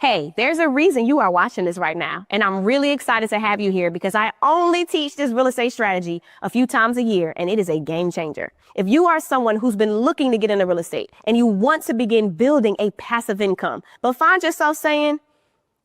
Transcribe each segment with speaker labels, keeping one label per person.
Speaker 1: Hey, there's a reason you are watching this right now, and I'm really excited to have you here because I only teach this real estate strategy a few times a year, and it is a game changer. If you are someone who's been looking to get into real estate and you want to begin building a passive income, but find yourself saying,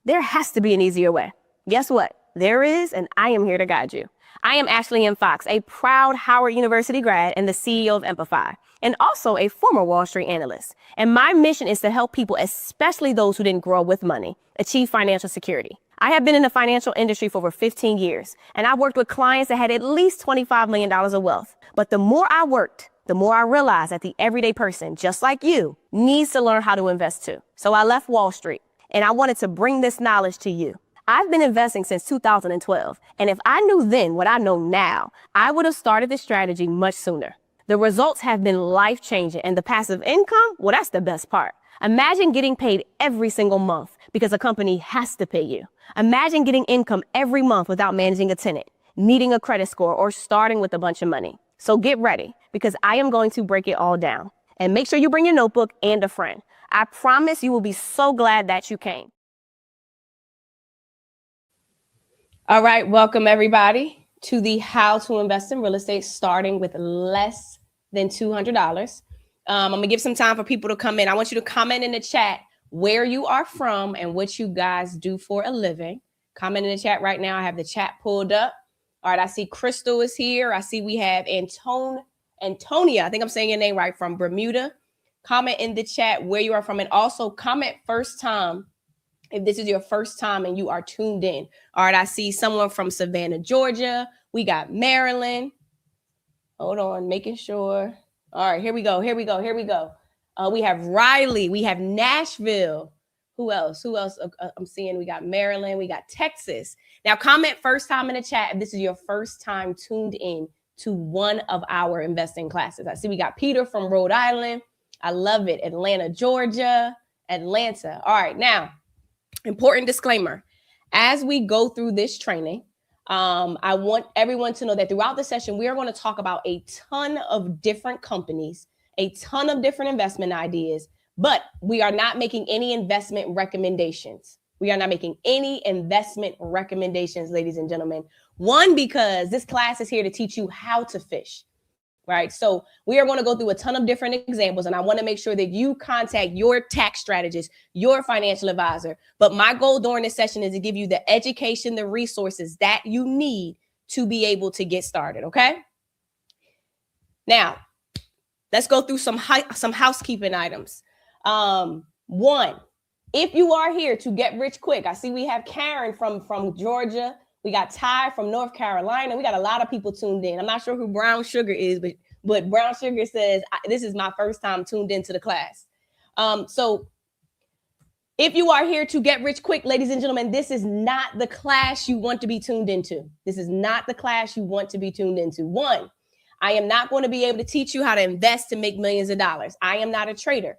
Speaker 1: there has to be an easier way. Guess what? There is, and I am here to guide you. I am Ashley M. Fox, a proud Howard University grad and the CEO of Amplify, and also a former Wall Street analyst. And my mission is to help people, especially those who didn't grow up with money, achieve financial security. I have been in the financial industry for over 15 years, and I've worked with clients that had at least $25 million of wealth. But the more I worked, the more I realized that the everyday person, just like you, needs to learn how to invest too. So I left Wall Street, and I wanted to bring this knowledge to you. I've been investing since 2012, and if I knew then what I know now, I would have started this strategy much sooner. The results have been life-changing, and the passive income, well, that's the best part. Imagine getting paid every single month because a company has to pay you. Imagine getting income every month without managing a tenant, needing a credit score, or starting with a bunch of money. So get ready, because I am going to break it all down. And make sure you bring your notebook and a friend. I promise you will be so glad that you came. All right, welcome everybody to the How to Invest in Real Estate, starting with less than $200. I'm gonna give some time for people to come in. I want you to comment in the chat where you are from and what you guys do for a living. Comment in the chat right now. I have the chat pulled up. All right, I see Crystal is here. I see we have Antonia, I think I'm saying your name right, from Bermuda. Comment in the chat where you are from, and also comment first time if this is your first time and you are tuned in. All right, I see someone from Savannah, Georgia. We got Maryland. Hold on, making sure. All right, here we go. We have Riley. We have Nashville. Who else? I'm seeing we got Maryland. We got Texas. Now, comment first time in the chat if this is your first time tuned in to one of our investing classes. I see we got Peter from Rhode Island. I love it. Atlanta, Georgia. Atlanta. All right, now, important disclaimer. As we go through this training, I want everyone to know that throughout the session, we are going to talk about a ton of different companies, a ton of different investment ideas, but we are not making any investment recommendations. We are not making any investment recommendations, ladies and gentlemen. One, because this class is here to teach you how to fish. Right. So we are going to go through a ton of different examples, and I want to make sure that you contact your tax strategist, your financial advisor. But my goal during this session is to give you the education, the resources that you need to be able to get started. OK, now let's go through some housekeeping items. One, if you are here to get rich quick, I see we have Karen from Georgia. We got Ty from North Carolina. We got a lot of people tuned in. I'm not sure who Brown Sugar is, but Brown Sugar says, this is my first time tuned into the class. So if you are here to get rich quick, ladies and gentlemen, this is not the class you want to be tuned into. This is not the class you want to be tuned into. One, I am not going to be able to teach you how to invest to make millions of dollars. I am not a trader.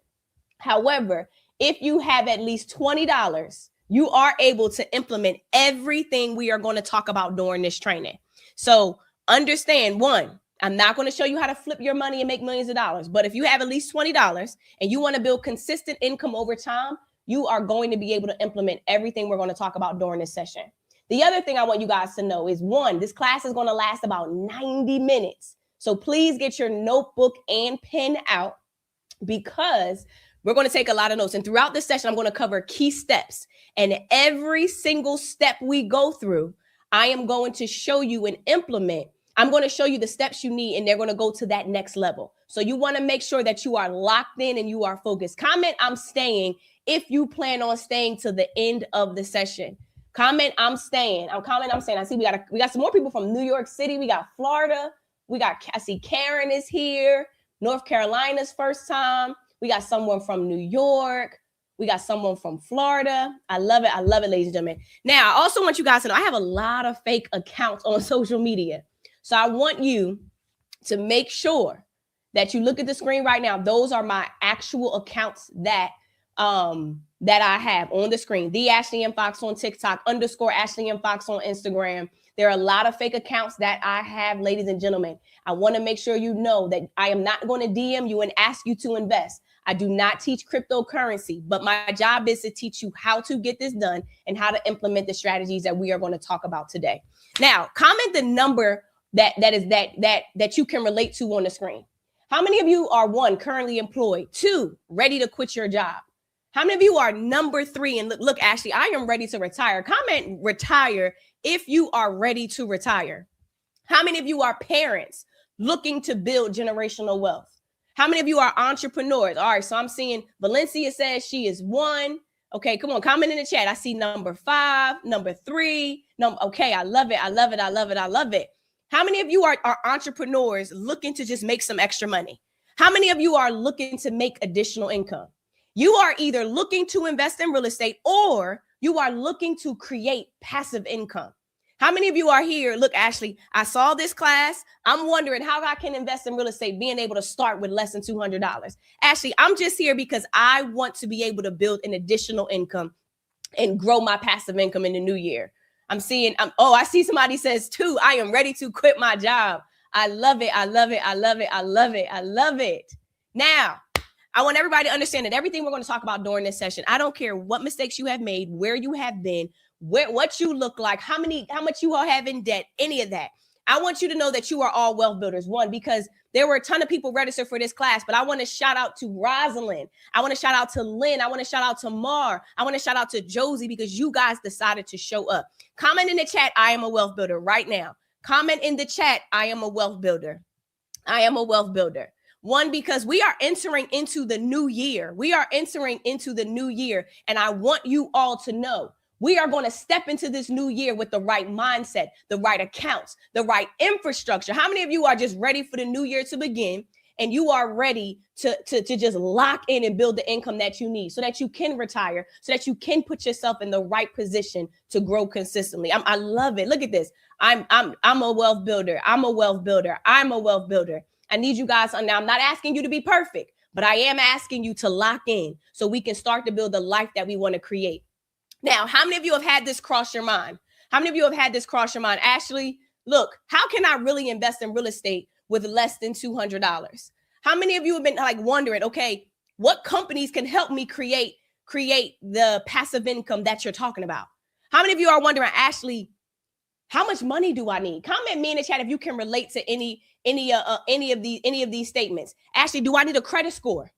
Speaker 1: However, if you have at least $20, you are able to implement everything we are going to talk about during this training. So understand, one, I'm not going to show you how to flip your money and make millions of dollars. But if you have at least $20 and you want to build consistent income over time, you are going to be able to implement everything we're going to talk about during this session. The other thing I want you guys to know is, one, this class is going to last about 90 minutes. So please get your notebook and pen out, because we're going to take a lot of notes. And throughout this session, I'm going to cover key steps. And every single step we go through, I am going to show you and implement. I'm going to show you the steps you need, and they're going to go to that next level. So you want to make sure that you are locked in and you are focused. Comment, I'm staying, if you plan on staying to the end of the session. Comment, I'm staying. I'm staying. I see we got some more people from New York City. We got Florida. I see Karen is here. North Carolina's first time. We got someone from New York. We got someone from Florida. I love it. I love it, ladies and gentlemen. Now, I also want you guys to know I have a lot of fake accounts on social media. So I want you to make sure that you look at the screen right now. Those are my actual accounts that I have on the screen. The Ashley M. Fox on TikTok, _ Ashley M. Fox on Instagram. There are a lot of fake accounts that I have, ladies and gentlemen. I want to make sure you know that I am not going to DM you and ask you to invest. I do not teach cryptocurrency, but my job is to teach you how to get this done and how to implement the strategies that we are going to talk about today. Now, comment the number that you can relate to on the screen. How many of you are 1, currently employed, 2, ready to quit your job? How many of you are number 3? And look, Ashley, I am ready to retire. Comment retire if you are ready to retire. How many of you are parents looking to build generational wealth? How many of you are entrepreneurs? All right, so I'm seeing Valencia says she is 1. Okay, come on, comment in the chat. I see number 5, number 3. Okay, I love it. I love it. I love it. I love it. How many of you are entrepreneurs looking to just make some extra money? How many of you are looking to make additional income? You are either looking to invest in real estate or you are looking to create passive income. How many of you are here? Look, Ashley, I saw this class. I'm wondering how I can invest in real estate, being able to start with less than $200. Ashley, I'm just here because I want to be able to build an additional income and grow my passive income in the new year. I see somebody says 2. I am ready to quit my job. I love it. I love it. I love it. I love it. I love it. Now, I want everybody to understand that everything we're going to talk about during this session, I don't care what mistakes you have made, where you have been, what you look like, how much you all have in debt, any of that. I want you to know that you are all wealth builders. 1, because there were a ton of people registered for this class, but I want to shout out to Rosalind. I want to shout out to Lynn. I want to shout out to Mar. I want to shout out to Josie because you guys decided to show up. Comment in the chat, I am a wealth builder right now. Comment in the chat, I am a wealth builder. I am a wealth builder. 1, because we are entering into the new year. We are entering into the new year. And I want you all to know we are going to step into this new year with the right mindset, the right accounts, the right infrastructure. How many of you are just ready for the new year to begin and you are ready to just lock in and build the income that you need so that you can retire, so that you can put yourself in the right position to grow consistently? I love it. Look at this. I'm a wealth builder. I'm a wealth builder. I'm a wealth builder. I need you guys. Now, I'm not asking you to be perfect, but I am asking you to lock in so we can start to build the life that we want to create. Now, how many of you have had this cross your mind? How many of you have had this cross your mind? Ashley, look, how can I really invest in real estate with less than $200? How many of you have been like wondering, okay, what companies can help me create the passive income that you're talking about? How many of you are wondering, Ashley, how much money do I need? Comment me in the chat if you can relate to any of these statements. Ashley, do I need a credit score?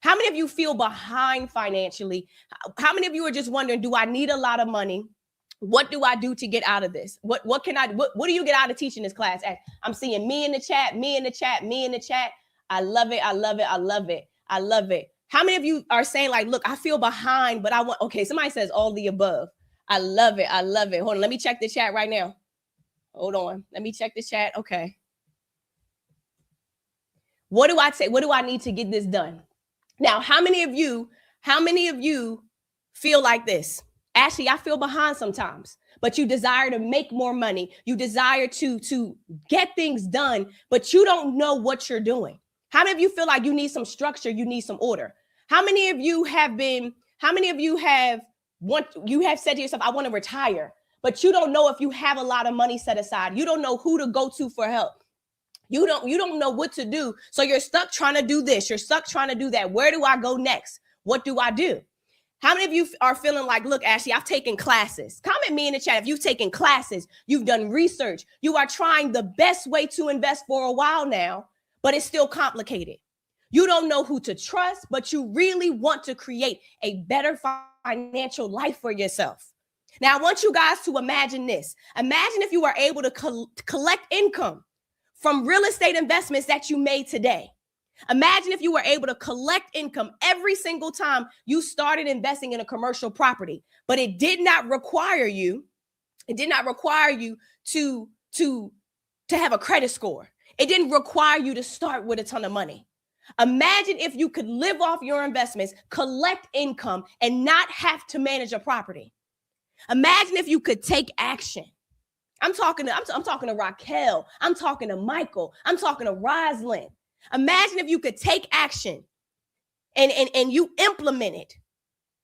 Speaker 1: How many of you feel behind financially? How many of you are just wondering, do I need a lot of money? What do I do to get out of this? What do you get out of teaching this class? I'm seeing me in the chat, me in the chat, me in the chat. I love it. I love it. I love it. I love it. How many of you are saying like, look, I feel behind, but okay, somebody says all the above. I love it. I love it. Hold on. Let me check the chat right now. Hold on. Let me check the chat. Okay. What do I say? What do I need to get this done? Now, how many of you feel like this? Ashley, I feel behind sometimes, but you desire to make more money. You desire to get things done, but you don't know what you're doing. How many of you feel like you need some structure? You need some order. How many of you have said to yourself, I want to retire, but you don't know if you have a lot of money set aside. You don't know who to go to for help. You don't know what to do. So you're stuck trying to do this. You're stuck trying to do that. Where do I go next? What do I do? How many of you are feeling like, look, Ashley, I've taken classes. Comment me in the chat if you've taken classes, you've done research, you are trying the best way to invest for a while now, but it's still complicated. You don't know who to trust, but you really want to create a better financial life for yourself. Now, I want you guys to imagine this. Imagine if you were able to collect income from real estate investments that you made today. Imagine if you were able to collect income every single time you started investing in a commercial property, but it did not require you to have a credit score. It didn't require you to start with a ton of money. Imagine if you could live off your investments, collect income, and not have to manage a property. Imagine if you could take action. I'm talking to Raquel. I'm talking to Michael. I'm talking to Rosalind. Imagine if you could take action and you implement it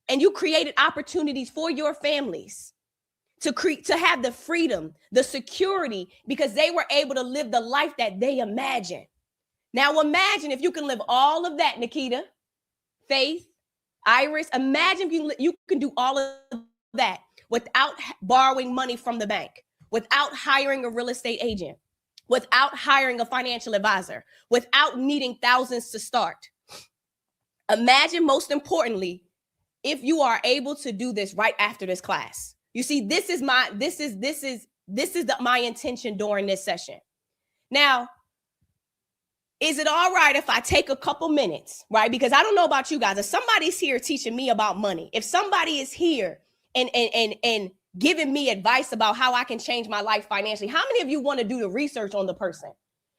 Speaker 1: and you created opportunities for your families to have the freedom, the security, because they were able to live the life that they imagined. Now imagine if you can live all of that, Nikita. Faith, Iris. Imagine you can do all of that without borrowing money from the bank, without hiring a real estate agent, without hiring a financial advisor, without needing thousands to start. Imagine, most importantly, if you are able to do this right after this class. You see, this is my intention during this session. Now, is it all right if I take a couple minutes, right? Because I don't know about you guys. If somebody's here teaching me about money, if somebody is here and giving me advice about how I can change my life financially, how many of you want to do the research on the person?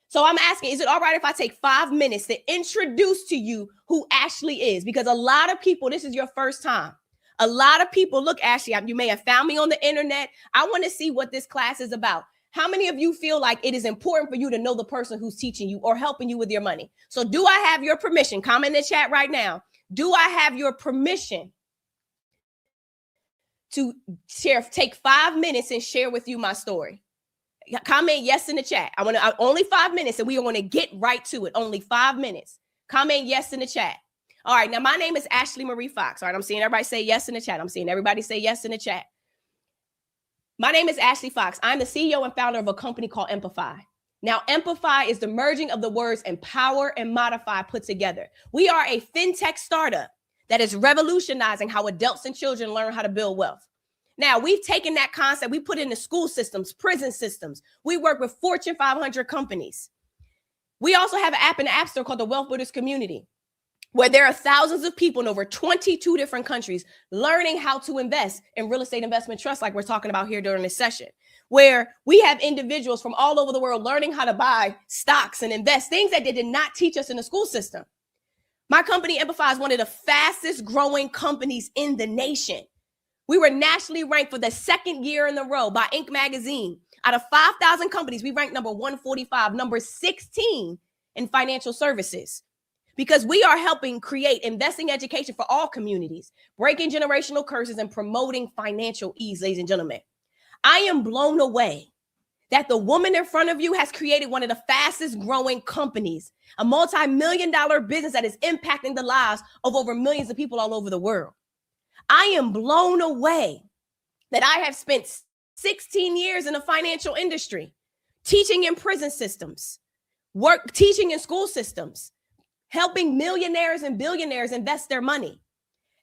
Speaker 1: So I'm asking, is it all right if I take 5 minutes to introduce to you who Ashley is? Because a lot of people, this is your first time. A lot of people, look, Ashley, you may have found me on the internet. I want to see what this class is about. How many of you feel like it is important for you to know the person who's teaching you or helping you with your money? So do I have your permission? Comment in the chat right now. Do I have your permission to take 5 minutes and share with you my story? Comment yes in the chat. I want to only 5 minutes, and we are going to get right to it. Only 5 minutes. Comment yes in the chat. All right. Now, my name is Ashley Marie Fox. All right. I'm seeing everybody say yes in the chat. I'm seeing everybody say yes in the chat. My name is Ashley Fox. I'm the CEO and founder of a company called Empify. Now, Empify is the merging of the words empower and modify put together. We are a fintech startup that is revolutionizing how adults and children learn how to build wealth. Now, we've taken that concept, we put it into school systems, prison systems. We work with Fortune 500 companies. We also have an app in the App Store called the Wealth Builders Community, where there are thousands of people in over 22 different countries learning how to invest in real estate investment trusts, like we're talking about here during this session, where we have individuals from all over the world learning how to buy stocks and invest, things that they did not teach us in the school system. My company, Empify, is one of the fastest growing companies in the nation. We were nationally ranked for the second year in a row by Inc. magazine. Out of 5,000 companies, we ranked number 145, number 16 in financial services. Because we are helping create investing education for all communities, breaking generational curses and promoting financial ease, ladies and gentlemen. I am blown away that the woman in front of you has created one of the fastest growing companies, a multi-million-dollar business that is impacting the lives of over millions of people all over the world. I am blown away that I have spent 16 years in the financial industry, teaching in prison systems, teaching in school systems, helping millionaires and billionaires invest their money,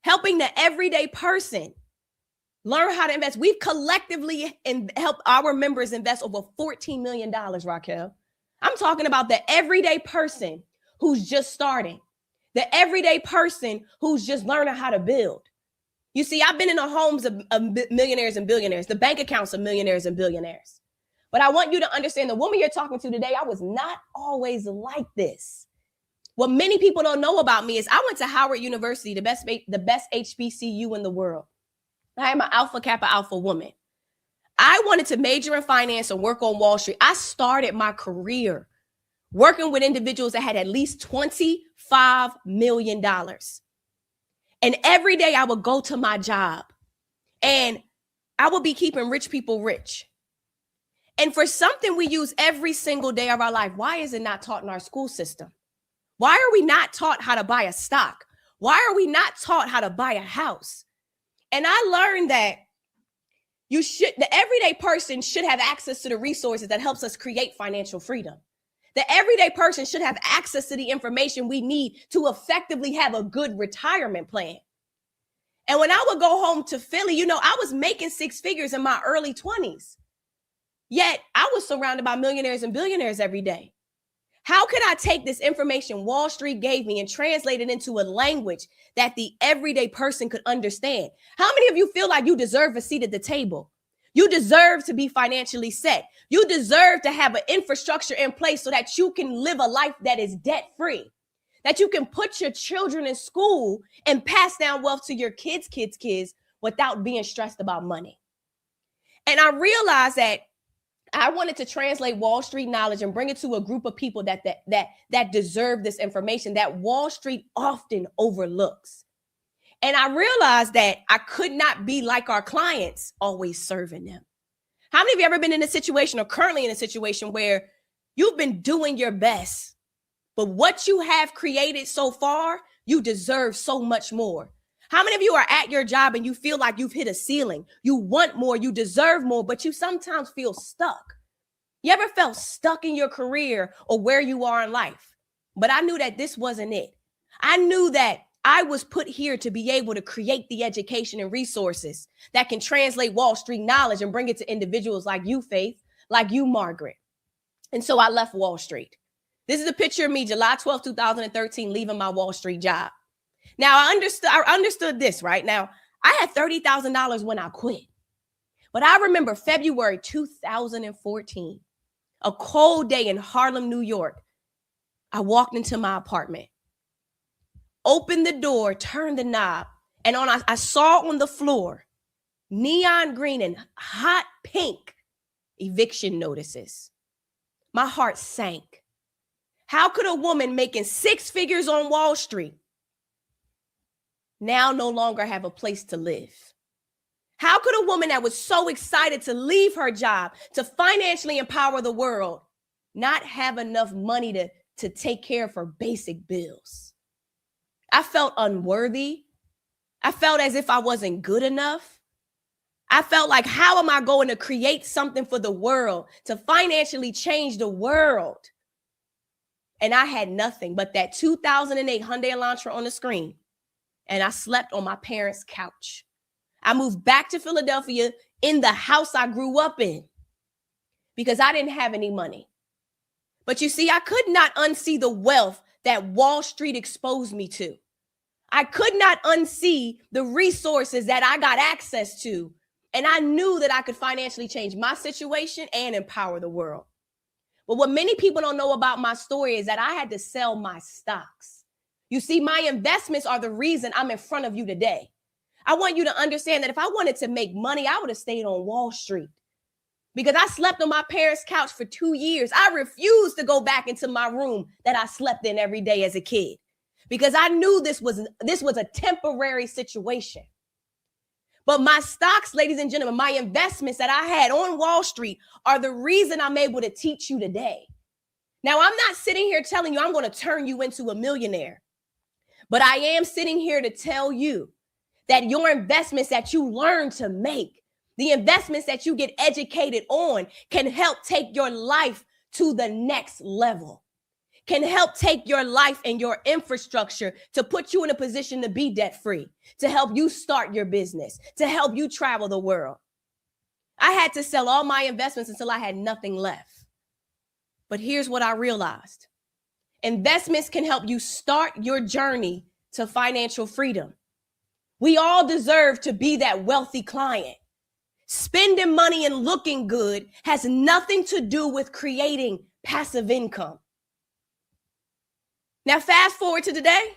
Speaker 1: helping the everyday person learn how to invest. We've collectively helped our members invest over $14 million, Raquel. I'm talking about the everyday person who's just starting, the everyday person who's just learning how to build. You see, I've been in the homes of millionaires and billionaires, the bank accounts of millionaires and billionaires. But I want you to understand the woman you're talking to today, I was not always like this. What many people don't know about me is I went to Howard University, the best HBCU in the world. I am an Alpha Kappa Alpha woman. I wanted to major in finance and work on Wall Street. I started my career working with individuals that had at least $25 million. And every day I would go to my job and I would be keeping rich people rich. And for something we use every single day of our life, why is it not taught in our school system? Why are we not taught how to buy a stock? Why are we not taught how to buy a house? And I learned that the everyday person should have access to the resources that helps us create financial freedom. The everyday person should have access to the information we need to effectively have a good retirement plan. And when I would go home to Philly, I was making 6 figures in my early 20s. Yet I was surrounded by millionaires and billionaires every day. How could I take this information Wall Street gave me and translate it into a language that the everyday person could understand? How many of you feel like you deserve a seat at the table? You deserve to be financially set. You deserve to have an infrastructure in place so that you can live a life that is debt-free, that you can put your children in school and pass down wealth to your kids' without being stressed about money. And I realized that I wanted to translate Wall Street knowledge and bring it to a group of people that deserve this information that Wall Street often overlooks. And I realized that I could not be like our clients, always serving them. How many of you ever been in a situation or currently in a situation where you've been doing your best, but what you have created so far you deserve so much more. How many of you are at your job and you feel like you've hit a ceiling? You want more, you deserve more, but you sometimes feel stuck. You ever felt stuck in your career or where you are in life? But I knew that this wasn't it. I knew that I was put here to be able to create the education and resources that can translate Wall Street knowledge and bring it to individuals like you, Faith, like you, Margaret. And so I left Wall Street. This is a picture of me, July 12, 2013, leaving my Wall Street job. Now, I understood this, right? Now, I had $30,000 when I quit. But I remember February 2014, a cold day in Harlem, New York. I walked into my apartment, opened the door, turned the knob, and I saw on the floor neon green and hot pink eviction notices. My heart sank. How could a woman making six figures on Wall Street now no longer have a place to live? How could a woman that was so excited to leave her job to financially empower the world not have enough money to take care of her basic bills? I felt unworthy. I felt as if I wasn't good enough. I felt like, how am I going to create something for the world, to financially change the world? And I had nothing but that 2008 Hyundai Elantra on the screen. And I slept on my parents' couch. I moved back to Philadelphia in the house I grew up in because I didn't have any money. But you see, I could not unsee the wealth that Wall Street exposed me to. I could not unsee the resources that I got access to. And I knew that I could financially change my situation and empower the world. But what many people don't know about my story is that I had to sell my stocks. You see, my investments are the reason I'm in front of you today. I want you to understand that if I wanted to make money, I would have stayed on Wall Street because I slept on my parents' couch for 2 years. I refused to go back into my room that I slept in every day as a kid because I knew this was a temporary situation. But my stocks, ladies and gentlemen, my investments that I had on Wall Street are the reason I'm able to teach you today. Now, I'm not sitting here telling you I'm going to turn you into a millionaire, but I am sitting here to tell you that your investments that you learn to make, the investments that you get educated on, can help take your life to the next level, can help take your life and your infrastructure to put you in a position to be debt-free, to help you start your business, to help you travel the world. I had to sell all my investments until I had nothing left. But here's what I realized. Investments can help you start your journey to financial freedom. We all deserve to be that wealthy client. Spending money and looking good has nothing to do with creating passive income. Now, fast forward to today.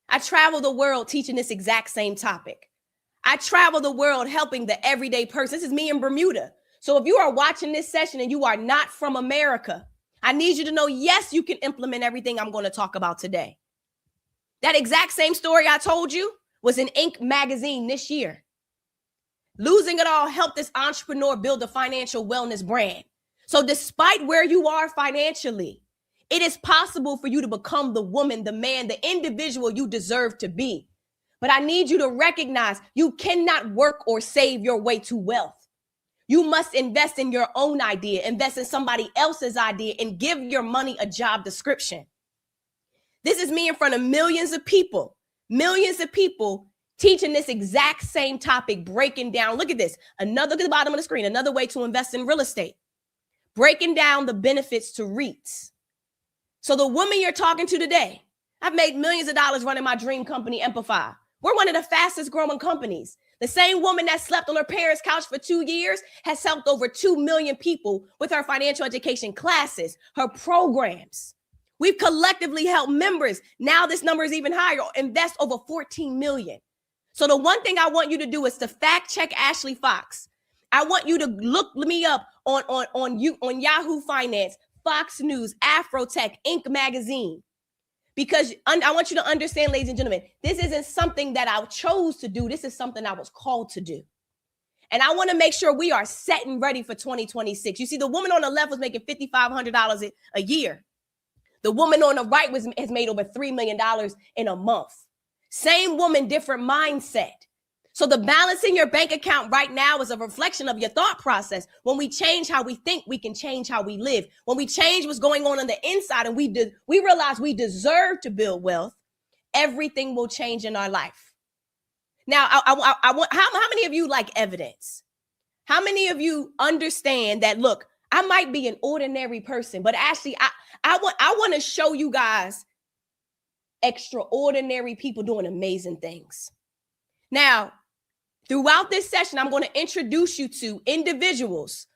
Speaker 1: I travel the world teaching this exact same topic. I travel the world helping the everyday person. This is me in Bermuda. So if you are watching this session and you are not from America, I need you to know, yes, you can implement everything I'm going to talk about today. That exact same story I told you was in Inc. magazine this year. Losing it all helped this entrepreneur build a financial wellness brand. So despite where you are financially, it is possible for you to become the woman, the man, the individual you deserve to be. But I need you to recognize you cannot work or save your way to wealth. You must invest in your own idea, invest in somebody else's idea, and give your money a job description. This is me in front of millions of people teaching this exact same topic, breaking down. Look at this. Look at the bottom of the screen. Another way to invest in real estate. Breaking down the benefits to REITs. So the woman you're talking to today, I've made millions of dollars running my dream company, Amplify. We're one of the fastest growing companies. The same woman that slept on her parents' couch for 2 years has helped over 2 million people with her financial education classes, her programs. We've collectively helped members. Now this number is even higher, invest over 14 million. So the one thing I want you to do is to fact check Ashley Fox. I want you to look me up on Yahoo Finance, Fox News, Afrotech, Inc. magazine. Because I want you to understand, ladies and gentlemen, this isn't something that I chose to do. This is something I was called to do. And I want to make sure we are set and ready for 2026. You see, the woman on the left was making $5,500 a year. The woman on the right has made over $3 million in a month. Same woman, different mindset. So the balance in your bank account right now is a reflection of your thought process. When we change how we think, we can change how we live. When we change what's going on the inside and we realize we deserve to build wealth, everything will change in our life. Now, I want how many of you like evidence? How many of you understand that, look, I might be an ordinary person, but actually I want to show you guys extraordinary people doing amazing things. Now, throughout this session, I'm going to introduce you to individuals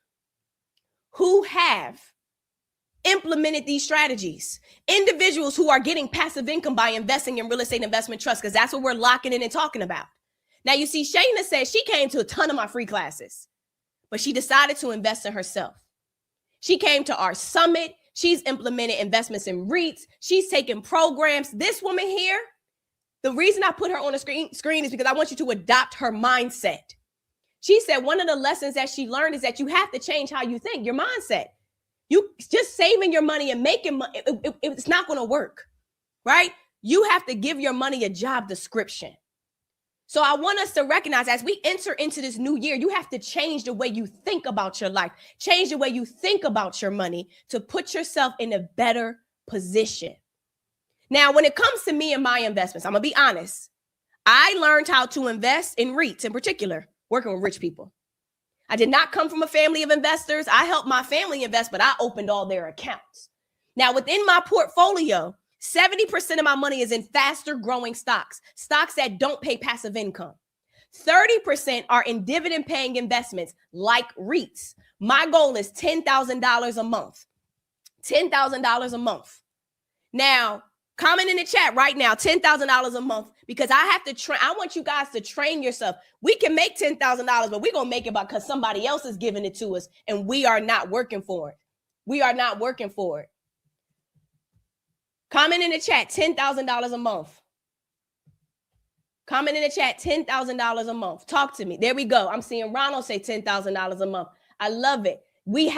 Speaker 1: who have implemented these strategies, individuals who are getting passive income by investing in real estate investment trusts, because that's what we're locking in and talking about. Now, you see, Shayna said she came to a ton of my free classes, but she decided to invest in herself. She came to our summit. She's implemented investments in REITs. She's taken programs. This woman here, the reason I put her on the screen is because I want you to adopt her mindset. She said one of the lessons that she learned is that you have to change how you think, your mindset. You just saving your money and making money, it's not going to work, right? You have to give your money a job description. So I want us to recognize as we enter into this new year, you have to change the way you think about your life, change the way you think about your money to put yourself in a better position. Now, when it comes to me and my investments, I'm going to be honest. I learned how to invest in REITs in particular, working with rich people. I did not come from a family of investors. I helped my family invest, but I opened all their accounts. Now, within my portfolio, 70% of my money is in faster growing stocks that don't pay passive income. 30% are in dividend paying investments like REITs. My goal is $10,000 a month. $10,000 a month. Now, comment in the chat right now, $10,000 a month, because I have to train. I want you guys to train yourself. We can make $10,000, but we're going to make it because somebody else is giving it to us and we are not working for it. We are not working for it. Comment in the chat, $10,000 a month. Comment in the chat, $10,000 a month. Talk to me. There we go. I'm seeing Ronald say $10,000 a month. I love it. We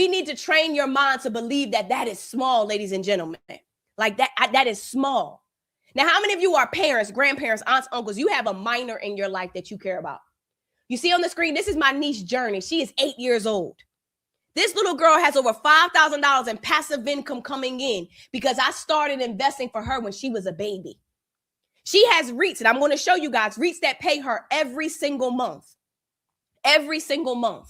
Speaker 1: need to train your mind to believe that that is small, ladies and gentlemen. Like that is small. Now, how many of you are parents, grandparents, aunts, uncles? You have a minor in your life that you care about. You see on the screen, this is my niece Journey. She is 8 years old. This little girl has over $5,000 in passive income coming in because I started investing for her when she was a baby. She has REITs, and I'm going to show you guys REITs that pay her every single month. Every single month.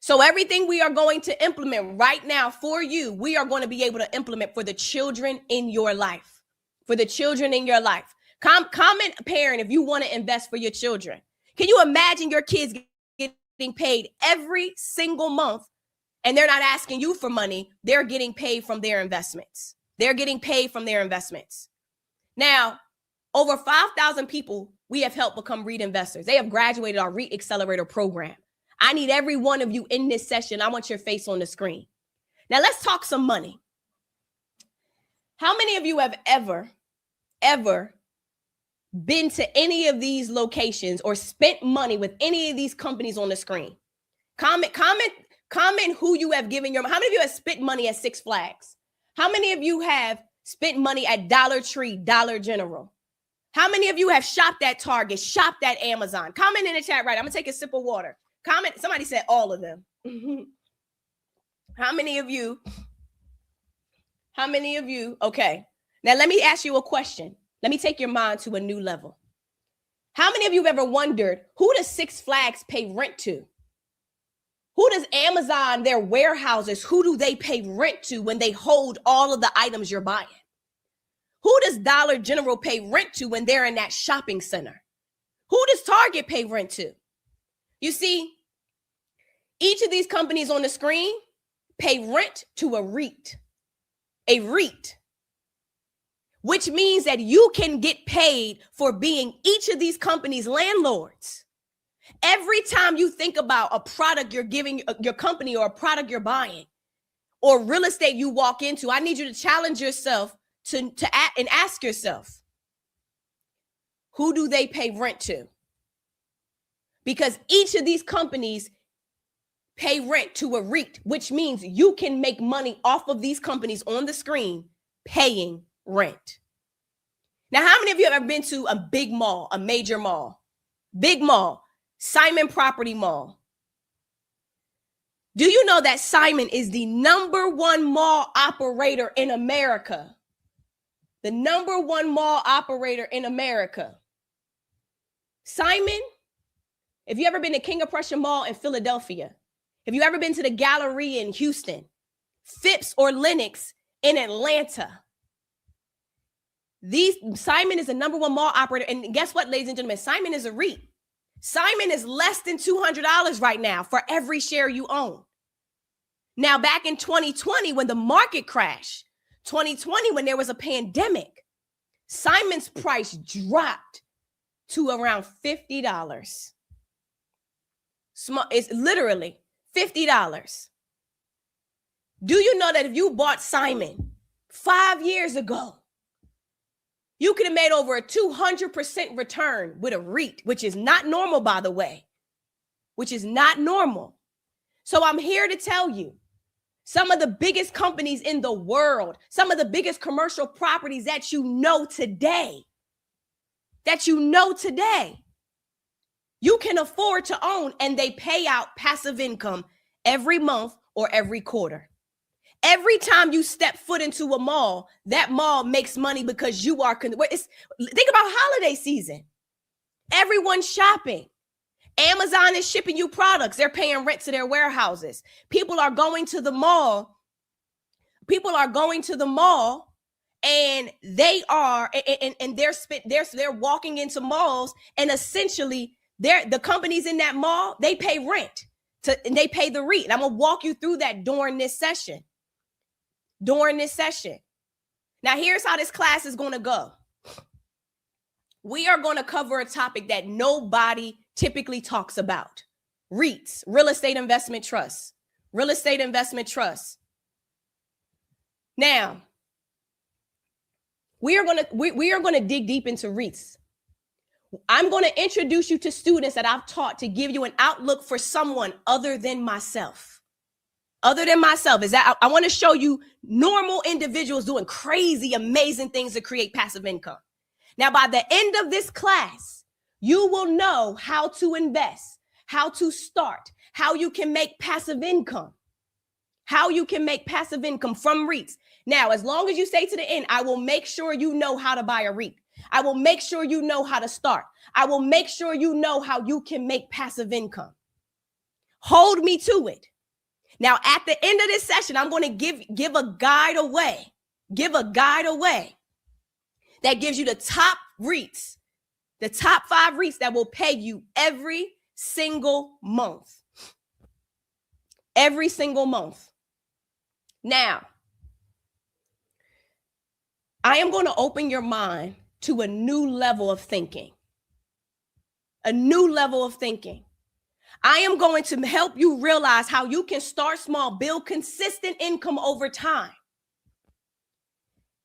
Speaker 1: So everything we are going to implement right now for you, we are going to be able to implement for the children in your life. For the children in your life. Comment, parent, if you want to invest for your children. Can you imagine your kids getting paid every single month and they're not asking you for money? They're getting paid from their investments. They're getting paid from their investments. Now, over 5,000 people we have helped become REIT investors. They have graduated our REIT Accelerator program. I need every one of you in this session. I want your face on the screen. Now, let's talk some money. How many of you have ever been to any of these locations or spent money with any of these companies on the screen? Comment who you have given your, how many of you have spent money at Six Flags? How many of you have spent money at Dollar Tree, Dollar General? How many of you have shopped at Target, shopped at Amazon? Comment in the chat right. I'm gonna take a sip of water. Comment, somebody said all of them. How many of you? Okay. Now let me ask you a question. Let me take your mind to a new level. How many of you have ever wondered, who does Six Flags pay rent to? Who does Amazon, their warehouses, who do they pay rent to when they hold all of the items you're buying? Who does Dollar General pay rent to when they're in that shopping center? Who does Target pay rent to? You see, each of these companies on the screen pay rent to a REIT. A REIT. Which means that you can get paid for being each of these companies' landlords. Every time you think about a product you're giving your company or a product you're buying or real estate you walk into, I need you to challenge yourself to ask yourself, who do they pay rent to? Because each of these companies pay rent to a REIT, which means you can make money off of these companies on the screen paying rent. Now, how many of you have ever been to a big mall, a major mall, big mall, Simon Property Mall? Do you know that Simon is the #1 mall operator in America? The #1 mall operator in America. Simon, if you ever been to King of Prussia Mall in Philadelphia, if you ever been to the Galleria in Houston, Phipps or Lenox in Atlanta, Simon is the #1 mall operator. And guess what, ladies and gentlemen? Simon is a REIT. Simon is less than $200 right now for every share you own. Now, back in 2020, when the market crashed, 2020, when there was a pandemic, Simon's price dropped to around $50. It's literally $50. Do you know that if you bought Simon 5 years ago, you could have made over a 200% return with a REIT, which is not normal, by the way, which is not normal. So I'm here to tell you, some of the biggest companies in the world, some of the biggest commercial properties that you know today, you can afford to own, and they pay out passive income every month or every quarter. Every time you step foot into a mall, that mall makes money because you are, think about holiday season. Everyone's shopping. Amazon is shipping you products. They're paying rent to their warehouses. People are going to the mall. And they are, and they're walking into malls, and essentially the companies in that mall, they pay rent and they pay the REIT. And I'm gonna walk you through that during this session. Now, here's how this class is going to go. We are going to cover a topic that nobody typically talks about. REITs, real estate investment trusts. Now, we are going to dig deep into REITs. I'm going to introduce you to students that I've taught to give you an outlook for someone other than myself. Is that I want to show you normal individuals doing crazy, amazing things to create passive income. Now, by the end of this class, you will know how to invest, how to start, how you can make passive income, from REITs. Now, as long as you stay to the end, I will make sure you know how to buy a REIT. I will make sure you know how to start. I will make sure you know how you can make passive income. Hold me to it. Now, at the end of this session, I'm going to give a guide away. That gives you the top REITs, the top 5 REITs that will pay you every single month. Now, I am going to open your mind to a new level of thinking. I am going to help you realize how you can start small, build consistent income over time.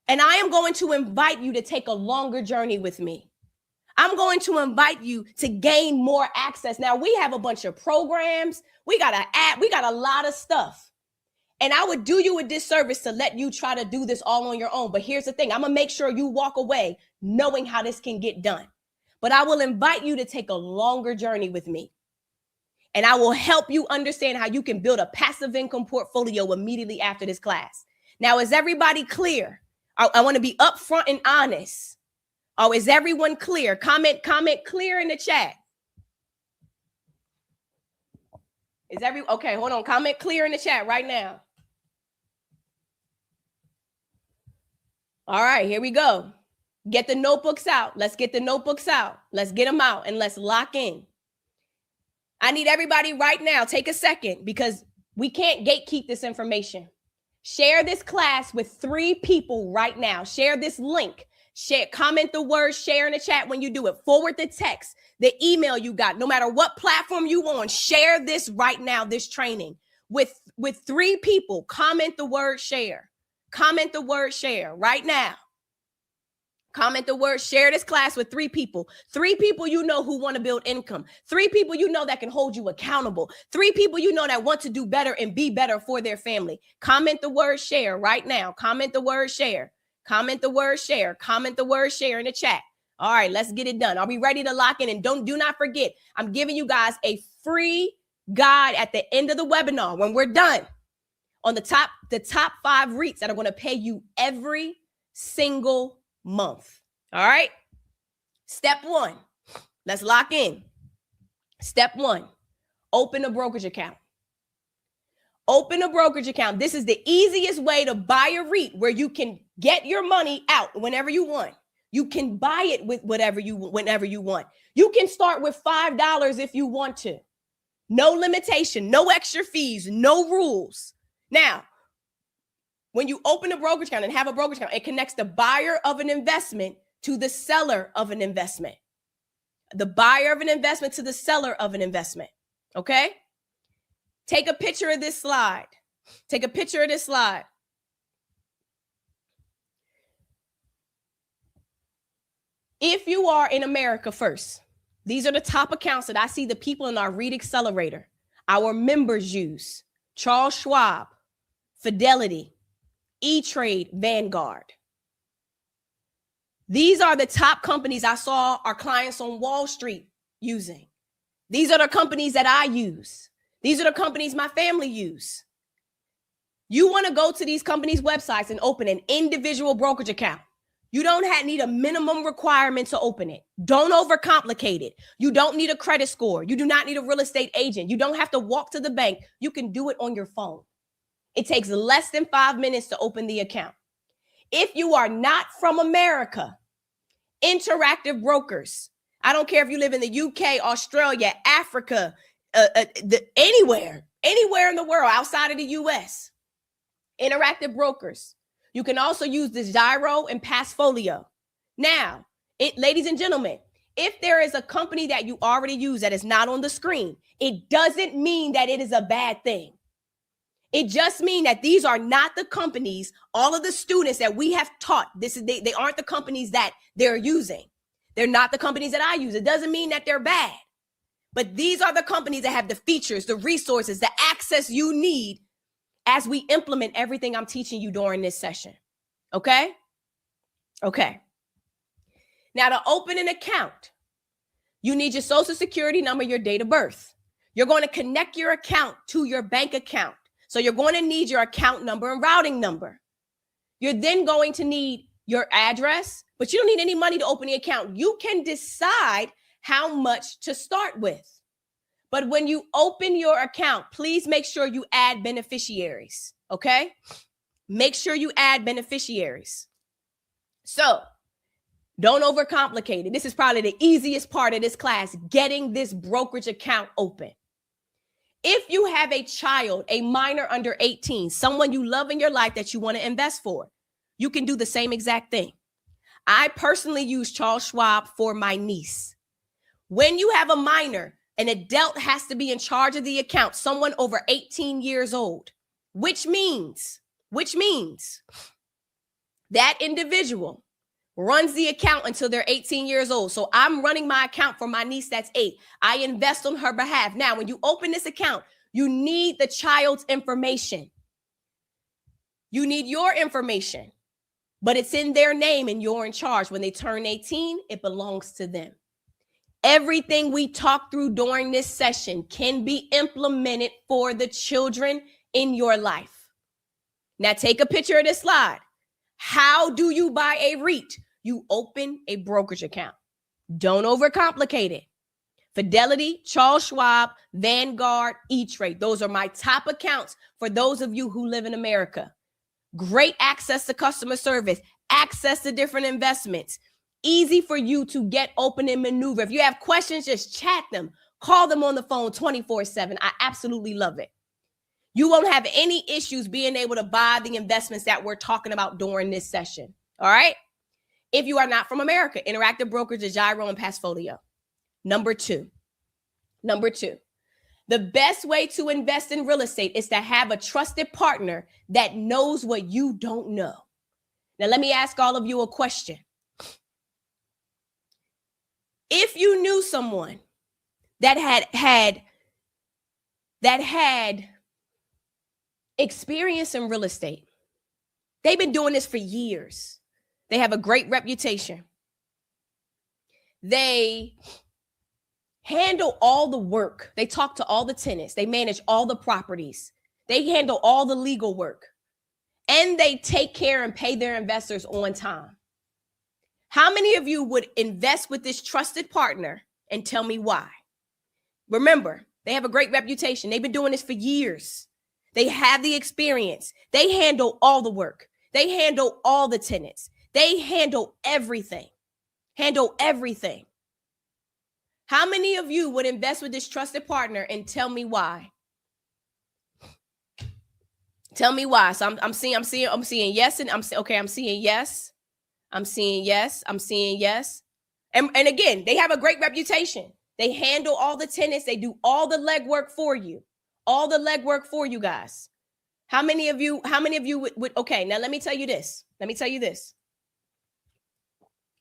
Speaker 1: And I am going to invite you to take a longer journey with me. I'm going to invite you to gain more access. Now, we have a bunch of programs. We got an app. We got a lot of stuff. And I would do you a disservice to let you try to do this all on your own. But here's the thing. I'm going to make sure you walk away knowing how this can get done. But I will invite you to take a longer journey with me. And I will help you understand how you can build a passive income portfolio immediately after this class. Now, is everybody clear? I want to be upfront and honest. Oh, is everyone clear? Comment clear in the chat. Okay, hold on. Comment clear in the chat right now. All right, here we go. Get the notebooks out. Let's get the notebooks out. Let's get them out and let's lock in. I need everybody right now, take a second, because we can't gatekeep this information. Share this class with 3 people right now. Share this link. Comment the word share in the chat when you do it. Forward the text, the email you got, no matter what platform you on. Share this right now, this training with 3 people. Comment the word share. Right now. Comment the word, share this class with 3 people. 3 people you know who want to build income. 3 people you know that can hold you accountable. 3 people you know that want to do better and be better for their family. Comment the word share right now. Comment the word share. Comment the word share. Comment the word share in the chat. All right, let's get it done. Are we ready to lock in? And do not forget, I'm giving you guys a free guide at the end of the webinar when we're done on the top 5 REITs that are going to pay you every single month. All right. Step 1. Let's lock in. Step 1. Open a brokerage account. Open a brokerage account. This is the easiest way to buy a REIT where you can get your money out whenever you want. You can buy it with whenever you want. You can start with $5 if you want to. No limitation, no extra fees, no rules. Now, when you open a brokerage account and have a brokerage account, it connects the buyer of an investment to the seller of an investment. The buyer of an investment to the seller of an investment. Okay? Take a picture of this slide. Take a picture of this slide. If you are in America first, these are the top accounts that I see the people in our REIT Accelerator, our members use. Charles Schwab, Fidelity, E-Trade, Vanguard. These are the top companies I saw our clients on Wall Street using. These are the companies that I use. These are the companies my family use. You want to go to these companies' websites and open an individual brokerage account. You don't need a minimum requirement to open it. Don't overcomplicate it. You don't need a credit score. You do not need a real estate agent. You don't have to walk to the bank. You can do it on your phone. It takes less than 5 minutes to open the account. If you are not from America, Interactive Brokers, I don't care if you live in the UK, Australia, Africa, anywhere in the world outside of the US, Interactive Brokers. You can also use the Xairo and Passfolio. Now, ladies and gentlemen, if there is a company that you already use that is not on the screen, it doesn't mean that it is a bad thing. It just means that these are not the companies, all of the students that we have taught, they aren't the companies that they're using. They're not the companies that I use. It doesn't mean that they're bad. But these are the companies that have the features, the resources, the access you need as we implement everything I'm teaching you during this session. Okay? Okay. Now, to open an account, you need your social security number, your date of birth. You're going to connect your account to your bank account. So you're going to need your account number and routing number. You're then going to need your address, but you don't need any money to open the account. You can decide how much to start with. But when you open your account, please make sure you add beneficiaries, okay? Make sure you add beneficiaries. So don't overcomplicate it. This is probably the easiest part of this class, getting this brokerage account open. If you have a child, a minor under 18, someone you love in your life that you want to invest for, you can do the same exact thing. I personally use Charles Schwab for my niece. When you have a minor, an adult has to be in charge of the account, someone over 18 years old, which means that individual runs the account until they're 18 years old. So I'm running my account for my niece that's 8. I invest on her behalf. Now, when you open this account, you need the child's information. You need your information, but it's in their name and you're in charge. When they turn 18, it belongs to them. Everything we talk through during this session can be implemented for the children in your life. Now, take a picture of this slide. How do you buy a REIT? You open a brokerage account. Don't overcomplicate it. Fidelity, Charles Schwab, Vanguard, E-Trade. Those are my top accounts for those of you who live in America. Great access to customer service, access to different investments. Easy for you to get open and maneuver. If you have questions, just chat them. Call them on the phone 24/7. I absolutely love it. You won't have any issues being able to buy the investments that we're talking about during this session. All right? If you are not from America, Interactive Brokers, Xairo, and Passfolio. Number two, the best way to invest in real estate is to have a trusted partner that knows what you don't know. Now, let me ask all of you a question. If you knew someone that had experience in real estate, they've been doing this for years. They have a great reputation. They handle all the work. They talk to all the tenants. They manage all the properties. They handle all the legal work. And they take care and pay their investors on time. How many of you would invest with this trusted partner and tell me why? Remember, they have a great reputation. They've been doing this for years. They have the experience. They handle all the work. They handle all the tenants. They handle everything. How many of you would invest with this trusted partner and tell me why? Tell me why. So I'm seeing yes, and I'm seeing yes. I'm seeing yes. And again, they have a great reputation. They handle all the tenants. They do all the legwork for you. All the legwork for you guys. How many of you would okay, now let me tell you this.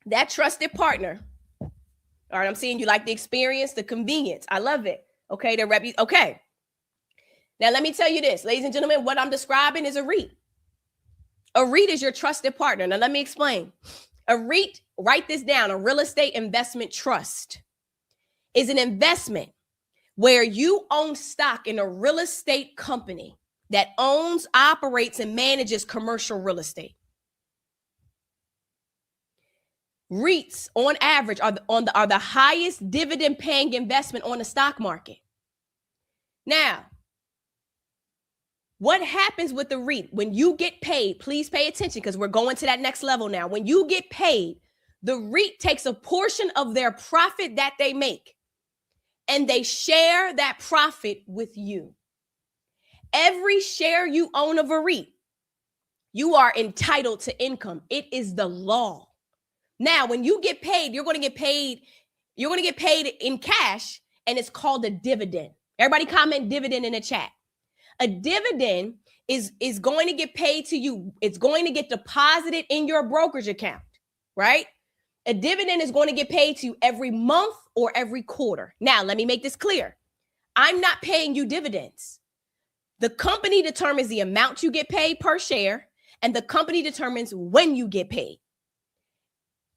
Speaker 1: That trusted partner. All right, I'm seeing you like the experience, the convenience. I love it. Okay, okay. Now let me tell you this, ladies and gentlemen, what I'm describing is a REIT. A REIT is your trusted partner. Now let me explain. A REIT, write this down, a real estate investment trust is an investment where you own stock in a real estate company that owns, operates, and manages commercial real estate. REITs, on average, are the highest dividend-paying investment on the stock market. Now, what happens with the REIT? When you get paid, please pay attention because we're going to that next level now. When you get paid, the REIT takes a portion of their profit that they make and they share that profit with you. Every share you own of a REIT, you are entitled to income. It is the law. Now, when you get paid, you're going to get paid in cash, and it's called a dividend. Everybody comment dividend in the chat. A dividend is going to get paid to you. It's going to get deposited in your brokerage account, right? A dividend is going to get paid to you every month or every quarter. Now, let me make this clear. I'm not paying you dividends. The company determines the amount you get paid per share, and the company determines when you get paid.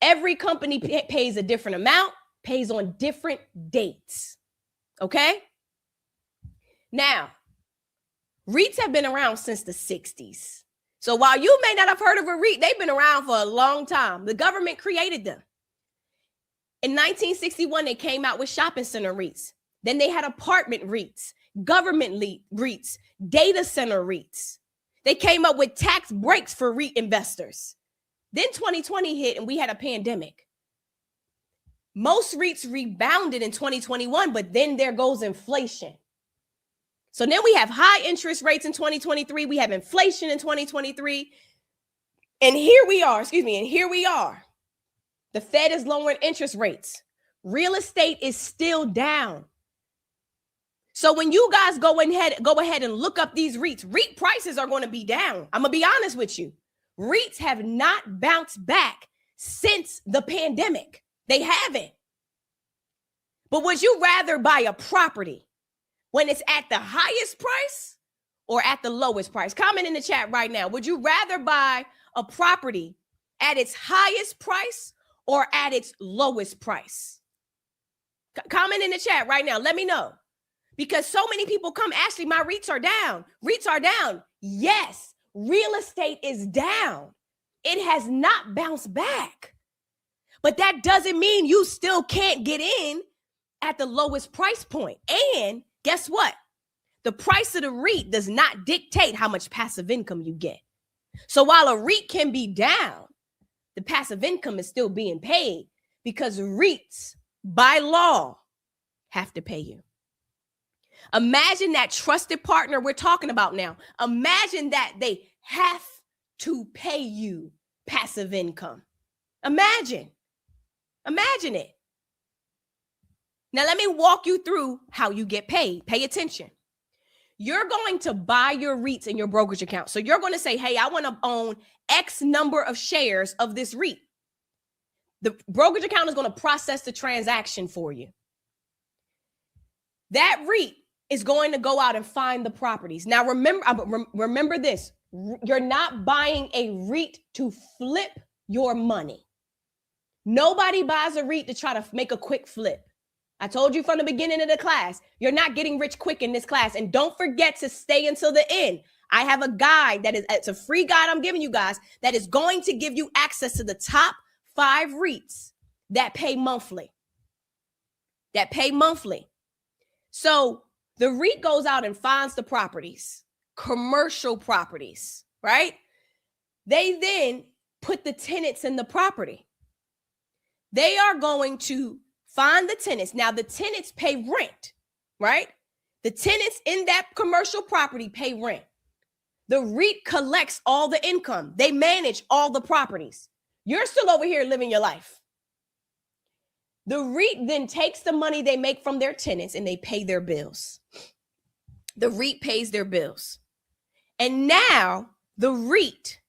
Speaker 1: Every company pays a different amount, pays on different dates. Okay? Now, REITs have been around since the 60s. So while you may not have heard of a REIT, they've been around for a long time. The government created them. In 1961, they came out with shopping center REITs. Then they had apartment REITs, government REITs, data center REITs. They came up with tax breaks for REIT investors. Then 2020 hit and we had a pandemic. Most REITs rebounded in 2021, but then there goes inflation. So then we have high interest rates in 2023. We have inflation in 2023. And here we are. The Fed is lowering interest rates. Real estate is still down. So when you guys go ahead and look up these REITs, REIT prices are going to be down. I'm going to be honest with you. REITs have not bounced back since the pandemic. They haven't. But would you rather buy a property when it's at the highest price or at the lowest price? Comment in the chat right now. Would you rather buy a property at its highest price or at its lowest price? Comment in the chat right now. Let me know. Because so many people come, Ashley, my REITs are down. REITs are down. Yes, real estate is down. It has not bounced back. But that doesn't mean you still can't get in at the lowest price point. And guess what? The price of the REIT does not dictate how much passive income you get. So while a REIT can be down, the passive income is still being paid because REITs, by law, have to pay you. Imagine that trusted partner we're talking about now. Imagine that they have to pay you passive income. Imagine it. Now, let me walk you through how you get paid. Pay attention. You're going to buy your REITs in your brokerage account. So you're going to say, hey, I want to own X number of shares of this REIT. The brokerage account is going to process the transaction for you. That REIT is going to go out and find the properties. Now, remember this. You're not buying a REIT to flip your money. Nobody buys a REIT to try to make a quick flip. I told you from the beginning of the class, you're not getting rich quick in this class. And don't forget to stay until the end. I have a guide it's a free guide I'm giving you guys that is going to give you access to the top 5 REITs that pay monthly. So the REIT goes out and finds the properties, commercial properties, right? They then put the tenants in the property. They are going to find the tenants. Now, the tenants pay rent, right? The tenants in that commercial property pay rent. The REIT collects all the income. They manage all the properties. You're still over here living your life. The REIT then takes the money they make from their tenants and they pay their bills. The REIT pays their bills. And now the REIT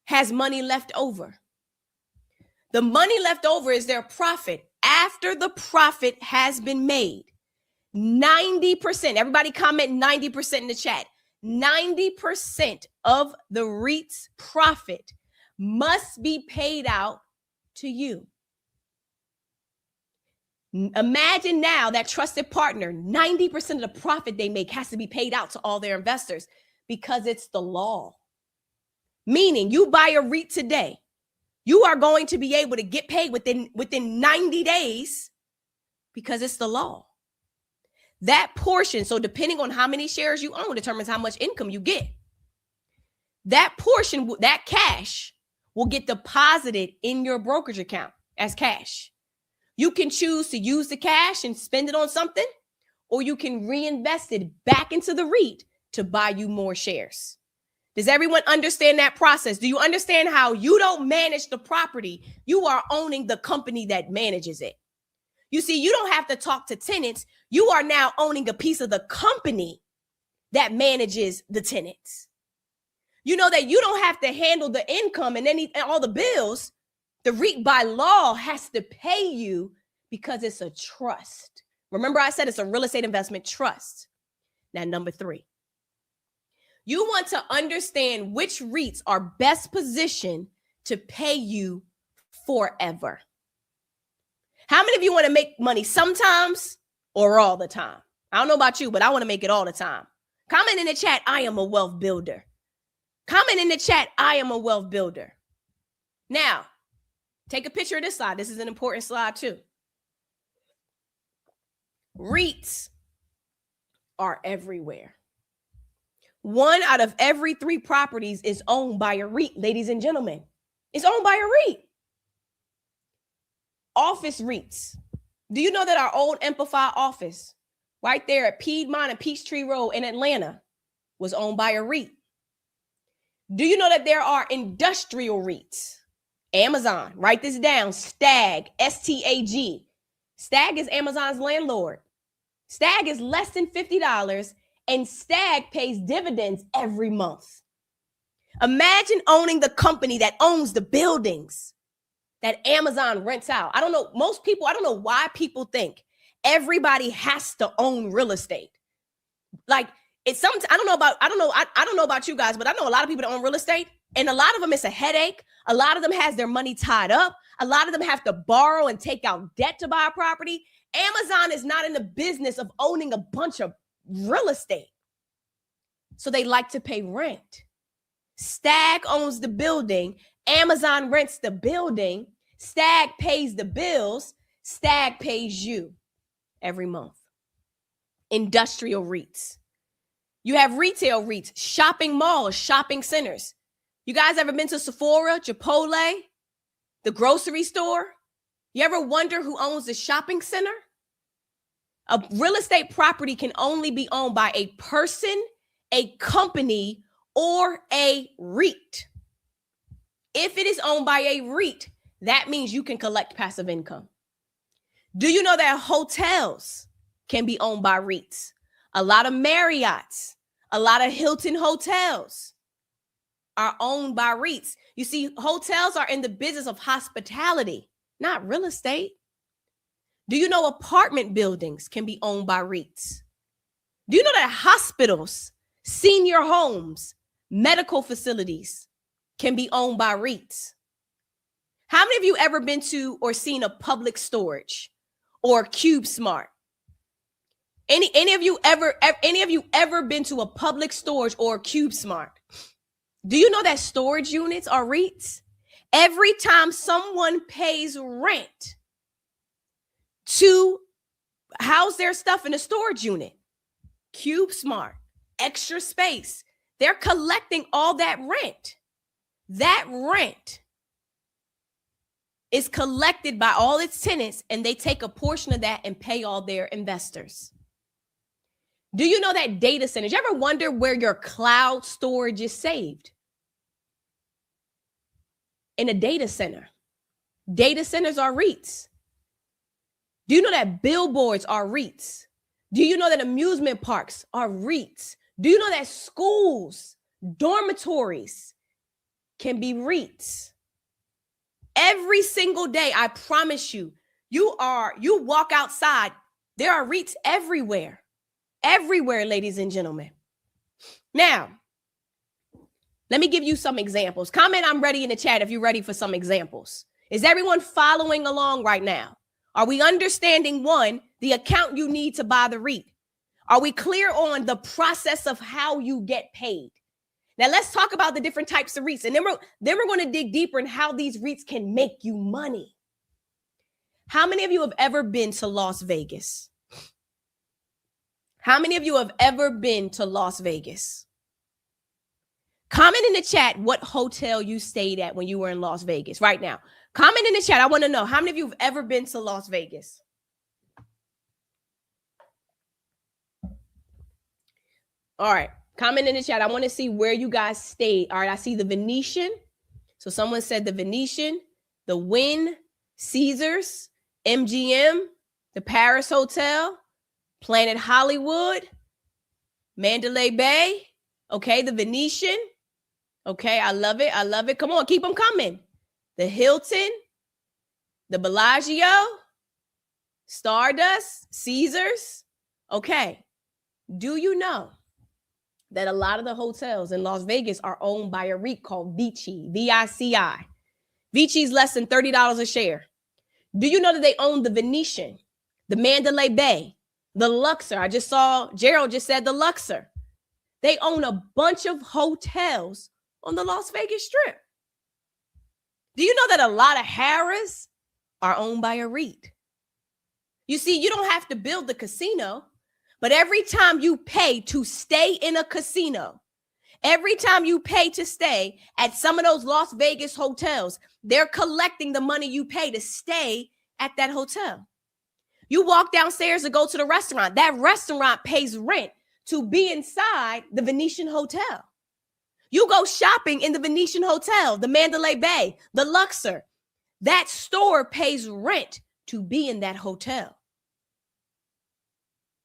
Speaker 1: has money left over. The money left over is their profit after the profit has been made. 90%, everybody comment 90% in the chat. 90% of the REIT's profit must be paid out to you. Imagine now that trusted partner, 90% of the profit they make has to be paid out to all their investors because it's the law. Meaning you buy a REIT today, you are going to be able to get paid within 90 days because it's the law. That portion, so depending on how many shares you own, determines how much income you get. That portion, that cash, will get deposited in your brokerage account as cash. You can choose to use the cash and spend it on something, or you can reinvest it back into the REIT to buy you more shares. Does everyone understand that process? Do you understand how you don't manage the property? You are owning the company that manages it. You see, you don't have to talk to tenants. You are now owning a piece of the company that manages the tenants. You know that you don't have to handle the income and all the bills. The REIT by law has to pay you because it's a trust. Remember, I said it's a real estate investment trust. Now, number 3, you want to understand which REITs are best positioned to pay you forever. How many of you want to make money sometimes or all the time? I don't know about you, but I want to make it all the time. Comment in the chat, I am a wealth builder. Comment in the chat, I am a wealth builder. Now, take a picture of this slide. This is an important slide too. REITs are everywhere. 1 out of every 3 properties is owned by a REIT, ladies and gentlemen. It's owned by a REIT. Office REITs. Do you know that our old Amplify office right there at Piedmont and Peachtree Road in Atlanta was owned by a REIT? Do you know that there are industrial REITs? Amazon, write this down, STAG, S-T-A-G. STAG is Amazon's landlord. STAG is less than $50 and STAG pays dividends every month. Imagine owning the company that owns the buildings that Amazon rents out. I don't know why people think everybody has to own real estate. Like I don't know about you guys, but I know a lot of people that own real estate, and a lot of them it's a headache. A lot of them has their money tied up. A lot of them have to borrow and take out debt to buy a property. Amazon is not in the business of owning a bunch of real estate. So they like to pay rent. STAG owns the building. Amazon rents the building. STAG pays the bills. STAG pays you every month. Industrial REITs. You have retail REITs, shopping malls, shopping centers. You guys ever been to Sephora, Chipotle, the grocery store? You ever wonder who owns the shopping center? A real estate property can only be owned by a person, a company, or a REIT. If it is owned by a REIT, that means you can collect passive income. Do you know that hotels can be owned by REITs? A lot of Marriott's, a lot of Hilton hotels are owned by REITs. You see, hotels are in the business of hospitality. not real estate. Do you know apartment buildings can be owned by REITs? Do you know that hospitals, senior homes, medical facilities can be owned by REITs? How many of you ever been to or seen a Public Storage or CubeSmart? Any of you ever been to a Public Storage or CubeSmart? Do you know that storage units are REITs? Every time someone pays rent to house their stuff in a storage unit, CubeSmart, Extra Space, they're collecting all that rent. That rent is collected by all its tenants, and they take a portion of that and pay all their investors. Do you know that data centers? You ever wonder where your cloud storage is saved? In a data center. Data centers are REITs. Do you know that billboards are REITs? Do you know that amusement parks are REITs? Do you know that schools, dormitories can be REITs? Every single day, I promise you, you walk outside, there are REITs everywhere. Everywhere, ladies and gentlemen. Now, let me give you some examples. Comment I'm ready in the chat if you're ready for some examples. Is everyone following along right now? Are we understanding, one, the account you need to buy the REIT? Are we clear on the process of how you get paid? Now, let's talk about the different types of REITs. And then we're going to dig deeper in how these REITs can make you money. How many of you have ever been to Las Vegas? How many of you have ever been to Las Vegas? Comment in the chat what hotel you stayed at when you were in Las Vegas right now. Comment in the chat. I want to know how many of you have ever been to Las Vegas? All right. Comment in the chat. I want to see where you guys stayed. All right. I see the Venetian. So someone said the Venetian, the Wynn, Caesars, MGM, the Paris Hotel, Planet Hollywood, Mandalay Bay. Okay. The Venetian. Okay. I love it. I love it. Come on. Keep them coming. The Hilton, the Bellagio, Stardust, Caesars. Okay. Do you know that a lot of the hotels in Las Vegas are owned by a REIT called Vici, V-I-C-I. Vici's less than $30 a share. Do you know that they own the Venetian, the Mandalay Bay, the Luxor? I just saw Gerald just said the Luxor. They own a bunch of hotels on the Las Vegas Strip. Do you know that a lot of Harrah's are owned by a REIT? You see, you don't have to build the casino, but every time you pay to stay in a casino, every time you pay to stay at some of those Las Vegas hotels, they're collecting the money you pay to stay at that hotel. You walk downstairs to go to the restaurant. That restaurant pays rent to be inside the Venetian Hotel. You go shopping in the Venetian Hotel, the Mandalay Bay, the Luxor. That store pays rent to be in that hotel.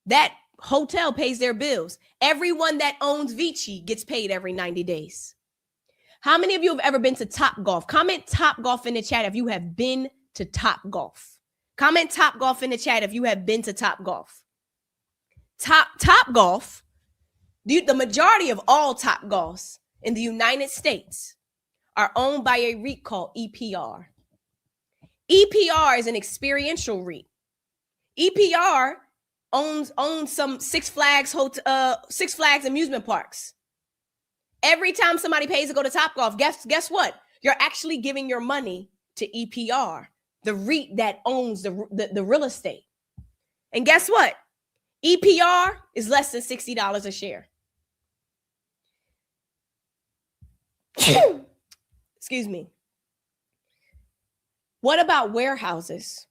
Speaker 1: That hotel pays their bills. Everyone that owns Vici gets paid every 90 days. How many of you have ever been to Topgolf? Comment Topgolf in the chat if you have been to Topgolf. Comment Topgolf in the chat if you have been to Topgolf. Topgolf, the majority of all Topgolfs in the United States are owned by a REIT called EPR. EPR is an experiential REIT. EPR owns some Six Flags amusement parks. Every time somebody pays to go to Topgolf, guess what? You're actually giving your money to EPR, the REIT that owns the real estate. And guess what? EPR is less than $60 a share. Excuse me. What about warehouses?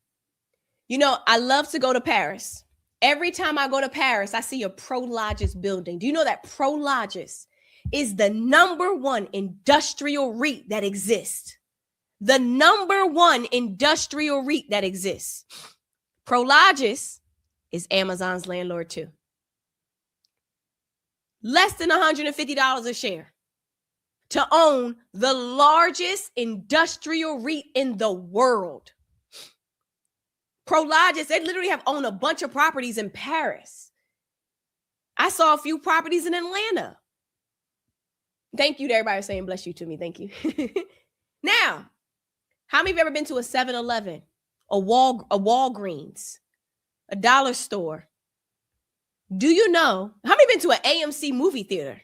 Speaker 1: You know, I love to go to Paris. Every time I go to Paris, I see a Prologis building. Do you know that Prologis is the #1 industrial REIT that exists? The #1 industrial REIT that exists. Prologis is Amazon's landlord too. Less than $150 a share to own the largest industrial REIT in the world. Prologis, they literally have owned a bunch of properties in Paris. I saw a few properties in Atlanta. Thank you to everybody saying bless you to me. Thank you. Now, how many of you ever been to a 7-Eleven, a Walgreens, a dollar store? Do you know, how many been to an AMC movie theater?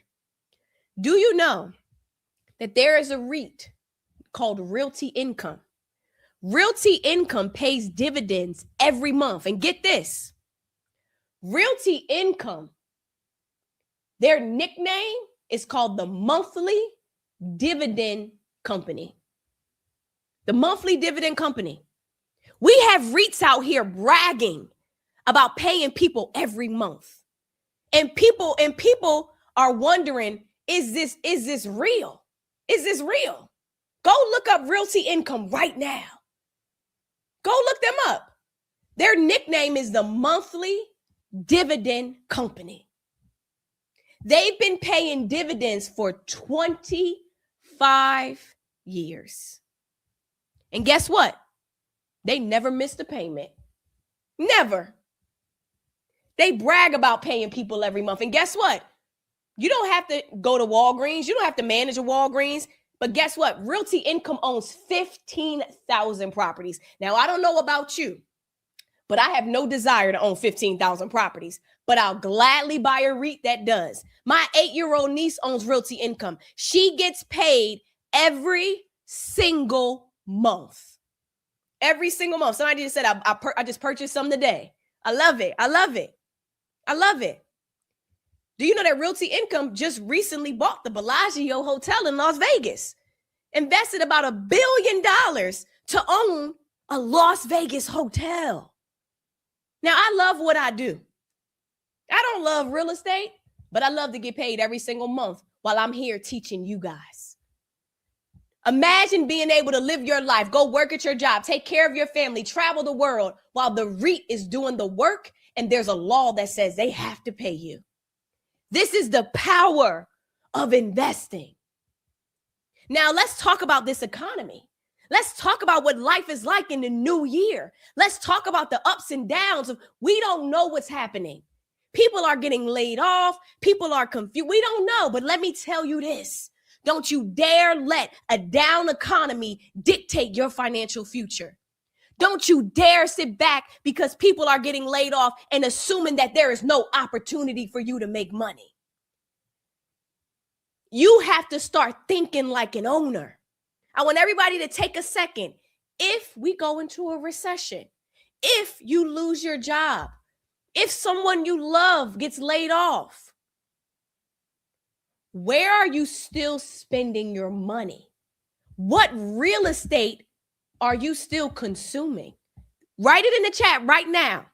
Speaker 1: Do you know that there is a REIT called Realty Income? Realty Income pays dividends every month. And get this, Realty Income, their nickname is called the Monthly Dividend Company. The Monthly Dividend Company. We have REITs out here bragging about paying people every month. And people are wondering, is this real? Is this real? Go look up Realty Income right now. Go look them up. Their nickname is the Monthly Dividend Company. They've been paying dividends for 25 years. And guess what? They never missed a payment. Never. They brag about paying people every month. And guess what? You don't have to go to Walgreens. You don't have to manage a Walgreens. But guess what? Realty Income owns 15,000 properties. Now, I don't know about you, but I have no desire to own 15,000 properties. But I'll gladly buy a REIT that does. My 8-year-old niece owns Realty Income. She gets paid every single month. Every single month. Somebody just said, I just purchased some today. I love it. I love it. I love it. Do you know that Realty Income just recently bought the Bellagio Hotel in Las Vegas? Invested about $1 billion to own a Las Vegas hotel. Now, I love what I do. I don't love real estate, but I love to get paid every single month while I'm here teaching you guys. Imagine being able to live your life, go work at your job, take care of your family, travel the world while the REIT is doing the work and there's a law that says they have to pay you. This is the power of investing. Now, let's talk about this economy. Let's talk about what life is like in the new year. Let's talk about the ups and downs of we don't know what's happening. People are getting laid off. People are confused. We don't know, but let me tell you this. Don't you dare let a down economy dictate your financial future. Don't you dare sit back because people are getting laid off and assuming that there is no opportunity for you to make money. You have to start thinking like an owner. I want everybody to take a second. If we go into a recession, if you lose your job, if someone you love gets laid off, where are you still spending your money? What real estate are you still consuming? Write it in the chat right now,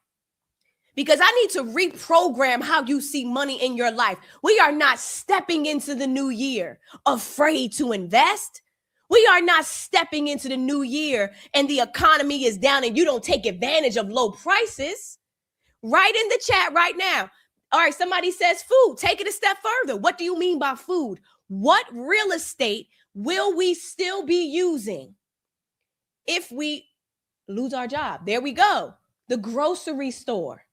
Speaker 1: because I need to reprogram how you see money in your life. We are not stepping into the new year afraid to invest. We are not stepping into the new year and the economy is down and you don't take advantage of low prices. Write in the chat right now. All right, somebody says food. Take it a step further. What do you mean by food? What real estate will we still be using if we lose our job? There we go. The grocery store.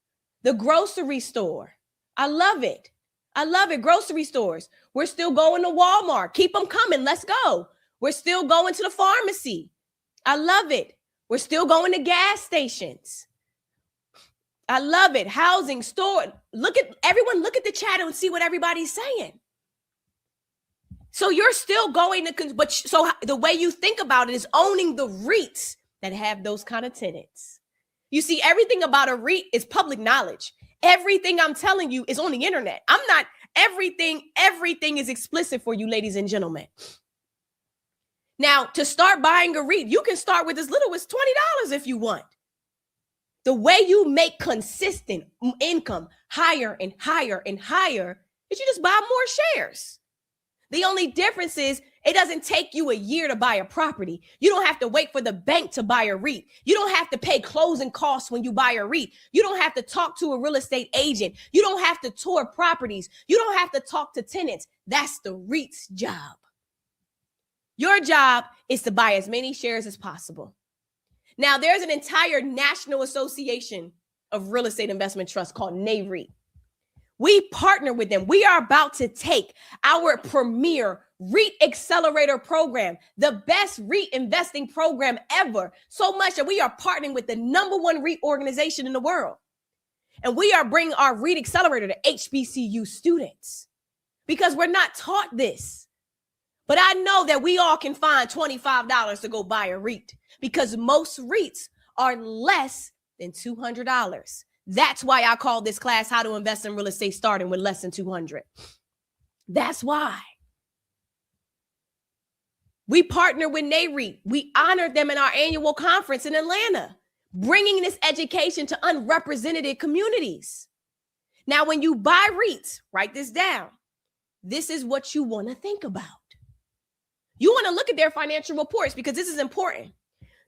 Speaker 1: The grocery store. I love it. I love it. Grocery stores. We're still going to Walmart. Keep them coming. Let's go. We're still going to the pharmacy. I love it. We're still going to gas stations. I love it. Housing, store. Look at everyone. Look at the chat and see what everybody's saying. So you're still going to, but so the way you think about it is owning the REITs that have those kind of tenants. You see, everything about a REIT is public knowledge. Everything I'm telling you is on the internet. I'm not everything is explicit for you, ladies and gentlemen. Now, to start buying a REIT, you can start with as little as $20 if you want. The way you make consistent income higher and higher and higher is you just buy more shares. The only difference is it doesn't take you a year to buy a property. You don't have to wait for the bank to buy a REIT. You don't have to pay closing costs when you buy a REIT. You don't have to talk to a real estate agent. You don't have to tour properties. You don't have to talk to tenants. That's the REIT's job. Your job is to buy as many shares as possible. Now, there's an entire National Association of Real Estate Investment Trusts called NAREIT. We partner with them. We are about to take our premier REIT accelerator program, the best REIT investing program ever, so much that we are partnering with the #1 REIT organization in the world. And we are bringing our REIT accelerator to HBCU students because we're not taught this. But I know that we all can find $25 to go buy a REIT because most REITs are less than $200. That's why I call this class How to Invest in Real Estate Starting with Less Than 200. That's why. We partner with NAREIT. We honored them in our annual conference in Atlanta, bringing this education to unrepresented communities. Now, when you buy REITs, write this down. This is what you want to think about. You want to look at their financial reports because this is important.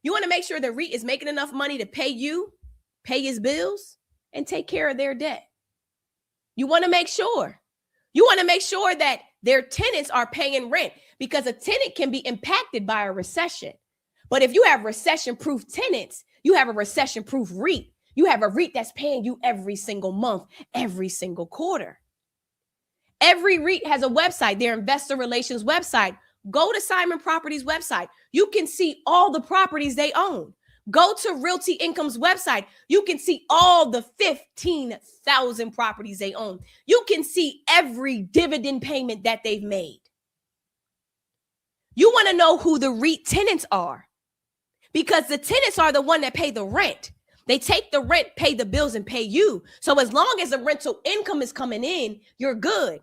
Speaker 1: You want to make sure the REIT is making enough money to pay you, pay his bills, and take care of their debt. You want to make sure. You want to make sure that their tenants are paying rent because a tenant can be impacted by a recession. But if you have recession-proof tenants, you have a recession-proof REIT. You have a REIT that's paying you every single month, every single quarter. Every REIT has a website, their investor relations website. Go to Simon Properties website. You can see all the properties they own. Go to Realty Income's website. You can see all the 15,000 properties they own. You can see every dividend payment that they've made. You want to know who the REIT tenants are because the tenants are the one that pay the rent. They take the rent, pay the bills, and pay you. So as long as the rental income is coming in, you're good.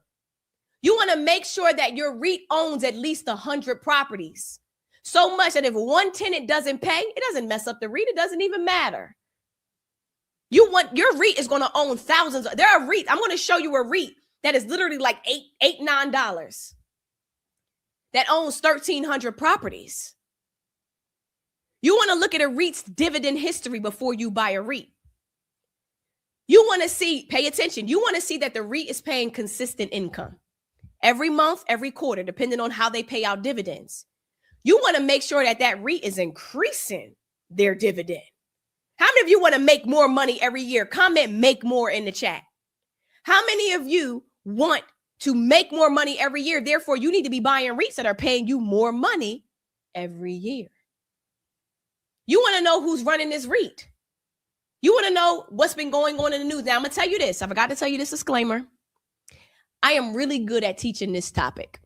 Speaker 1: You want to make sure that your REIT owns at least 100 properties. So much that if one tenant doesn't pay, it doesn't mess up the REIT. It doesn't even matter. Your REIT is going to own thousands. There are REITs. I'm going to show you a REIT that is literally like $9 that owns 1,300 properties. You want to look at a REIT's dividend history before you buy a REIT. You want to see, pay attention. You want to see that the REIT is paying consistent income every month, every quarter, depending on how they pay out dividends. You want to make sure that that REIT is increasing their dividend. How many of you want to make more money every year? Comment make more in the chat. How many of you want to make more money every year? Therefore, you need to be buying REITs that are paying you more money every year. You want to know who's running this REIT. You want to know what's been going on in the news. Now, I'm going to tell you this. I forgot to tell you this disclaimer. I am really good at teaching this topic,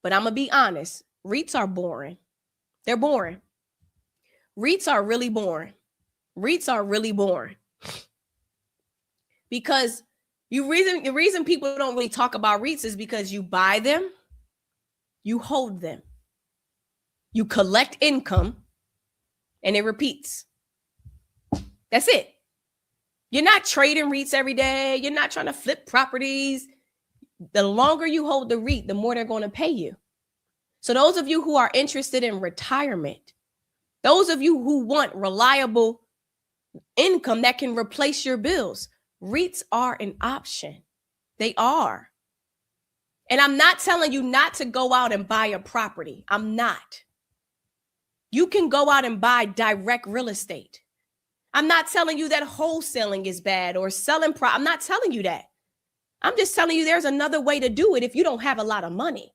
Speaker 1: but I'm going to be honest. REITs are boring. They're boring. REITs are really boring. REITs are really boring. Because the reason people don't really talk about REITs is because you buy them, you hold them, you collect income, and it repeats. That's it. You're not trading REITs every day. You're not trying to flip properties. The longer you hold the REIT, the more they're going to pay you. So those of you who are interested in retirement, those of you who want reliable income that can replace your bills, REITs are an option. They are. And I'm not telling you not to go out and buy a property. I'm not. You can go out and buy direct real estate. I'm not telling you that wholesaling is bad or selling. I'm not telling you that. I'm just telling you there's another way to do it if you don't have a lot of money.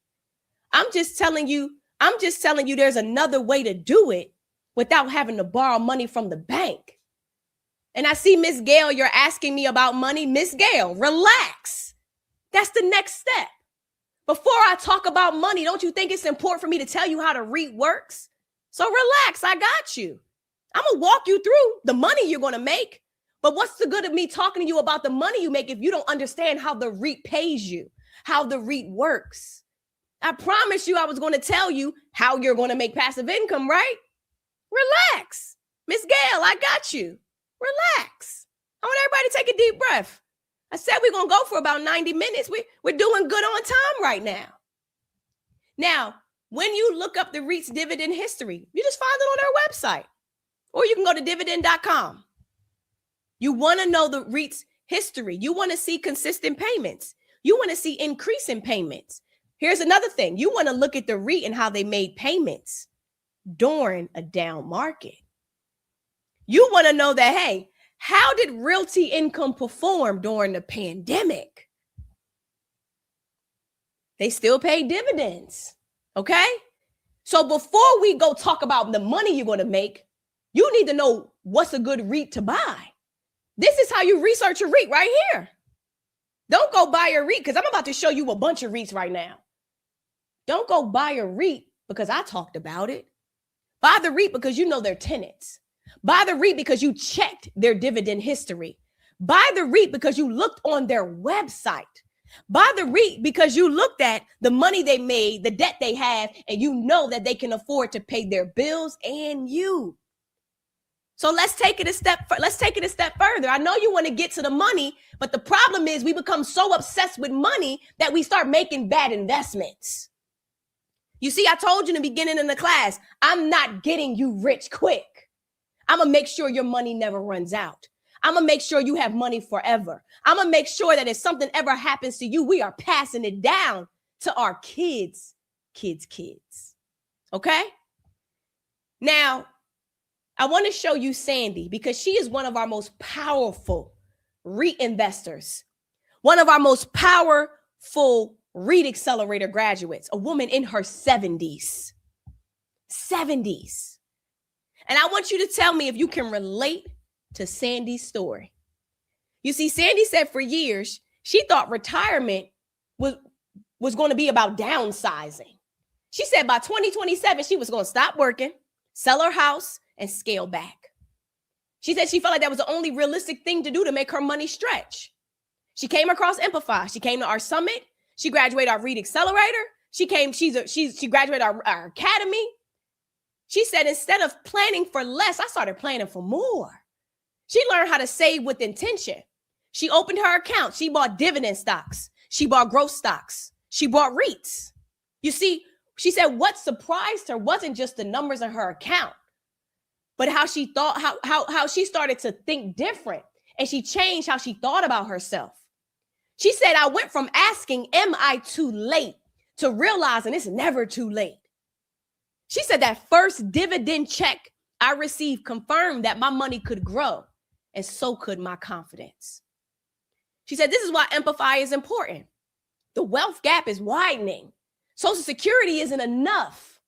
Speaker 1: I'm just telling you there's another way to do it without having to borrow money from the bank. And I see Miss Gail, you're asking me about money. Miss Gail, relax. That's the next step. Before I talk about money, don't you think it's important for me to tell you how the REIT works? So relax, I got you. I'm going to walk you through the money you're going to make. But what's the good of me talking to you about the money you make if you don't understand how the REIT pays you, how the REIT works? I promise you I was going to tell you how you're going to make passive income, right? Relax. Miss Gail, I got you. Relax. I want everybody to take a deep breath. I said we're going to go for about 90 minutes. We're doing good on time right now. Now, when you look up the REIT's dividend history, you just find it on their website. Or you can go to dividend.com. You want to know the REIT's history. You want to see consistent payments. You want to see increasing payments. Here's another thing. You want to look at the REIT and how they made payments during a down market. You want to know that, hey, how did Realty Income perform during the pandemic? They still pay dividends. Okay. So before we go talk about the money you're going to make, you need to know what's a good REIT to buy. This is how you research a REIT right here. Don't go buy a REIT because I'm about to show you a bunch of REITs right now. Don't go buy a REIT because I talked about it. Buy the REIT because you know their tenants. Buy the REIT because you checked their dividend history. Buy the REIT because you looked on their website. Buy the REIT because you looked at the money they made, the debt they have, and you know that they can afford to pay their bills and you. So let's take it a step further. I know you want to get to the money, but the problem is we become so obsessed with money that we start making bad investments. You see, I told you in the beginning of the class, I'm not getting you rich quick. I'm going to make sure your money never runs out. I'm going to make sure you have money forever. I'm going to make sure that if something ever happens to you, we are passing it down to our kids. Okay? Now, I want to show you Sandy because she is one of our most powerful REIT investors, one of our most powerful REIT Accelerator graduates, a woman in her 70s. And I want you to tell me if you can relate to Sandy's story. You see, Sandy said for years, she thought retirement was going to be about downsizing. She said by 2027, she was going to stop working, sell her house, and scale back. She said she felt like that was the only realistic thing to do to make her money stretch. She came across Amplify. She came to our summit. She graduated our REIT Accelerator. She graduated our academy. She said, instead of planning for less, I started planning for more. She learned how to save with intention. She opened her account. She bought dividend stocks. She bought growth stocks. She bought REITs. You see, she said what surprised her wasn't just the numbers in her account, but how she thought, how she started to think different, and she changed how she thought about herself. She said, I went from asking, am I too late, to realizing it's never too late. She said that first dividend check I received confirmed that my money could grow, and so could my confidence. She said, this is why Amplify is important. The wealth gap is widening. Social Security isn't enough.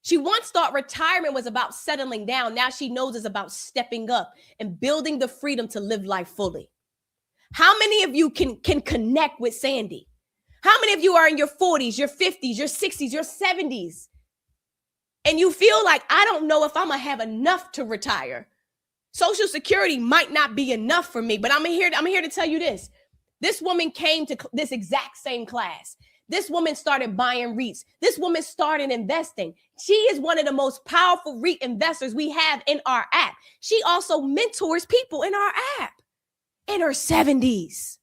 Speaker 1: She once thought retirement was about settling down. Now she knows it's about stepping up and building the freedom to live life fully. How many of you can connect with Sandy? How many of you are in your 40s, your 50s, your 60s, your 70s? And you feel like, I don't know if I'm going to have enough to retire. Social Security might not be enough for me, but I'm here to tell you this. This woman came to this exact same class. This woman started buying REITs. This woman started investing. She is one of the most powerful REIT investors we have in our app. She also mentors people in our app in her 70s.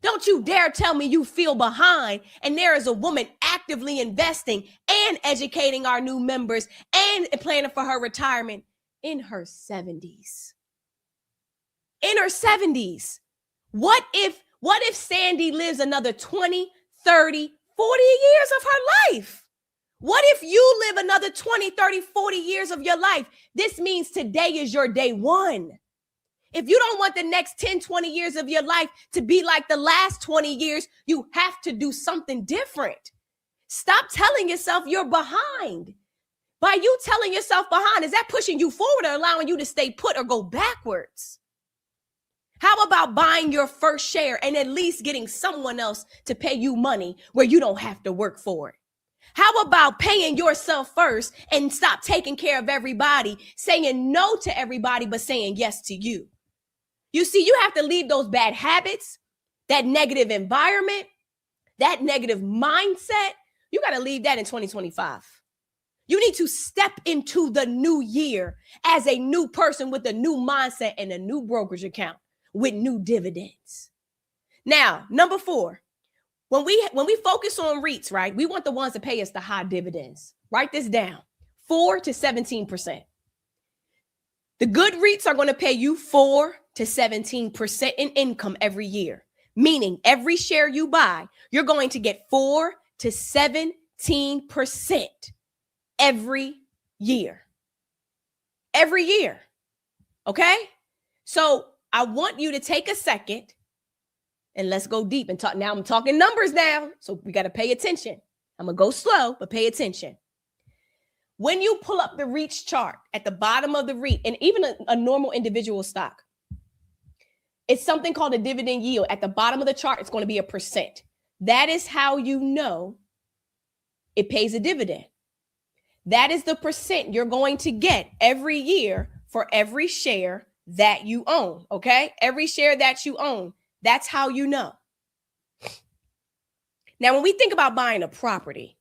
Speaker 1: Don't you dare tell me you feel behind and there is a woman actively investing and educating our new members and planning for her retirement in her 70s. In her 70s. What if Sandy lives another 20, 30, 40 years of her life? What if you live another 20, 30, 40 years of your life? This means today is your day one. If you don't want the next 10, 20 years of your life to be like the last 20 years, you have to do something different. Stop telling yourself you're behind. By you telling yourself behind, is that pushing you forward or allowing you to stay put or go backwards? How about buying your first share and at least getting someone else to pay you money where you don't have to work for it? How about paying yourself first and stop taking care of everybody, saying no to everybody, but saying yes to you? You see, you have to leave those bad habits, that negative environment, that negative mindset. You got to leave that in 2025. You need to step into the new year as a new person with a new mindset and a new brokerage account with new dividends. Now, number 4, when we focus on REITs, right, we want the ones that pay us the high dividends. Write this down, 4 to 17%. The good REITs are going to pay you 4 to 17% in income every year, meaning every share you buy, you're going to get 4 to 17% every year. Every year. Okay? So I want you to take a second and let's go deep and talk. Now I'm talking numbers now. So we got to pay attention. I'm going to go slow, but pay attention. When you pull up the REITs chart at the bottom of the REIT, and even a normal individual stock, it's something called a dividend yield. At the bottom of the chart, it's going to be a percent. That is how you know it pays a dividend. That is the percent you're going to get every year for every share that you own, okay? Every share that you own, that's how you know. Now, when we think about buying a property,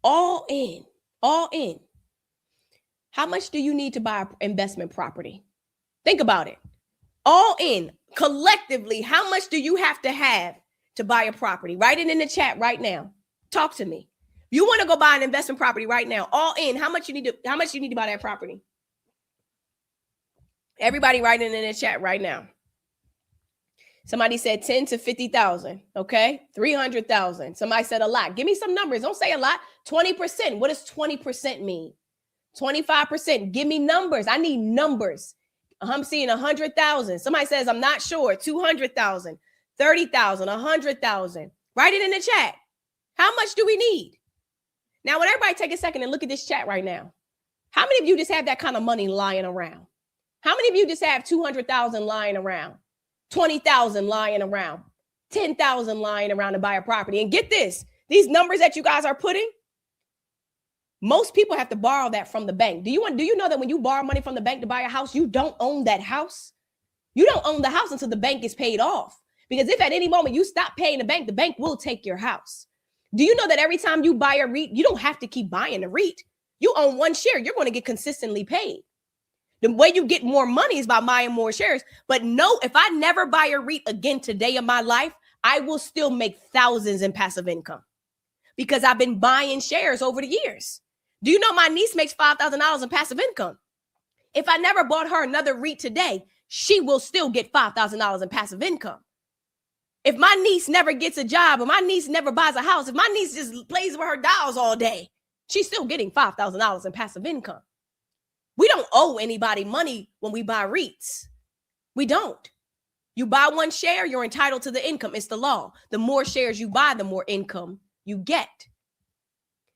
Speaker 1: all in, how much do you need to buy an investment property? Think about it. All in, collectively, how much do you have to buy a property? Write it in the chat right now. Talk to me. You want to go buy an investment property right now, all in, how much you need to buy that property? Everybody write it in the chat right now. Somebody said 10 to 50,000. Okay. 300,000. Somebody said a lot. Give me some numbers. Don't say a lot. 20%. What does 20% mean? 25%. Give me numbers. I need numbers. I'm seeing 100,000. Somebody says, I'm not sure. 200,000, 30,000, 100,000. Write it in the chat. How much do we need? Now, when everybody take a second and look at this chat right now, how many of you just have that kind of money lying around? How many of you just have 200,000 lying around, 20,000 lying around, 10,000 lying around to buy a property? And get this, these numbers that you guys are putting, most people have to borrow that from the bank. Do you know that when you borrow money from the bank to buy a house, you don't own that house? You don't own the house until the bank is paid off. Because if at any moment you stop paying the bank will take your house. Do you know that every time you buy a REIT, you don't have to keep buying a REIT? You own one share, you're going to get consistently paid. The way you get more money is by buying more shares. But no, if I never buy a REIT again today in my life, I will still make thousands in passive income because I've been buying shares over the years. Do you know my niece makes $5,000 in passive income? If I never bought her another REIT today, she will still get $5,000 in passive income. If my niece never gets a job or my niece never buys a house, if my niece just plays with her dolls all day, she's still getting $5,000 in passive income. We don't owe anybody money when we buy REITs. We don't. You buy one share, you're entitled to the income. It's the law. The more shares you buy, the more income you get.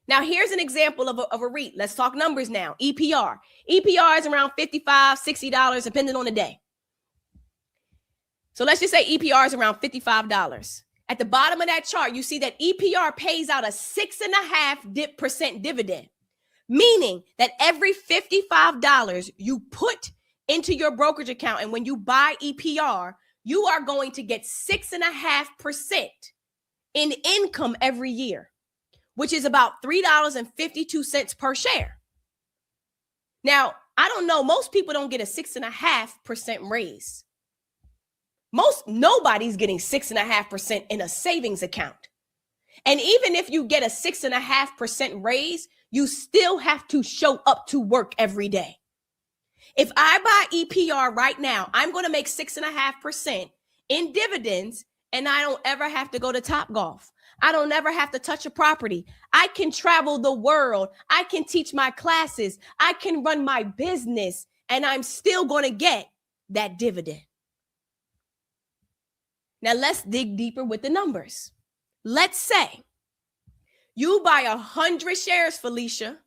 Speaker 1: Now, here's an example of a REIT. Let's talk numbers now. EPR. EPR is around $55, $60, depending on the day. So let's just say EPR is around $55. At the bottom of that chart, you see that EPR pays out a 6.5% dividend, meaning that every $55 you put into your brokerage account, and when you buy EPR, you are going to get 6.5% in income every year, which is about $3.52 per share. Now, I don't know, most people don't get a 6.5% raise. Nobody's getting 6.5% in a savings account. And even if you get a 6.5% raise, you still have to show up to work every day. If I buy EPR right now, I'm going to make 6.5% in dividends, and I don't ever have to go to Topgolf. I don't ever have to touch a property. I can travel the world. I can teach my classes. I can run my business, and I'm still going to get that dividend. Now, let's dig deeper with the numbers. Let's say you buy 100 shares, Felicia,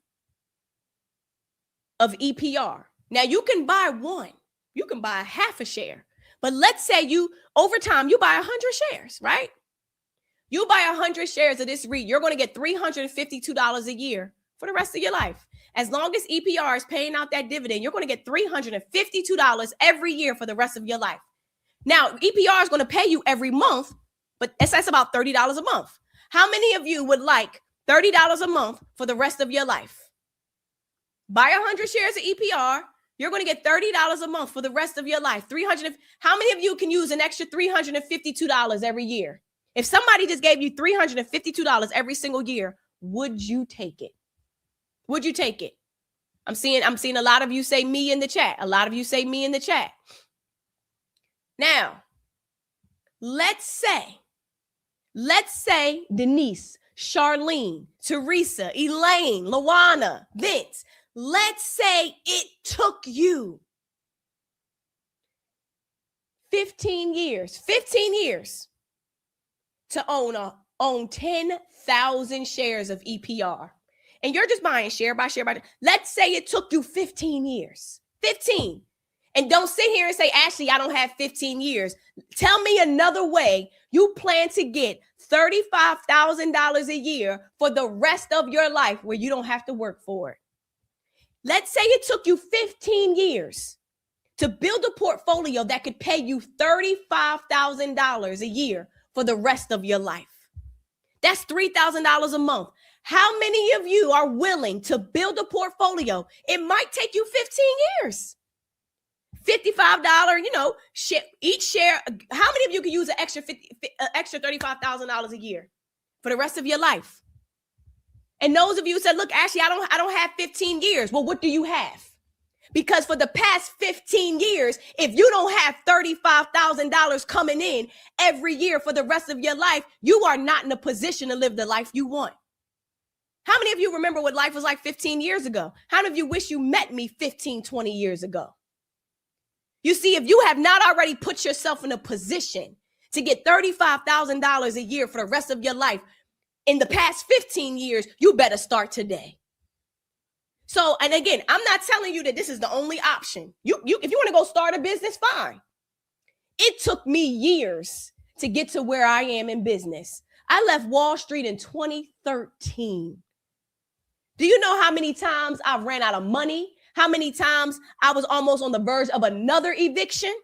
Speaker 1: of EPR. Now, you can buy one. You can buy half a share. But let's say over time, you buy 100 shares, right? You buy 100 shares of this REIT, you're going to get $352 a year for the rest of your life. As long as EPR is paying out that dividend, you're going to get $352 every year for the rest of your life. Now, EPR is going to pay you every month, but that's about $30 a month. How many of you would like $30 a month for the rest of your life? Buy 100 shares of EPR. You're going to get $30 a month for the rest of your life. How many of you can use an extra $352 every year? If somebody just gave you $352 every single year, would you take it? Would you take it? I'm seeing a lot of you say me in the chat. A lot of you say me in the chat. Now, let's say Denise, Charlene, Teresa, Elaine, Luana, Vince, let's say it took you 15 years to own 10,000 shares of EPR. And you're just buying share by share by. Let's say it took you 15 years. 15. And don't sit here and say, Ashley, I don't have 15 years. Tell me another way you plan to get $35,000 a year for the rest of your life where you don't have to work for it. Let's say it took you 15 years to build a portfolio that could pay you $35,000 a year for the rest of your life. That's $3,000 a month. How many of you are willing to build a portfolio? It might take you 15 years. $55, each share. How many of you can use an extra $35,000 a year for the rest of your life? And those of you who said, look, Ashley, I don't have 15 years. Well, what do you have? Because for the past 15 years, if you don't have $35,000 coming in every year for the rest of your life, you are not in a position to live the life you want. How many of you remember what life was like 15 years ago? How many of you wish you met me 15, 20 years ago? You see, if you have not already put yourself in a position to get $35,000 a year for the rest of your life in the past 15 years, you better start today. So, and again, I'm not telling you that this is the only option. If you want to go start a business, fine. It took me years to get to where I am in business. I left Wall Street in 2013. Do you know how many times I ran out of money? How many times I was almost on the verge of another eviction?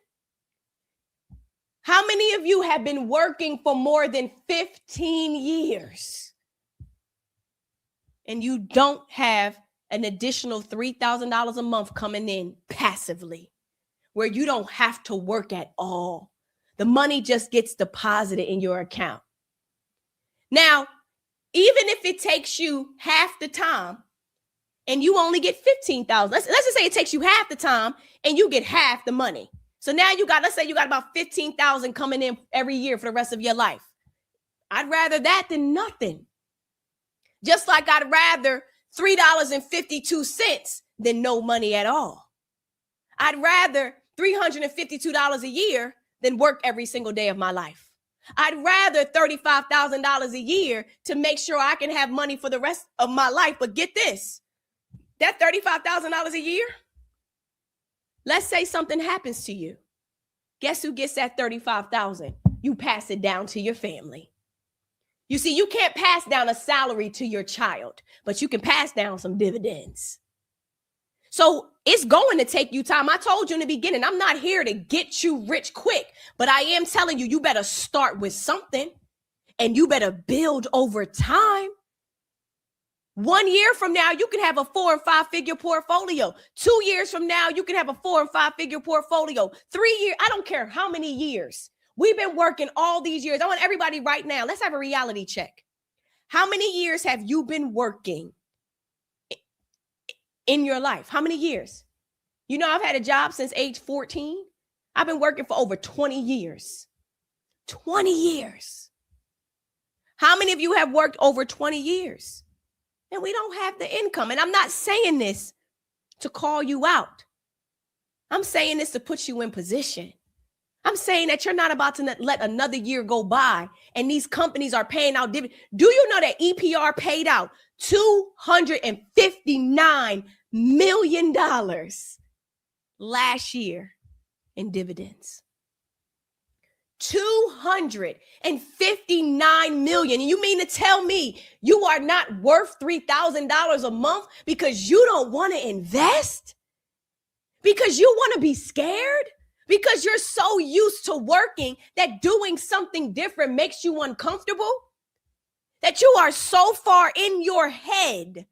Speaker 1: How many of you have been working for more than 15 years and you don't have an additional $3,000 a month coming in passively, where you don't have to work at all? The money just gets deposited in your account. Now, even if it takes you half the time and you only get 15,000, let's just say it takes you half the time and you get half the money. So now let's say you got about 15,000 coming in every year for the rest of your life. I'd rather that than nothing. Just like I'd rather $3.52 than no money at all. I'd rather $352 a year than work every single day of my life. I'd rather $35,000 a year to make sure I can have money for the rest of my life. But get this, that $35,000 a year, let's say something happens to you. Guess who gets that $35,000? You pass it down to your family. You see, you can't pass down a salary to your child, but you can pass down some dividends. So it's going to take you time. I told you in the beginning, I'm not here to get you rich quick, but I am telling you, you better start with something and you better build over time. 1 year from now, you can have a 4 and 5 figure portfolio. 2 years from now, you can have a 4 and 5 figure portfolio. 3 years, I don't care how many years. We've been working all these years. I want everybody right now, let's have a reality check. How many years have you been working in your life? How many years? You know, I've had a job since age 14. I've been working for over 20 years. 20 years. How many of you have worked over 20 years? And we don't have the income. And I'm not saying this to call you out. I'm saying this to put you in position. I'm saying that you're not about to let another year go by and these companies are paying out dividends. Do you know that EPR paid out $259 million last year in dividends? $259 million. And you mean to tell me you are not worth $3,000 a month because you don't want to invest? Because you want to be scared? Because you're so used to working that doing something different makes you uncomfortable? That you are so far in your head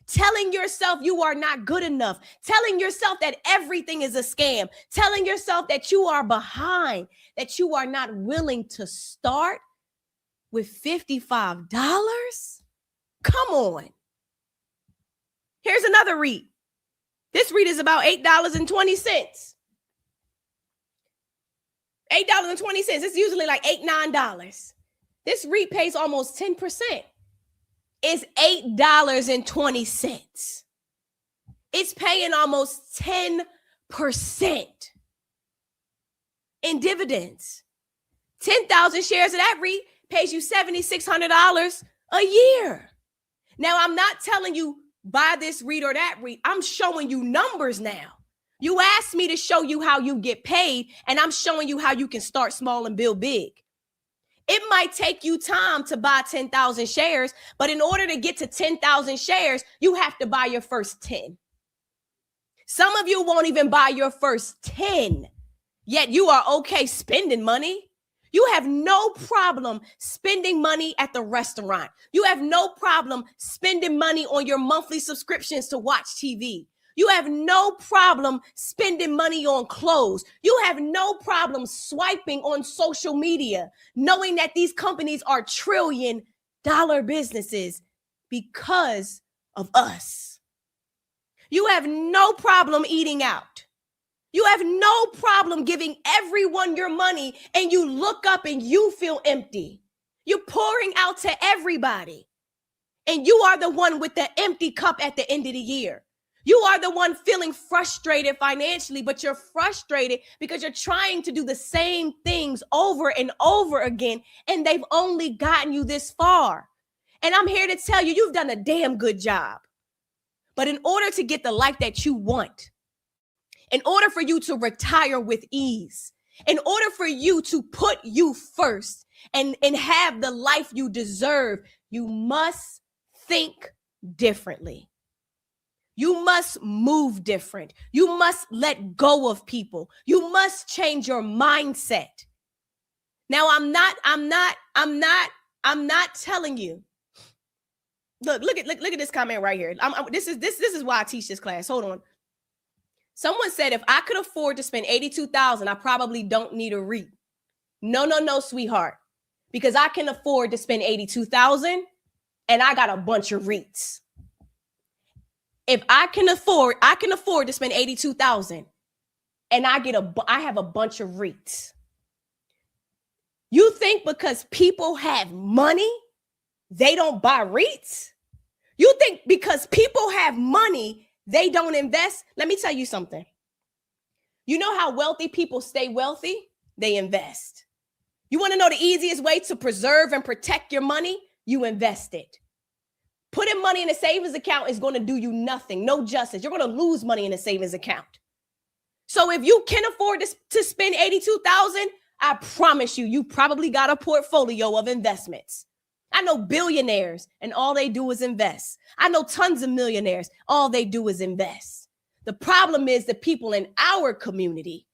Speaker 1: telling yourself you are not good enough, telling yourself that everything is a scam, telling yourself that you are behind, that you are not willing to start with $55? Come on. Here's another REIT. This REIT is about $8.20. $8.20. It's usually like $8, $9. This REIT pays almost 10%. It's $8.20. It's paying almost 10% in dividends. 10,000 shares of that REIT pays you $7,600 a year. Now, I'm not telling you buy this REIT or that REIT. I'm showing you numbers now. You asked me to show you how you get paid, and I'm showing you how you can start small and build big. It might take you time to buy 10,000 shares, but in order to get to 10,000 shares, you have to buy your first 10. Some of you won't even buy your first 10, yet you are okay spending money. You have no problem spending money at the restaurant. You have no problem spending money on your monthly subscriptions to watch TV. You have no problem spending money on clothes. You have no problem swiping on social media, knowing that these companies are trillion-dollar businesses because of us. You have no problem eating out. You have no problem giving everyone your money, and you look up and you feel empty. You're pouring out to everybody, and you are the one with the empty cup at the end of the year. You are the one feeling frustrated financially, but you're frustrated because you're trying to do the same things over and over again, and they've only gotten you this far. And I'm here to tell you, you've done a damn good job. But in order to get the life that you want, in order for you to retire with ease, in order for you to put you first and have the life you deserve, you must think differently. You must move different. You must let go of people. You must change your mindset. Now, I'm not telling you. Look at this comment right here. This is why I teach this class. Hold on. Someone said, if I could afford to spend $82,000, I probably don't need a REIT. No, sweetheart. Because I can afford to spend $82,000 and I got a bunch of REITs. If I can afford to spend $82,000 and I have a bunch of REITs. You think because people have money, they don't buy REITs? You think because people have money, they don't invest? Let me tell you something. You know how wealthy people stay wealthy? They invest. You want to know the easiest way to preserve and protect your money? You invest it. Putting money in a savings account is going to do you nothing, no justice. You're going to lose money in a savings account. So if you can afford to spend $82,000, I promise you probably got a portfolio of investments. I know billionaires and all they do is invest. I know tons of millionaires. All they do is invest. The problem is the people in our community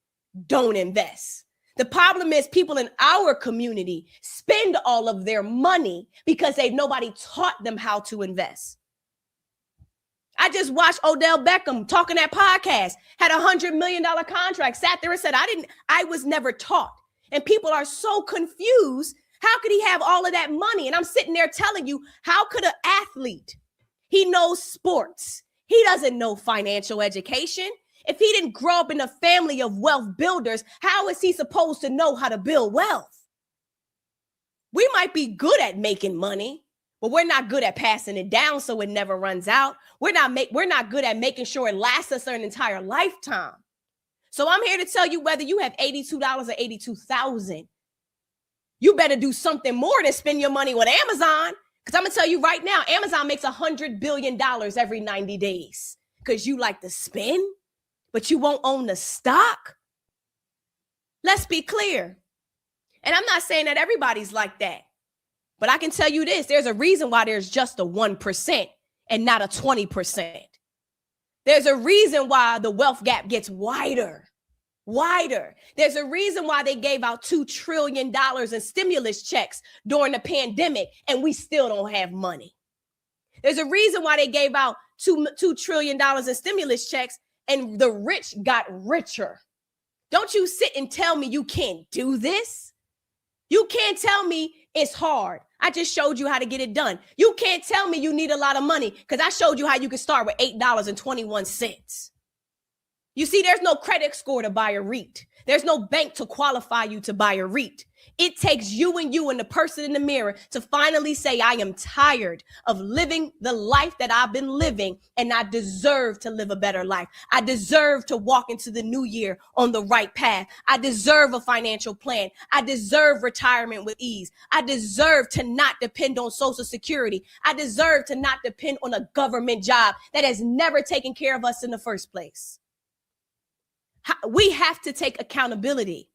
Speaker 1: don't invest. The problem is people in our community spend all of their money because nobody taught them how to invest. I just watched Odell Beckham talking that podcast, had a $100 million contract, sat there and said, I was never taught. And people are so confused. How could he have all of that money? And I'm sitting there telling you, how could an athlete, he knows sports, he doesn't know financial education. If he didn't grow up in a family of wealth builders, how is he supposed to know how to build wealth? We might be good at making money, but we're not good at passing it down so it never runs out. We're not good at making sure it lasts us an entire lifetime. So I'm here to tell you, whether you have $82 or $82,000, you better do something more than spend your money with Amazon. Because I'm going to tell you right now, Amazon makes $100 billion every 90 days because you like to spend, but you won't own the stock. Let's be clear. And I'm not saying that everybody's like that, but I can tell you this. There's a reason why there's just a 1% and not a 20%. There's a reason why the wealth gap gets wider. There's a reason why they gave out $2 trillion in stimulus checks during the pandemic, and we still don't have money. There's a reason why they gave out $2 trillion in stimulus checks, and the rich got richer. Don't you sit and tell me you can't do this. You can't tell me it's hard. I just showed you how to get it done. You can't tell me you need a lot of money because I showed you how you can start with $8.21. You see, there's no credit score to buy a REIT. There's no bank to qualify you to buy a REIT. It takes you and the person in the mirror to finally say, I am tired of living the life that I've been living, and I deserve to live a better life. I deserve to walk into the new year on the right path. I deserve a financial plan. I deserve retirement with ease. I deserve to not depend on Social Security. I deserve to not depend on a government job that has never taken care of us in the first place. We have to take accountability.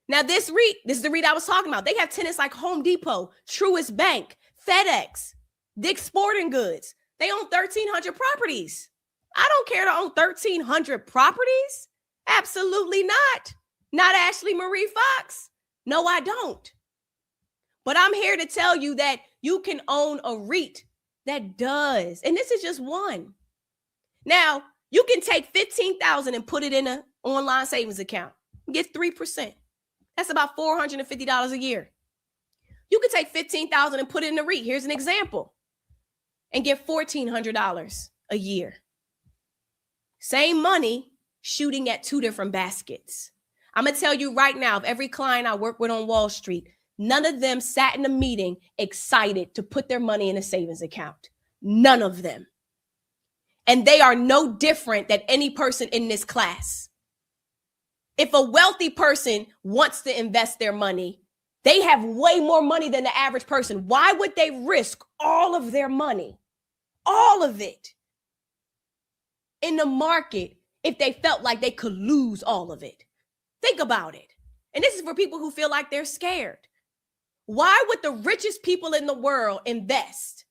Speaker 1: Now, this is the REIT I was talking about. They have tenants like Home Depot, Truist Bank, FedEx, Dick's Sporting Goods. They own 1,300 properties. I don't care to own 1,300 properties. Absolutely not. Not Ashley Marie Fox. No, I don't. But I'm here to tell you that you can own a REIT that does. And this is just one. Now, you can take $15,000 and put it in an online savings account. Get 3%. That's about $450 a year. You could take $15,000 and put it in a REIT. Here's an example. And get $1,400 a year. Same money, shooting at two different baskets. I'm going to tell you right now, of every client I work with on Wall Street, none of them sat in a meeting excited to put their money in a savings account. None of them. And they are no different than any person in this class. If a wealthy person wants to invest their money, they have way more money than the average person. Why would they risk all of their money, all of it, in the market if they felt like they could lose all of it? Think about it. And this is for people who feel like they're scared. Why would the richest people in the world invest?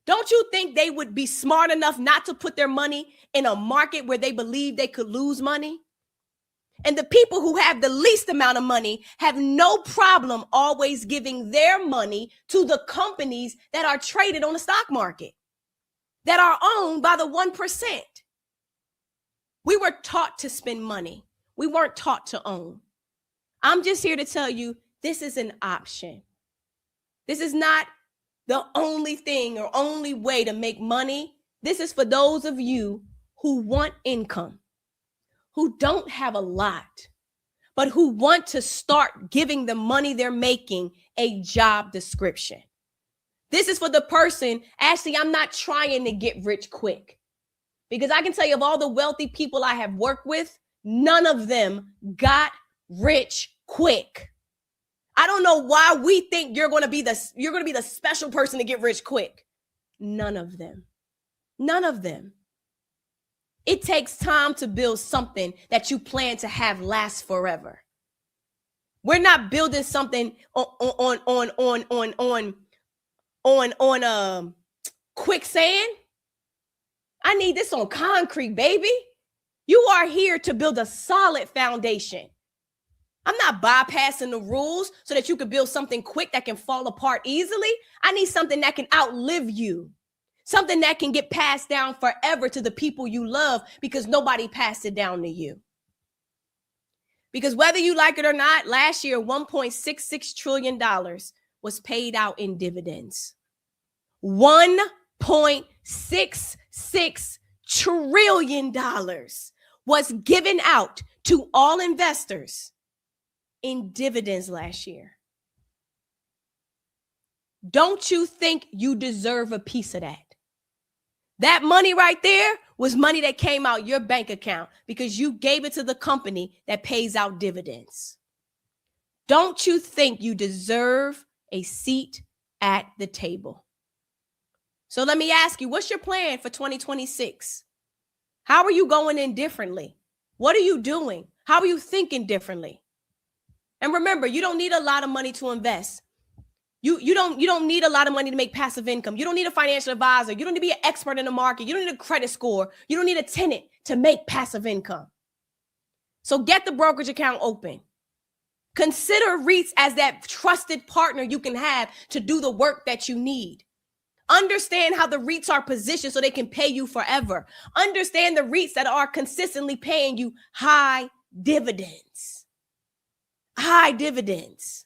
Speaker 1: Don't you think they would be smart enough not to put their money in a market where they believe they could lose money? And the people who have the least amount of money have no problem always giving their money to the companies that are traded on the stock market, that are owned by the 1%. We were taught to spend money. We weren't taught to own. I'm just here to tell you, this is an option. This is not the only thing or only way to make money. This is for those of you who want income, who don't have a lot, but who want to start giving the money they're making a job description. This is for the person, Ashley, I'm not trying to get rich quick. Because I can tell you, of all the wealthy people I have worked with, none of them got rich quick. I don't know why we think you're going to be the special person to get rich quick. None of them. None of them. It takes time to build something that you plan to have last forever. We're not building something on quicksand. I need this on concrete, baby. You are here to build a solid foundation. I'm not bypassing the rules so that you can build something quick that can fall apart easily. I need something that can outlive you. Something that can get passed down forever to the people you love, because nobody passed it down to you. Because whether you like it or not, last year, $1.66 trillion was paid out in dividends. $1.66 trillion was given out to all investors in dividends last year. Don't you think you deserve a piece of that? That money right there was money that came out your bank account because you gave it to the company that pays out dividends. Don't you think you deserve a seat at the table? So let me ask you, what's your plan for 2026? How are you going in differently? What are you doing? How are you thinking differently? And remember, you don't need a lot of money to invest. You don't need a lot of money to make passive income. You don't need a financial advisor. You don't need to be an expert in the market. You don't need a credit score. You don't need a tenant to make passive income. So get the brokerage account open. Consider REITs as that trusted partner you can have to do the work that you need. Understand how the REITs are positioned so they can pay you forever. Understand the REITs that are consistently paying you high dividends. High dividends.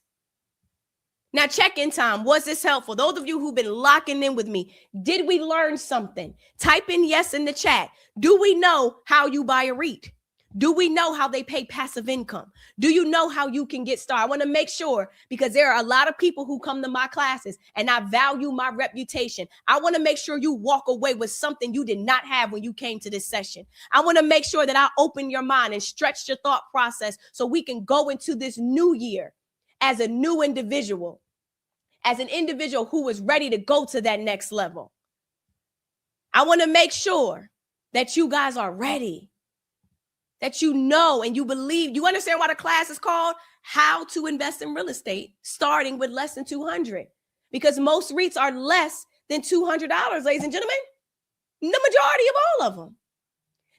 Speaker 1: Now, check-in time. Was this helpful? Those of you who've been locking in with me, did we learn something? Type in yes in the chat. Do we know how you buy a REIT? Do we know how they pay passive income? Do you know how you can get started? I want to make sure, because there are a lot of people who come to my classes and I value my reputation. I want to make sure you walk away with something you did not have when you came to this session. I want to make sure that I open your mind and stretch your thought process so we can go into this new year as a new individual, as an individual who is ready to go to that next level. I want to make sure that you guys are ready, that you know and you believe. You understand why the class is called How to Invest in Real Estate, starting with less than $200, because most REITs are less than $200, ladies and gentlemen, the majority of all of them.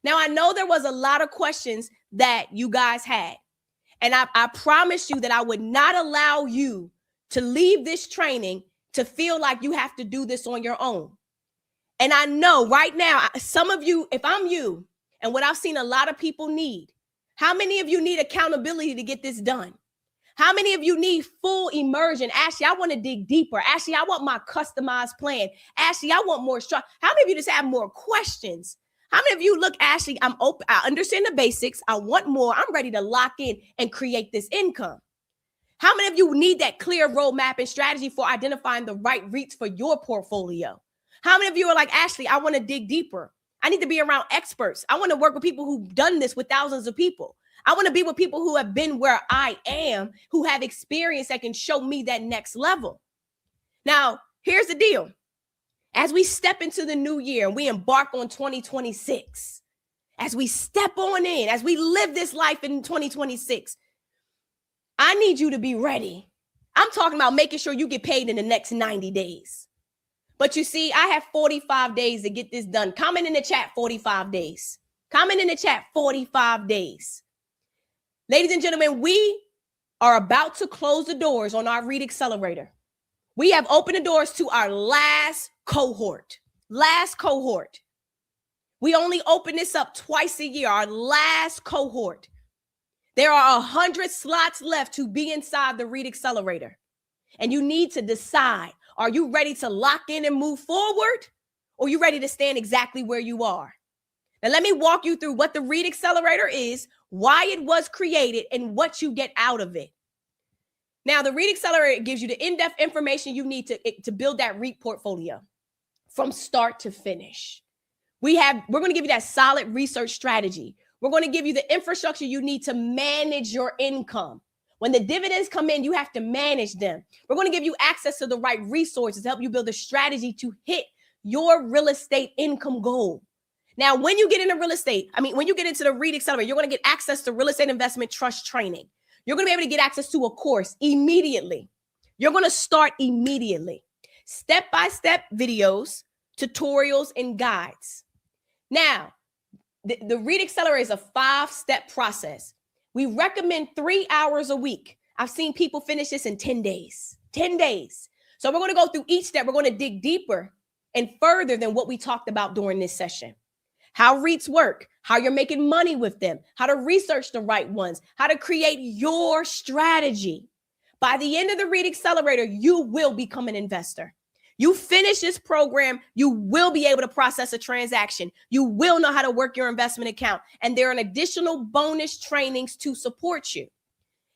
Speaker 1: Now, I know there was a lot of questions that you guys had, and I promised you that I would not allow you to leave this training to feel like you have to do this on your own. And I know right now, some of you, if I'm you, and what I've seen a lot of people need, how many of you need accountability to get this done? How many of you need full immersion? Ashley, I want to dig deeper. Ashley, I want my customized plan. Ashley, I want more structure. How many of you just have more questions? How many of you look, Ashley, I'm open. I understand the basics. I want more. I'm ready to lock in and create this income. How many of you need that clear roadmap and strategy for identifying the right REITs for your portfolio? How many of you are like, Ashley, I want to dig deeper. I need to be around experts. I want to work with people who've done this with thousands of people. I want to be with people who have been where I am, who have experience that can show me that next level. Now, here's the deal. As we step into the new year and we embark on 2026, as we step on in, as we live this life in 2026, I need you to be ready. I'm talking about making sure you get paid in the next 90 days. But you see, I have 45 days to get this done. Comment in the chat, 45 days. Comment in the chat, 45 days. Ladies and gentlemen, we are about to close the doors on our REIT Accelerator. We have opened the doors to our last cohort. We only open this up twice a year, our last cohort. There are 100 slots left to be inside the REIT Accelerator. And you need to decide, are you ready to lock in and move forward? Or are you ready to stand exactly where you are? Now, let me walk you through what the REIT Accelerator is, why it was created, and what you get out of it. Now, the REIT Accelerator gives you the in-depth information you need to build that REIT portfolio from start to finish. We're going to give you that solid research strategy. We're going to give you the infrastructure you need to manage your income. When the dividends come in, you have to manage them. We're going to give you access to the right resources to help you build a strategy to hit your real estate income goal. Now, when you get into when you get into the REIT Accelerator, you're going to get access to real estate investment trust training. You're going to be able to get access to a course immediately. You're going to start immediately. Step-by-step videos, tutorials, and guides. Now, the REIT Accelerator is a 5-step process. We recommend 3 hours a week. I've seen people finish this in 10 days. 10 days. So we're going to go through each step. We're going to dig deeper and further than what we talked about during this session. How REITs work, how you're making money with them, how to research the right ones, how to create your strategy. By the end of the REIT Accelerator, you will become an investor. You finish this program, you will be able to process a transaction. You will know how to work your investment account. And there are additional bonus trainings to support you.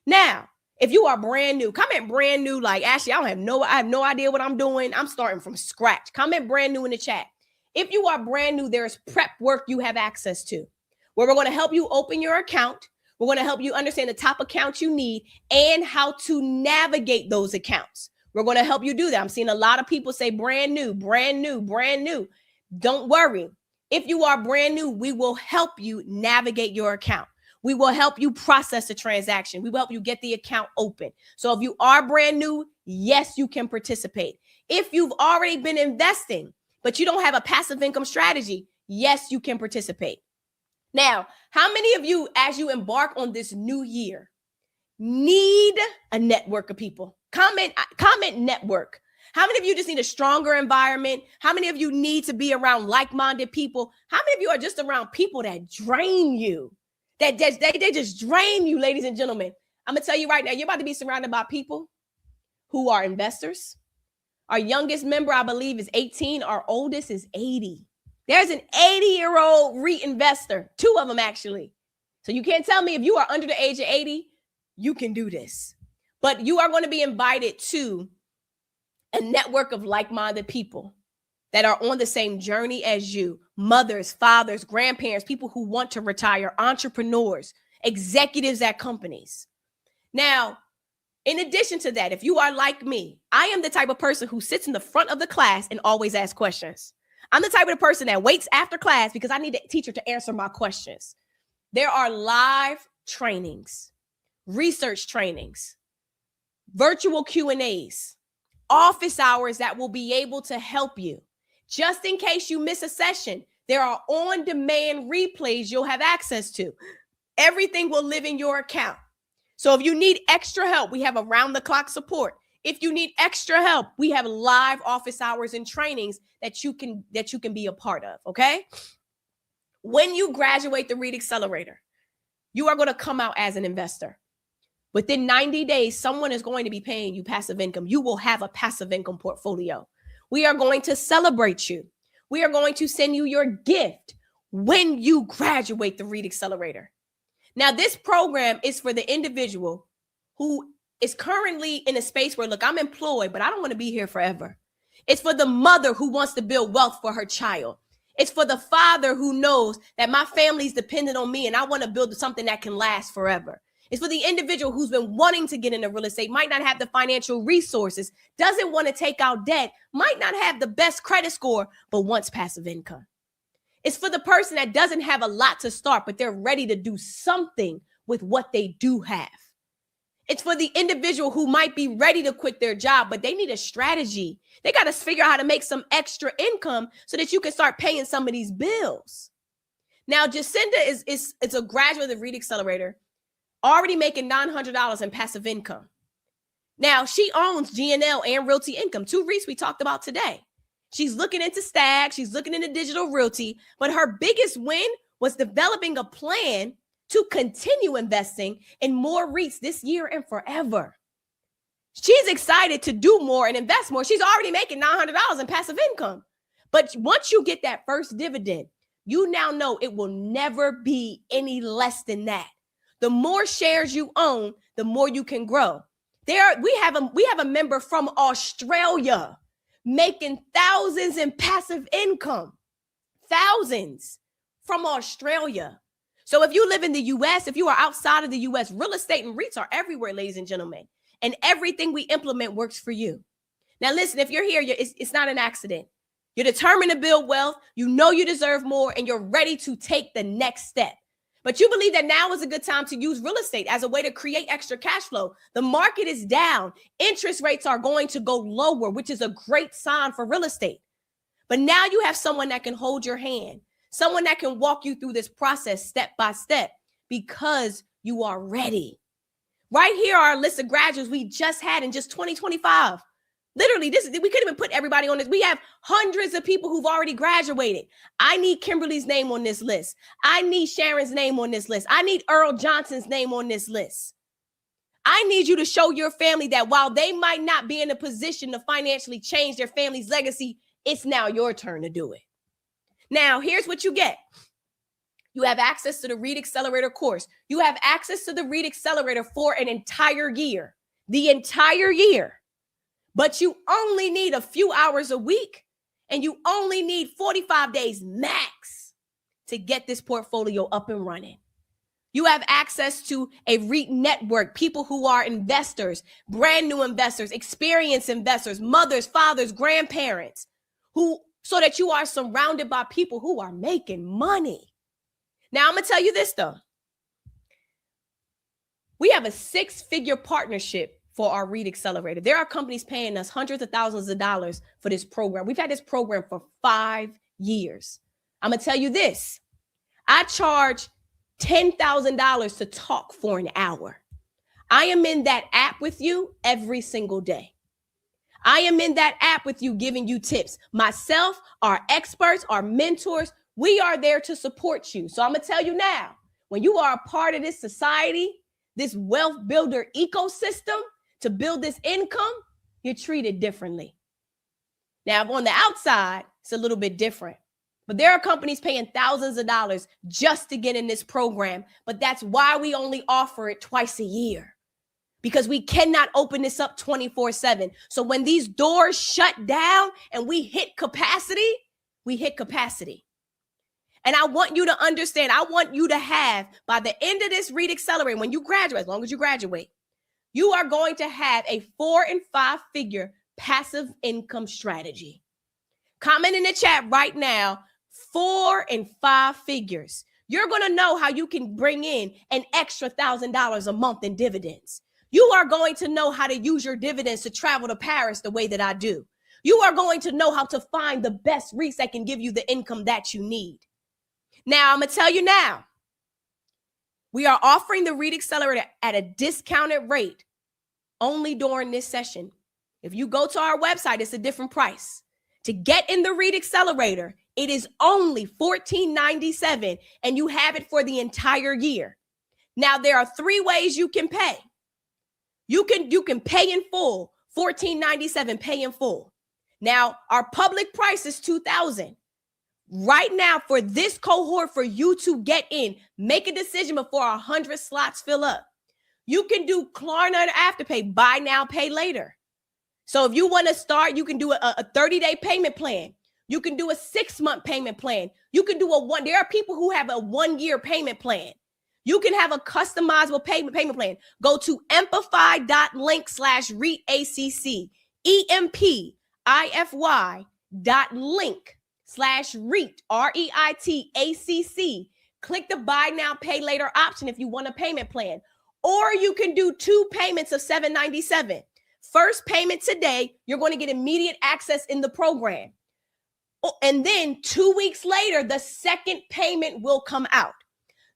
Speaker 1: Now, if you are brand new, comment brand new like, Ashley, I have no idea what I'm doing. I'm starting from scratch. Comment brand new in the chat. If you are brand new, there's prep work you have access to, where we're going to help you open your account. We're going to help you understand the top accounts you need and how to navigate those accounts. We're going to help you do that. I'm seeing a lot of people say brand new, brand new, brand new. Don't worry. If you are brand new, we will help you navigate your account. We will help you process the transaction. We will help you get the account open. So if you are brand new, yes, you can participate. If you've already been investing, but you don't have a passive income strategy, yes, you can participate. Now, how many of you, as you embark on this new year, need a network of people? Comment network. How many of you just need a stronger environment? How many of you need to be around like-minded people? How many of you are just around people that drain you? They just drain you, ladies and gentlemen. I'm going to tell you right now, you're about to be surrounded by people who are investors. Our youngest member, I believe, is 18. Our oldest is 80. There's an 80-year-old REIT investor, 2 of them actually. So you can't tell me if you are under the age of 80, you can do this. But you are going to be invited to a network of like-minded people that are on the same journey as you. Mothers, fathers, grandparents, people who want to retire, entrepreneurs, executives at companies. Now, in addition to that, if you are like me, I am the type of person who sits in the front of the class and always asks questions. I'm the type of person that waits after class because I need the teacher to answer my questions. There are live trainings, research trainings, virtual Q&As, office hours that will be able to help you. Just in case you miss a session, there are on-demand replays you'll have access to. Everything will live in your account. So if you need extra help, we have around-the-clock support. If you need extra help, we have live office hours and trainings that you can be a part of, okay? When you graduate the REIT Accelerator, you are going to come out as an investor. Within 90 days, someone is going to be paying you passive income. You will have a passive income portfolio. We are going to celebrate you. We are going to send you your gift when you graduate the REIT Accelerator. Now, this program is for the individual who is currently in a space where, look, I'm employed, but I don't want to be here forever. It's for the mother who wants to build wealth for her child. It's for the father who knows that my family's dependent on me and I want to build something that can last forever. It's for the individual who's been wanting to get into real estate, might not have the financial resources, doesn't want to take out debt, might not have the best credit score, but wants passive income. It's for the person that doesn't have a lot to start, but they're ready to do something with what they do have. It's for the individual who might be ready to quit their job, but they need a strategy. They got to figure out how to make some extra income so that you can start paying some of these bills. Now, Jacinda is a graduate of the REIT Accelerator, already making $900 in passive income. Now, she owns GNL and Realty Income, 2 REITs we talked about today. She's looking into STAG, she's looking into digital realty, but her biggest win was developing a plan to continue investing in more REITs this year and forever. She's excited to do more and invest more. She's already making $900 in passive income. But once you get that first dividend, you now know it will never be any less than that. The more shares you own, the more you can grow. We have a member from Australia making thousands in passive income. Thousands from Australia. So if you live in the U.S., if you are outside of the U.S., real estate and REITs are everywhere, ladies and gentlemen. And everything we implement works for you. Now, listen, if you're here, it's not an accident. You're determined to build wealth. You know you deserve more, and you're ready to take the next step. But you believe that now is a good time to use real estate as a way to create extra cash flow. The market is down. Interest rates are going to go lower, which is a great sign for real estate. But now you have someone that can hold your hand, someone that can walk you through this process step by step because you are ready. Right here are a list of graduates we just had in just 2025. Literally, we couldn't even put everybody on this. We have hundreds of people who've already graduated. I need Kimberly's name on this list. I need Sharon's name on this list. I need Earl Johnson's name on this list. I need you to show your family that while they might not be in a position to financially change their family's legacy, it's now your turn to do it. Now, here's what you get. You have access to the REIT Accelerator course. You have access to the REIT Accelerator for an entire year, the entire year. But you only need a few hours a week, and you only need 45 days max to get this portfolio up and running. You have access to a REIT network, people who are investors, brand new investors, experienced investors, mothers, fathers, grandparents, so that you are surrounded by people who are making money. Now, I'm going to tell you this, though. We have a 6-figure partnership for our REIT Accelerator. There are companies paying us hundreds of thousands of dollars for this program. We've had this program for 5 years. I'm going to tell you this. I charge $10,000 to talk for an hour. I am in that app with you every single day. I am in that app with you, giving you tips. Myself, our experts, our mentors, we are there to support you. So I'm going to tell you now, when you are a part of this society, this wealth builder ecosystem, to build this income, you're treated differently. Now, on the outside, it's a little bit different. But there are companies paying thousands of dollars just to get in this program. But that's why we only offer it twice a year, because we cannot open this up 24/7. So when these doors shut down and we hit capacity, we hit capacity. And I want you to understand, I want you to have, by the end of this REIT Accelerator, when you graduate, as long as you graduate, you are going to have a 4 and 5 figure passive income strategy. Comment in the chat right now, 4 and 5 figures. You're going to know how you can bring in an extra $1,000 a month in dividends. You are going to know how to use your dividends to travel to Paris the way that I do. You are going to know how to find the best REITs that can give you the income that you need. Now, I'm going to tell you now, we are offering the REIT Accelerator at a discounted rate only during this session. If you go to our website, it's a different price. To get in the REIT Accelerator, it is only $14.97, and you have it for the entire year. Now, there are 3 ways you can pay. You can pay in full, $14.97, pay in full. Now, our public price is $2,000. Right now, for this cohort, for you to get in, make a decision before 100 slots fill up. You can do Klarna Afterpay, buy now, pay later. So if you want to start, you can do a 30-day payment plan. You can do a 6-month payment plan. You can do there are people who have a 1-year payment plan. You can have a customizable payment plan. Go to empify.link/REITACC, empify.link/REIT, REITACC. Click the buy now, pay later option if you want a payment plan. Or you can do 2 payments of $797. First payment today, you're going to get immediate access in the program. And then 2 weeks later, the second payment will come out.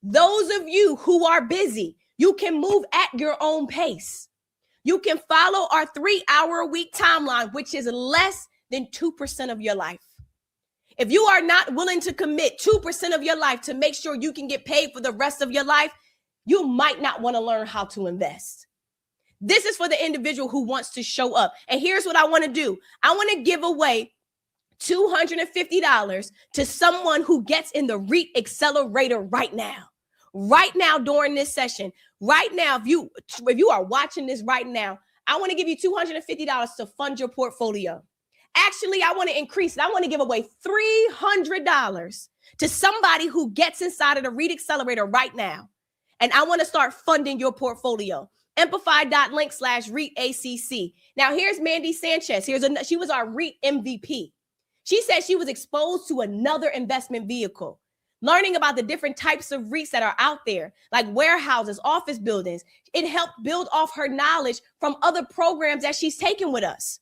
Speaker 1: Those of you who are busy, you can move at your own pace. You can follow our 3-hour-a-week timeline, which is less than 2% of your life. If you are not willing to commit 2% of your life to make sure you can get paid for the rest of your life, you might not want to learn how to invest. This is for the individual who wants to show up. And here's what I want to do. I want to give away $250 to someone who gets in the REIT Accelerator right now. Right now during this session. Right now, if you are watching this right now, I want to give you $250 to fund your portfolio. Actually, I want to increase it. I want to give away $300 to somebody who gets inside of the REIT Accelerator right now. And I want to start funding your portfolio. Empify.link/REITACC. Now, here's Mandy Sanchez. She was our REIT MVP. She said she was exposed to another investment vehicle, learning about the different types of REITs that are out there, like warehouses, office buildings. It helped build off her knowledge from other programs that she's taken with us.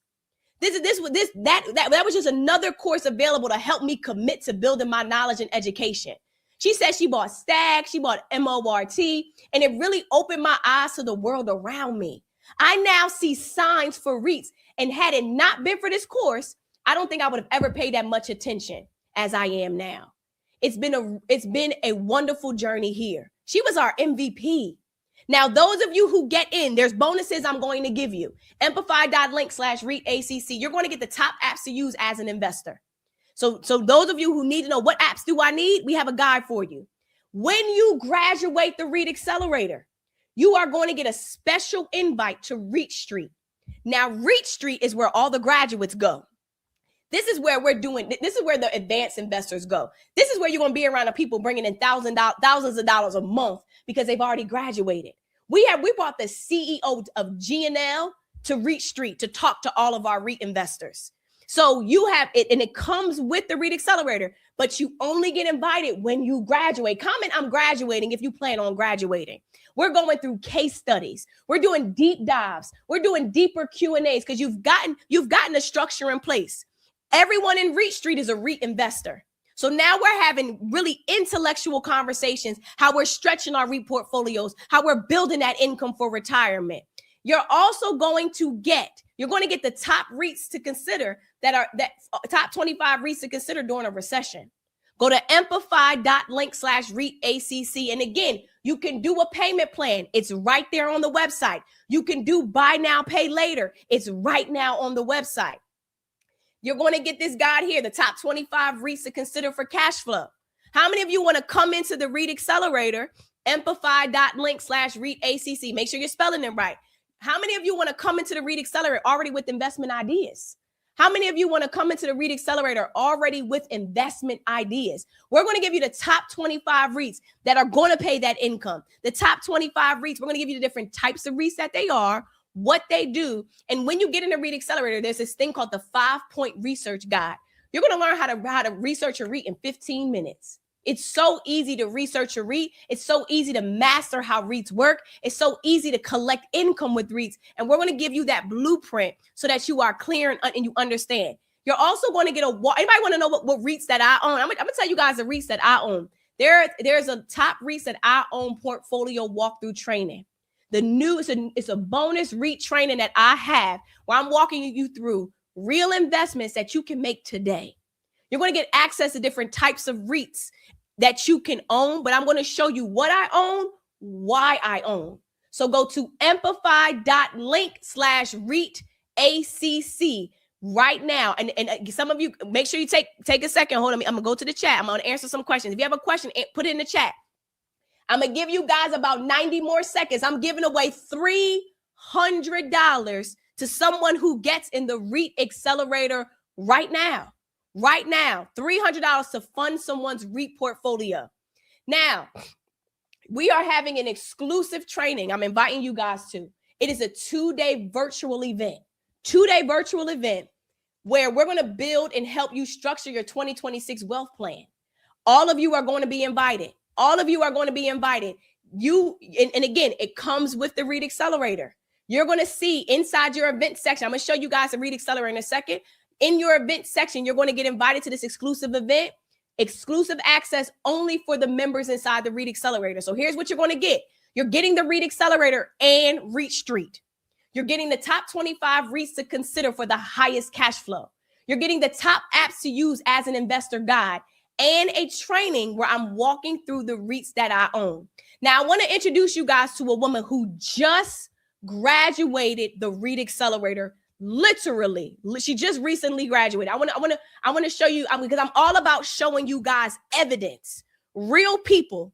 Speaker 1: That was just another course available to help me commit to building my knowledge and education. She said she bought STAG, she bought MORT, and it really opened my eyes to the world around me. I now see signs for REITs, and had it not been for this course, I don't think I would have ever paid that much attention as I am now. It's been a wonderful journey here. She was our MVP. Now, those of you who get in, there's bonuses I'm going to give you. Empify.link/REITACC. You're going to get the top apps to use as an investor. So those of you who need to know what apps do I need, we have a guide for you. When you graduate the REIT Accelerator, you are going to get a special invite to REIT Street. Now, REIT Street is where all the graduates go. This is where the advanced investors go. This is where you're going to be around the people bringing in thousands of dollars a month because they've already graduated. We brought the CEO of GNL to REIT Street to talk to all of our REIT investors. So you have it, and it comes with the REIT Accelerator, but you only get invited when you graduate. Comment, I'm graduating, if you plan on graduating. We're going through case studies. We're doing deep dives. We're doing deeper Q&As because you've gotten a structure in place. Everyone in REIT Street is a REIT investor. So now we're having really intellectual conversations, how we're stretching our REIT portfolios, how we're building that income for retirement. You're also going to get the top REITs to consider that top 25 REITs to consider during a recession. Go to amplify.link/REIT-ACC. And again, you can do a payment plan. It's right there on the website. You can do buy now, pay later. It's right now on the website. You're going to get this guide here, the top 25 REITs to consider for cash flow. How many of you want to come into the REIT Accelerator, amplify.link/REIT-ACC? Make sure you're spelling it right. How many of you want to come into the REIT Accelerator already with investment ideas? How many of you want to come into the REIT Accelerator already with investment ideas? We're going to give you the top 25 REITs that are going to pay that income. The top 25 REITs, we're going to give you the different types of REITs that they are, what they do. And when you get in the REIT Accelerator, there's this thing called the 5-point research guide. You're going to learn how to research a REIT in 15 minutes. It's so easy to research a REIT. It's so easy to master how REITs work. It's so easy to collect income with REITs. And we're going to give you that blueprint so that you are clear and you understand. You're also going to get anybody want to know what REITs that I own? I'm going to tell you guys the REITs that I own. There's a top REITs that I own portfolio walkthrough training. It's a bonus REIT training that I have where I'm walking you through real investments that you can make today. You're going to get access to different types of REITs that you can own, but I'm going to show you what I own, why I own. So go to amplify.link/REIT-ACC right now. And some of you, make sure you take a second. Hold on. I'm going to go to the chat. I'm going to answer some questions. If you have a question, put it in the chat. I'm going to give you guys about 90 more seconds. I'm giving away $300 to someone who gets in the REIT Accelerator right now. Right now, $300 to fund someone's REIT portfolio. Now, we are having an exclusive training I'm inviting you guys to. It is a 2-day virtual event. 2-day virtual event where we're going to build and help you structure your 2026 wealth plan. All of you are going to be invited. All of you are going to be invited. And again, it comes with the REIT Accelerator. You're going to see inside your event section. I'm going to show you guys the REIT Accelerator in a second. In your event section, you're going to get invited to this exclusive event, exclusive access only for the members inside the REIT Accelerator. So here's what you're going to get. You're getting the REIT Accelerator and REIT Street. You're getting the top 25 REITs to consider for the highest cash flow. You're getting the top apps to use as an investor guide and a training where I'm walking through the REITs that I own. Now, I want to introduce you guys to a woman who just graduated the REIT Accelerator. Literally, she just recently graduated. I want to show you, because I'm all about showing you guys evidence, real people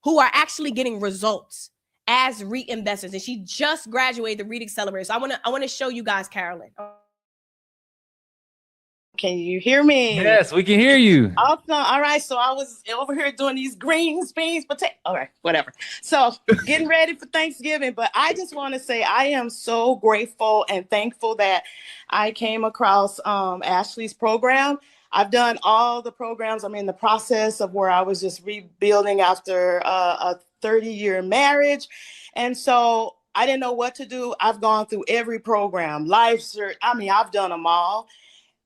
Speaker 1: who are actually getting results as REIT investors. And she just graduated the REIT Accelerator. So I want to show you guys Carolyn.
Speaker 2: Can you hear me?
Speaker 3: Yes, we can hear you.
Speaker 2: Awesome. All right. So I was over here doing these greens, beans, potato. All right, whatever. So getting ready for Thanksgiving. But I just want to say I am so grateful and thankful that I came across Ashley's program. I've done all the programs. I'm in the process of where I was just rebuilding after a 30-year marriage. And so I didn't know what to do. I've gone through every program, life search. I mean, I've done them all.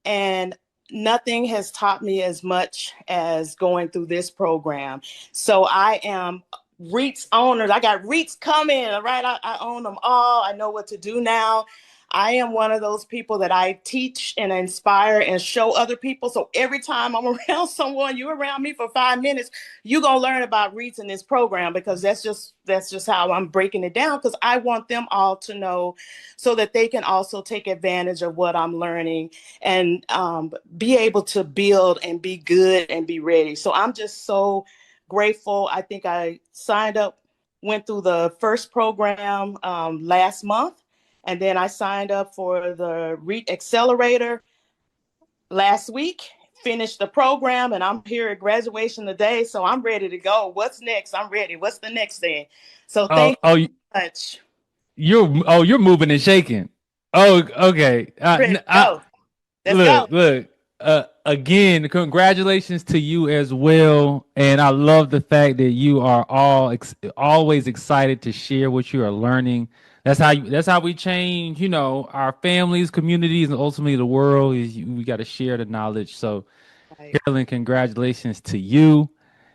Speaker 2: And nothing has taught me as much as going through this program. So I am REITs owners. I got REITs coming, right? I own them all. I know what to do now. I am one of those people that I teach and inspire and show other people. So every time I'm around someone, you're around me for 5 minutes, you're going to learn about REITs in this program, because that's just how I'm breaking it down, because I want them all to know so that they can also take advantage of what I'm learning and be able to build and be good and be ready. So I'm just so grateful. I think I signed up, went through the first program last month. And then I signed up for the REIT Accelerator last week, finished the program, and I'm here at graduation today. So I'm ready to go. What's next? I'm ready. What's the next thing? So thank you so much.
Speaker 3: You're moving and shaking. Oh, okay.
Speaker 2: Let's go.
Speaker 3: Again, congratulations to you as well. And I love the fact that you are always excited to share what you are learning. That's how we change, our families, communities, and ultimately the world. We got to share the knowledge. So, right. Carolyn, congratulations to you.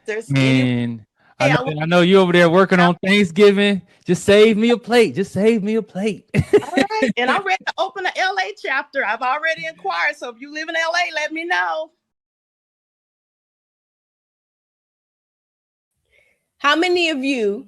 Speaker 3: I know you over there working on Thanksgiving. Just save me a plate. All
Speaker 2: right. And I'm ready to open the LA chapter. I've already inquired. So if you live in LA, let me know.
Speaker 1: How many of you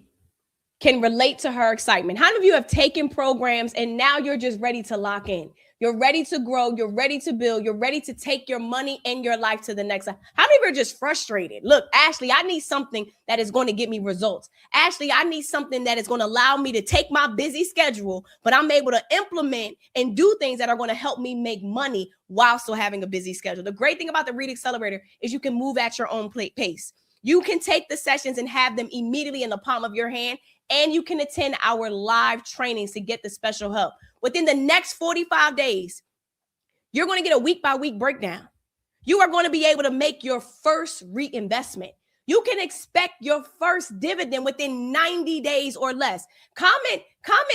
Speaker 1: can relate to her excitement? How many of you have taken programs and now you're just ready to lock in? You're ready to grow. You're ready to build. You're ready to take your money and your life to the next level. How many of you are just frustrated? Look, Ashley, I need something that is going to get me results. Ashley, I need something that is going to allow me to take my busy schedule, but I'm able to implement and do things that are going to help me make money while still having a busy schedule. The great thing about the Read Accelerator is you can move at your own pace. You can take the sessions and have them immediately in the palm of your hand, and you can attend our live trainings to get the special help. Within the next 45 days, you're going to get a week-by-week breakdown. You are going to be able to make your first reinvestment. You can expect your first dividend within 90 days or less. Comment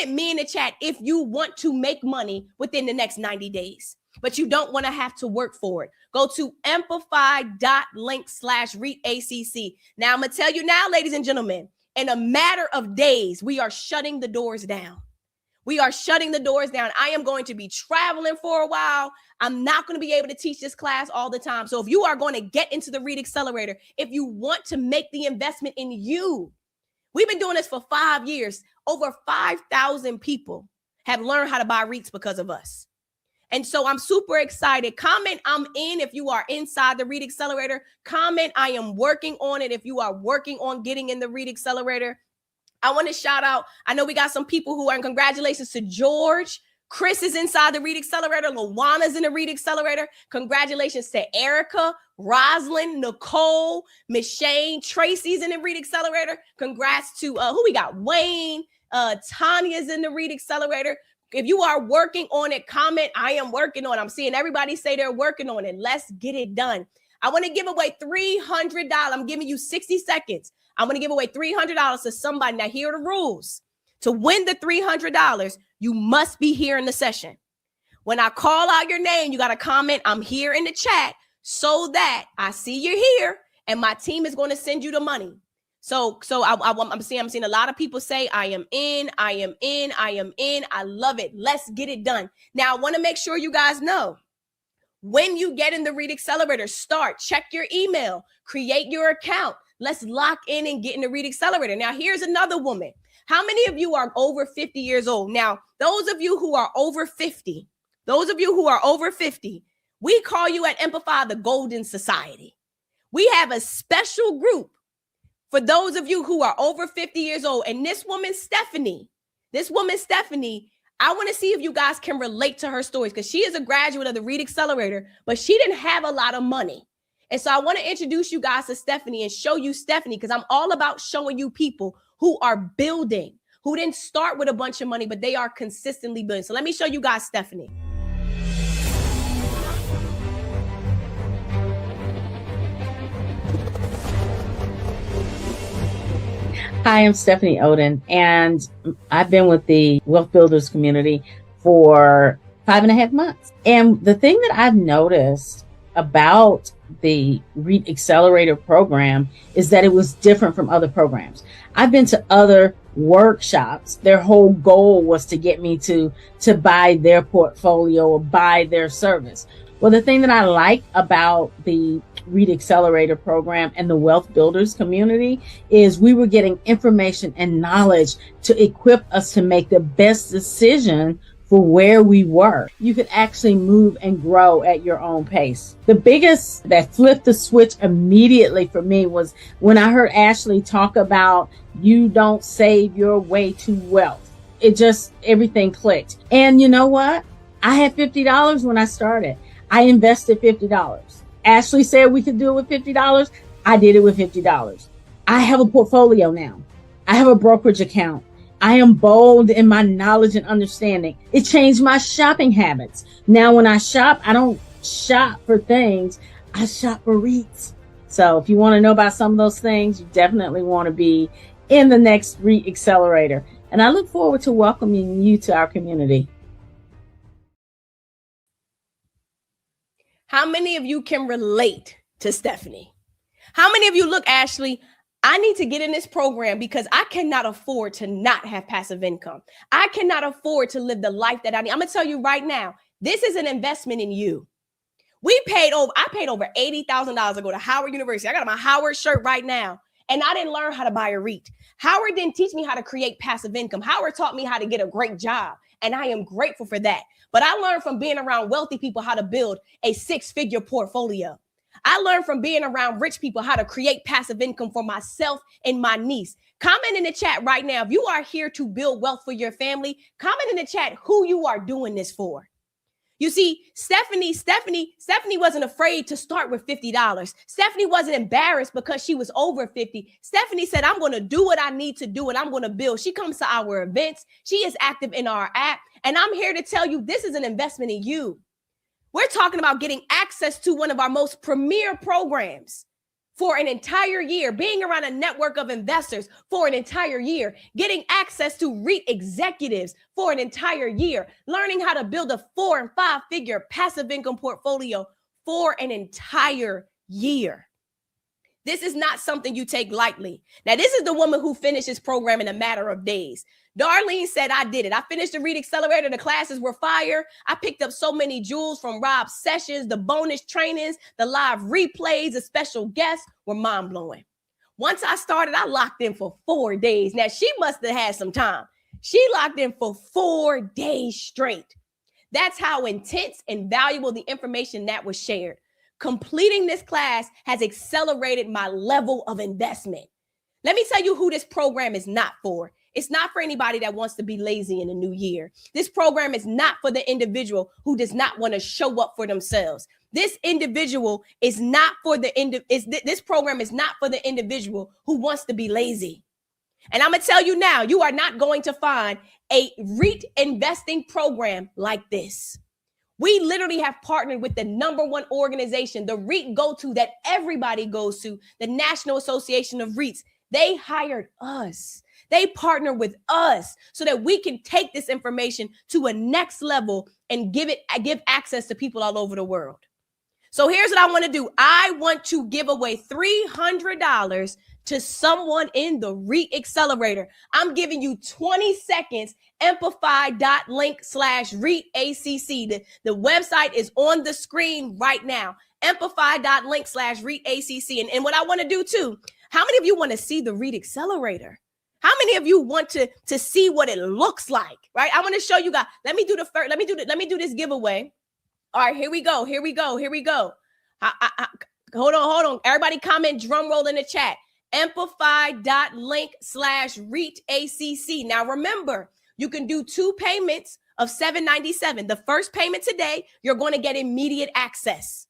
Speaker 1: me in the chat if you want to make money within the next 90 days, but you don't want to have to work for it. Go to amplify.link/READACC. Now, I'm going to tell you now, ladies and gentlemen, in a matter of days, we are shutting the doors down. We are shutting the doors down. I am going to be traveling for a while. I'm not going to be able to teach this class all the time. So if you are going to get into the Read Accelerator, if you want to make the investment in you, we've been doing this for 5 years. Over 5,000 people have learned how to buy REITs because of us. And so I'm super excited. Comment I'm in if you are inside the Read Accelerator. Comment I am working on it if you are working on getting in the Read Accelerator. I want to shout out, I know we got some people who are, and congratulations to George. Chris is inside the Read Accelerator. Luana's in the Read Accelerator. Congratulations to Erica, Roslyn, Nicole, Miss Shane, Tracy's in the Read Accelerator. Congrats to who we got? Wayne, Tanya's in the Read Accelerator. If you are working on it, comment, I am working on it. I'm seeing everybody say they're working on it. Let's get it done. I want to give away $300. I'm giving you 60 seconds. I'm going to give away $300 to somebody. Now, here are the rules. To win the $300, you must be here in the session. When I call out your name, you got to comment, I'm here in the chat, so that I see you're here and my team is going to send you the money. So I'm seeing a lot of people say, I am in. I love it. Let's get it done. Now, I want to make sure you guys know, when you get in the Read Accelerator, check your email, create your account. Let's lock in and get in the Read Accelerator. Now, here's another woman. How many of you are over 50 years old? Now, those of you who are over 50, we call you at Amplify the Golden Society. We have a special group for those of you who are over 50 years old. And this woman, Stephanie, I want to see if you guys can relate to her stories, because she is a graduate of the Read Accelerator, but she didn't have a lot of money. And so I want to introduce you guys to Stephanie and show you Stephanie, because I'm all about showing you people who are building, who didn't start with a bunch of money, but they are consistently building. So let me show you guys Stephanie.
Speaker 4: Hi, I'm Stephanie Oden, and I've been with the Wealth Builders community for 5.5 months. And the thing that I've noticed about the READ Accelerator program is that it was different from other programs. I've been to other workshops. Their whole goal was to get me to buy their portfolio or buy their service. Well, the thing that I like about the READ Accelerator program and the Wealth Builders community is we were getting information and knowledge to equip us to make the best decision for where we were. You could actually move and grow at your own pace. The biggest that flipped the switch immediately for me was when I heard Ashley talk about you don't save your way to wealth. It just, everything clicked. And you know what? I had $50 when I started. I invested $50. Ashley said we could do it with $50. I did it with $50. I have a portfolio now. I have a brokerage account. I am bold in my knowledge and understanding. It changed my shopping habits. Now, when I shop, I don't shop for things. I shop for REITs. So if you want to know about some of those things, you definitely want to be in the next REIT Accelerator. And I look forward to welcoming you to our community.
Speaker 1: How many of you can relate to Stephanie? How many of you, look, Ashley, I need to get in this program because I cannot afford to not have passive income. I cannot afford to live the life that I need. I'm going to tell you right now, this is an investment in you. I paid over $80,000 to go to Howard University. I got my Howard shirt right now. And I didn't learn how to buy a REIT. Howard didn't teach me how to create passive income. Howard taught me how to get a great job. And I am grateful for that. But I learned from being around wealthy people how to build a 6-figure portfolio. I learned from being around rich people how to create passive income for myself and my niece. Comment in the chat right now. If you are here to build wealth for your family, comment in the chat who you are doing this for. You see, Stephanie wasn't afraid to start with $50. Stephanie wasn't embarrassed because she was over 50. Stephanie said, I'm going to do what I need to do and I'm going to build. She comes to our events. She is active in our app. And I'm here to tell you, this is an investment in you. We're talking about getting access to one of our most premier programs for an entire year, being around a network of investors for an entire year, getting access to REIT executives for an entire year, learning how to build a 4- and 5-figure passive income portfolio for an entire year. This is not something you take lightly. Now, this is the woman who finished this program in a matter of days. Darlene said, I did it. I finished the REIT Accelerator. The classes were fire. I picked up so many jewels from Rob's sessions, the bonus trainings, the live replays, the special guests were mind-blowing. Once I started, I locked in for 4 days. Now, she must have had some time. She locked in for 4 days straight. That's how intense and valuable the information that was shared. Completing this class has accelerated my level of investment. Let me tell you who this program is not for. It's not for anybody that wants to be lazy in the new year. This program is not for the individual who does not want to show up for themselves. This individual is not for this program is not for the individual who wants to be lazy. And I'm going to tell you now, you are not going to find a REIT investing program like this. We literally have partnered with the #1 organization, the REIT go-to that everybody goes to, the National Association of REITs. They hired us. They partner with us so that we can take this information to a next level and give access to people all over the world. So here's what I want to do. I want to give away $300 to someone in the REIT Accelerator. I'm giving you 20 seconds, amplify.link/REITACC. The website is on the screen right now, amplify.link/REITACC. And what I want to do too, how many of you want to see the REIT Accelerator? How many of you want to see what it looks like, right? I want to show you guys. Let me do this giveaway. All right, here we go. Hold on. Everybody comment drum roll in the chat. Amplify.link/REITACC. Now remember, you can do 2 payments of $797. The first payment today, you're going to get immediate access.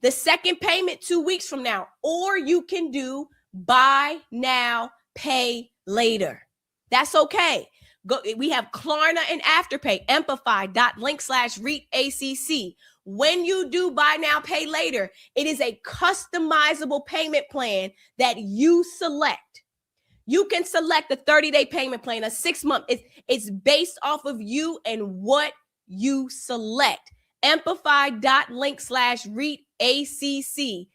Speaker 1: The second payment 2 weeks from now, or you can do buy now, pay later. That's okay. We have Klarna and Afterpay. Amplify.link/REITACC. When you do buy now, pay later, it is a customizable payment plan that you select. You can select a 30-day payment plan, a 6-month. It's based off of you and what you select. Amplify.link/REITACC.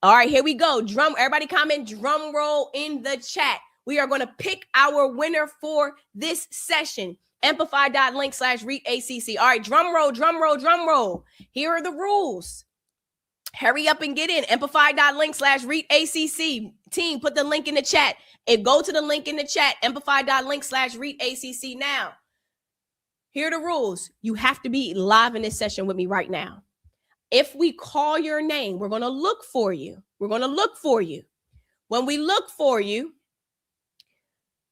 Speaker 1: All right, here we go. Everybody comment drum roll in the chat. We are going to pick our winner for this session. Amplify.link/REITACC. All right, drum roll. Here are the rules. Hurry up and get in. Amplify.link/REITACC. Team, put the link in the chat. And go to the link in the chat. Amplify.link/REITACC now. Here are the rules. You have to be live in this session with me right now. If we call your name, we're going to look for you. When we look for you,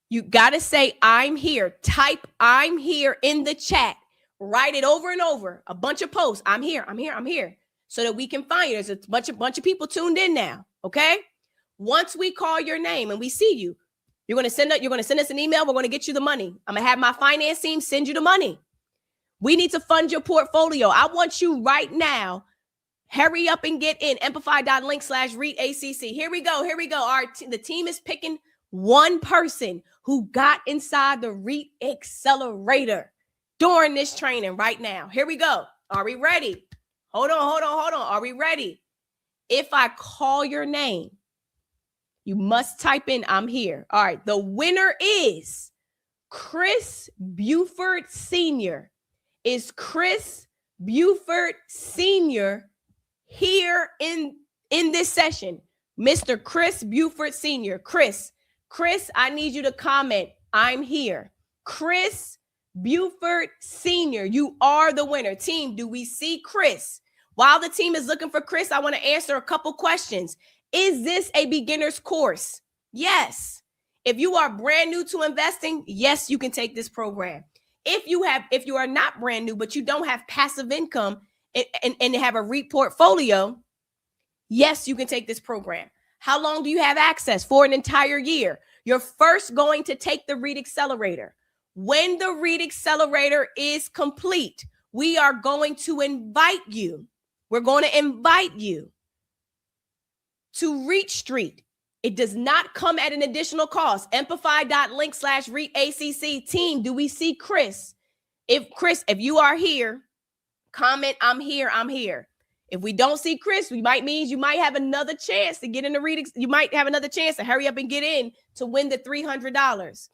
Speaker 1: you got to say, I'm here. Type I'm here in the chat. Write it over and over. A bunch of posts. I'm here. So that we can find you. There's a bunch of people tuned in now. Okay. Once we call your name and we see you, you're going to send us an email. We're going to get you the money. I'm going to have my finance team send you the money. We need to fund your portfolio. I want you right now. Hurry up and get in. Amplify.link/REITACC. Here we go. The team is picking one person who got inside the REIT Accelerator during this training right now. Here we go. Are we ready? Hold on. Are we ready? If I call your name, you must type in I'm here. All right. The winner is Chris Buford Sr. Is Chris Buford Sr. here in this session? Mr. Chris Buford Sr. Chris, I need you to comment. I'm here. Chris Buford Sr., you are the winner. Team, do we see Chris? While the team is looking for Chris, I want to answer a couple questions. Is this a beginner's course? Yes. If you are brand new to investing, yes, you can take this program. If you are not brand new, but you don't have passive income and have a REIT portfolio, yes, you can take this program. How long do you have access? For an entire year. You're first going to take the REIT Accelerator. When the REIT Accelerator is complete, we are going to invite you. We're going to invite you to REIT Street. It does not come at an additional cost. Amplify.link/REITACC. Team, do we see Chris? If you are here, comment, I'm here, I'm here. If we don't see Chris, you might have another chance to get in the REIT. You might have another chance to hurry up and get in to win the $300.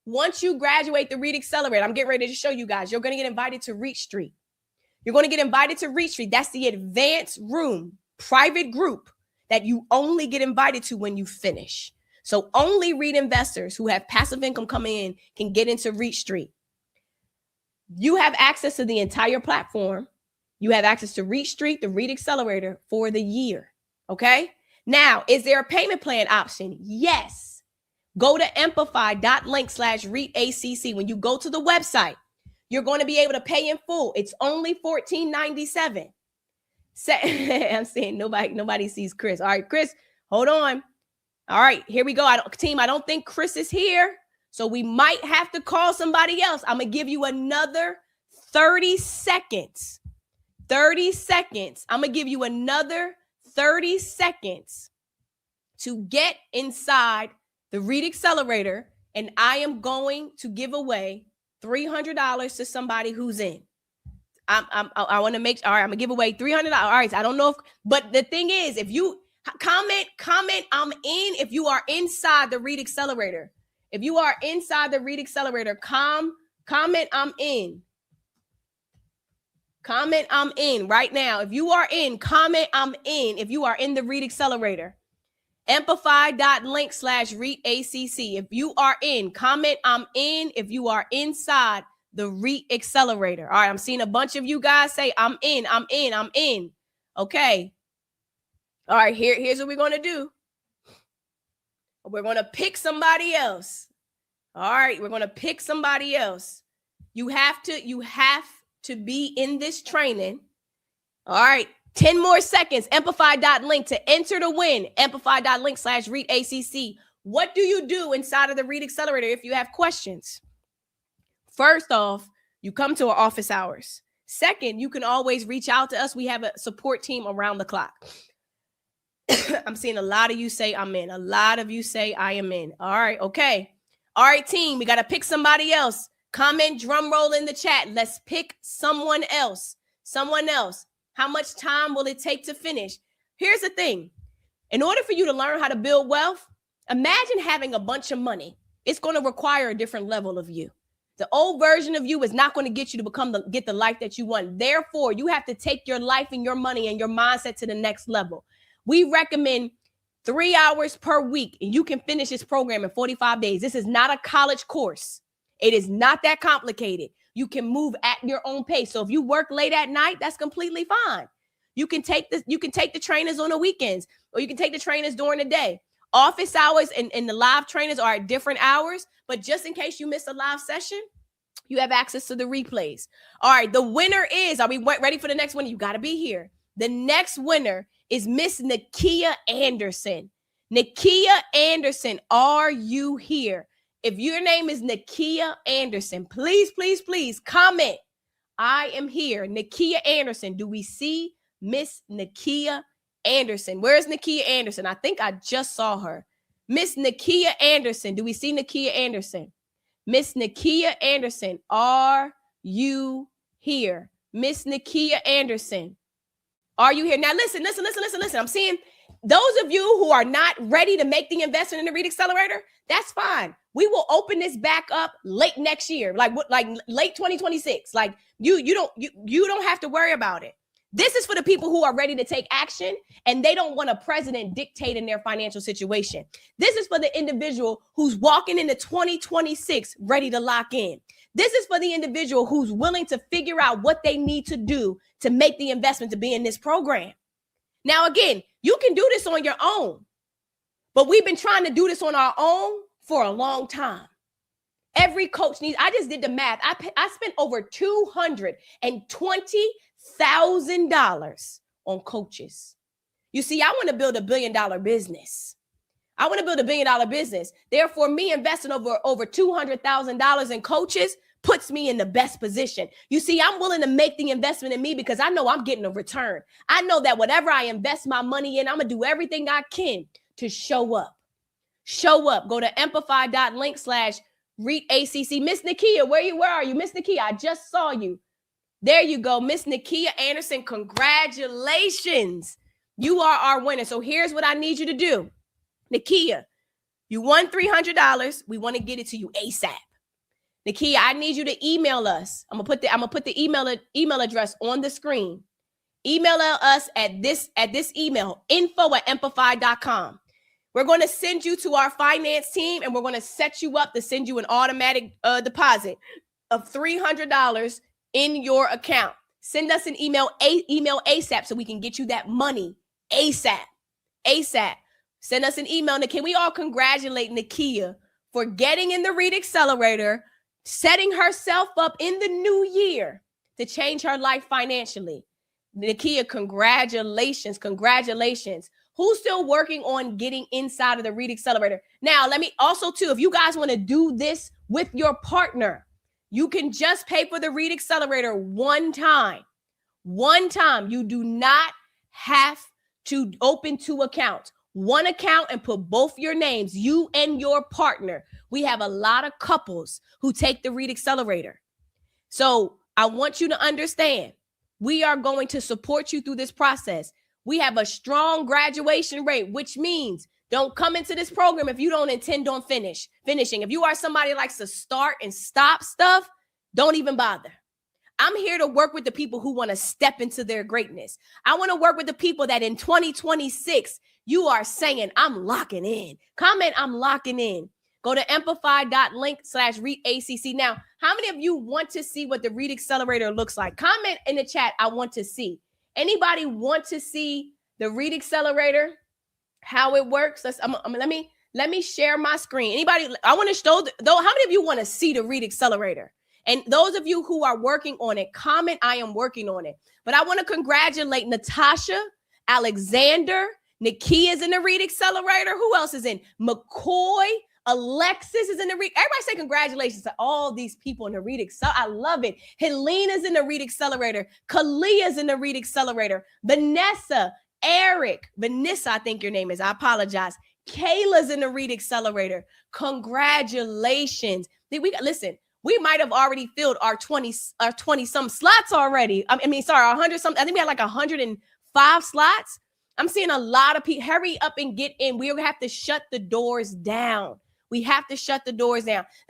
Speaker 1: Once you graduate the REIT Accelerator, I'm getting ready to show you guys, you're going to get invited to REIT Street. You're going to get invited to REIT Street. That's the advanced room, private group that you only get invited to when you finish. So only REIT investors who have passive income coming in can get into REIT Street. You have access to the entire platform. You have access to REIT Street, the REIT Accelerator for the year. Okay. Now, is there a payment plan option? Yes. Go to amplify.link/REITACC. When you go to the website, you're going to be able to pay in full. It's only $14.97. I'm saying nobody sees Chris. All right, Chris, hold on. All right, here we go. I don't think Chris is here. So we might have to call somebody else. I'm going to give you another 30 seconds. 30 seconds. I'm going to give you another 30 seconds to get inside the REIT Accelerator. And I am going to give away $300 to somebody who's in. I want to make sure. All right, I'm gonna give away $300. All right, so I don't know but the thing is, if you comment, I'm in. If you are inside the REIT Accelerator, comment, I'm in. Comment, I'm in right now. If you are in, comment, I'm in. If you are in the REIT Accelerator, amplify.link/REITACC. If you are in, comment, I'm in. If you are inside the REIT Accelerator. All right, I'm seeing a bunch of you guys say, I'm in. Okay. All right, here's what we're going to do. We're going to pick somebody else. All right, we're going to pick somebody else. You have to be in this training. All right, 10 more seconds. Amplify.link to enter to win. Amplify.link/REITACC. What do you do inside of the REIT Accelerator if you have questions? First off, you come to our office hours. Second, you can always reach out to us. We have a support team around the clock. I'm seeing a lot of you say I'm in. A lot of you say I am in. All right. Okay. All right, team. We got to pick somebody else. Comment, drum roll in the chat. Let's pick someone else. Someone else. How much time will it take to finish? Here's the thing. In order for you to learn how to build wealth, imagine having a bunch of money. It's going to require a different level of you. The old version of you is not going to get you to get the life that you want. Therefore, you have to take your life and your money and your mindset to the next level. We recommend 3 hours per week, and you can finish this program in 45 days. This is not a college course. It is not that complicated. You can move at your own pace. So if you work late at night, that's completely fine. You can take the trainers on the weekends, or you can take the trainers during the day. Office hours and the live trainers are at different hours, but just in case you miss a live session, you have access to the replays. All right, the winner is, are we ready for the next winner? You got to be here. The next winner is Miss Nakia Anderson. Nakia Anderson, are you here? If your name is Nakia Anderson, please, please, please comment. I am here. Nakia Anderson. Do we see Miss Nakia Anderson? Where's Nakia Anderson? I think I just saw her. Miss Nakia Anderson. Do we see Nakia Anderson? Miss Nakia Anderson, are you here? Miss Nakia Anderson, are you here? Now listen. I'm seeing those of you who are not ready to make the investment in the REIT Accelerator, that's fine. We will open this back up late next year, like late 2026. Like you don't have to worry about it. This is for the people who are ready to take action and they don't want a president dictating their financial situation. This is for the individual who's walking into 2026 ready to lock in. This is for the individual who's willing to figure out what they need to do to make the investment to be in this program. Now, again, you can do this on your own, but we've been trying to do this on our own for a long time. Every coach needs, I just did the math. I spent over $220,000 on coaches. You see, I want to build $1 billion business. I want to build $1 billion business. Therefore, me investing over $200,000 in coaches puts me in the best position. You see, I'm willing to make the investment in me because I know I'm getting a return. I know that whatever I invest my money in, I'm going to do everything I can to show up. Show up. Go to amplify.link/REITACC. Miss Nakia, where are you? Miss Nakia, I just saw you. There you go. Miss Nakia Anderson, congratulations. You are our winner. So here's what I need you to do. Nakia, you won $300. We want to get it to you ASAP. Nakia, I need you to email us. I'm gonna put the email address on the screen. Email us at this email, info@amplify.com. We're going to send you to our finance team and we're going to set you up to send you an automatic deposit of $300 in your account. Send us an email ASAP so we can get you that money ASAP. Send us an email. Now, can we all congratulate Nakia for getting in the REIT Accelerator, setting herself up in the new year to change her life financially? Nakia, congratulations. Who's still working on getting inside of the REIT Accelerator? Now, let me also, too, if you guys want to do this with your partner, you can just pay for the REIT Accelerator one time. You do not have to open 2 accounts. 1 account and put both your names, you and your partner. We have a lot of couples who take the REIT Accelerator. So I want you to understand, we are going to support you through this process. We have a strong graduation rate, which means don't come into this program if you don't intend on finishing. If you are somebody who likes to start and stop stuff, don't even bother. I'm here to work with the people who want to step into their greatness. I want to work with the people that in 2026, you are saying, I'm locking in. Comment, I'm locking in. Go to amplify.link/REITACC. Now, how many of you want to see what the REIT Accelerator looks like? Comment in the chat, I want to see. Anybody want to see the REIT Accelerator, how it works? Let me share my screen. Anybody, I want to show, though, how many of you want to see the REIT Accelerator? And those of you who are working on it, comment, I am working on it. But I want to congratulate Natasha, Alexander, Nakia is in the REIT Accelerator. Who else is in? McCoy, Alexis is in the REIT. Everybody say congratulations to all these people in the REIT Accelerator. I love it. Helena's in the REIT Accelerator. Kalia's in the REIT Accelerator. Vanessa, Eric, Vanessa, I think your name is. I apologize. Kayla's in the REIT Accelerator. Congratulations. Listen, we might have already filled our 20 some slots already. Our 100 some. I think we had like 105 slots. I'm seeing a lot of people. Hurry up and get in. We have to shut the doors down. Now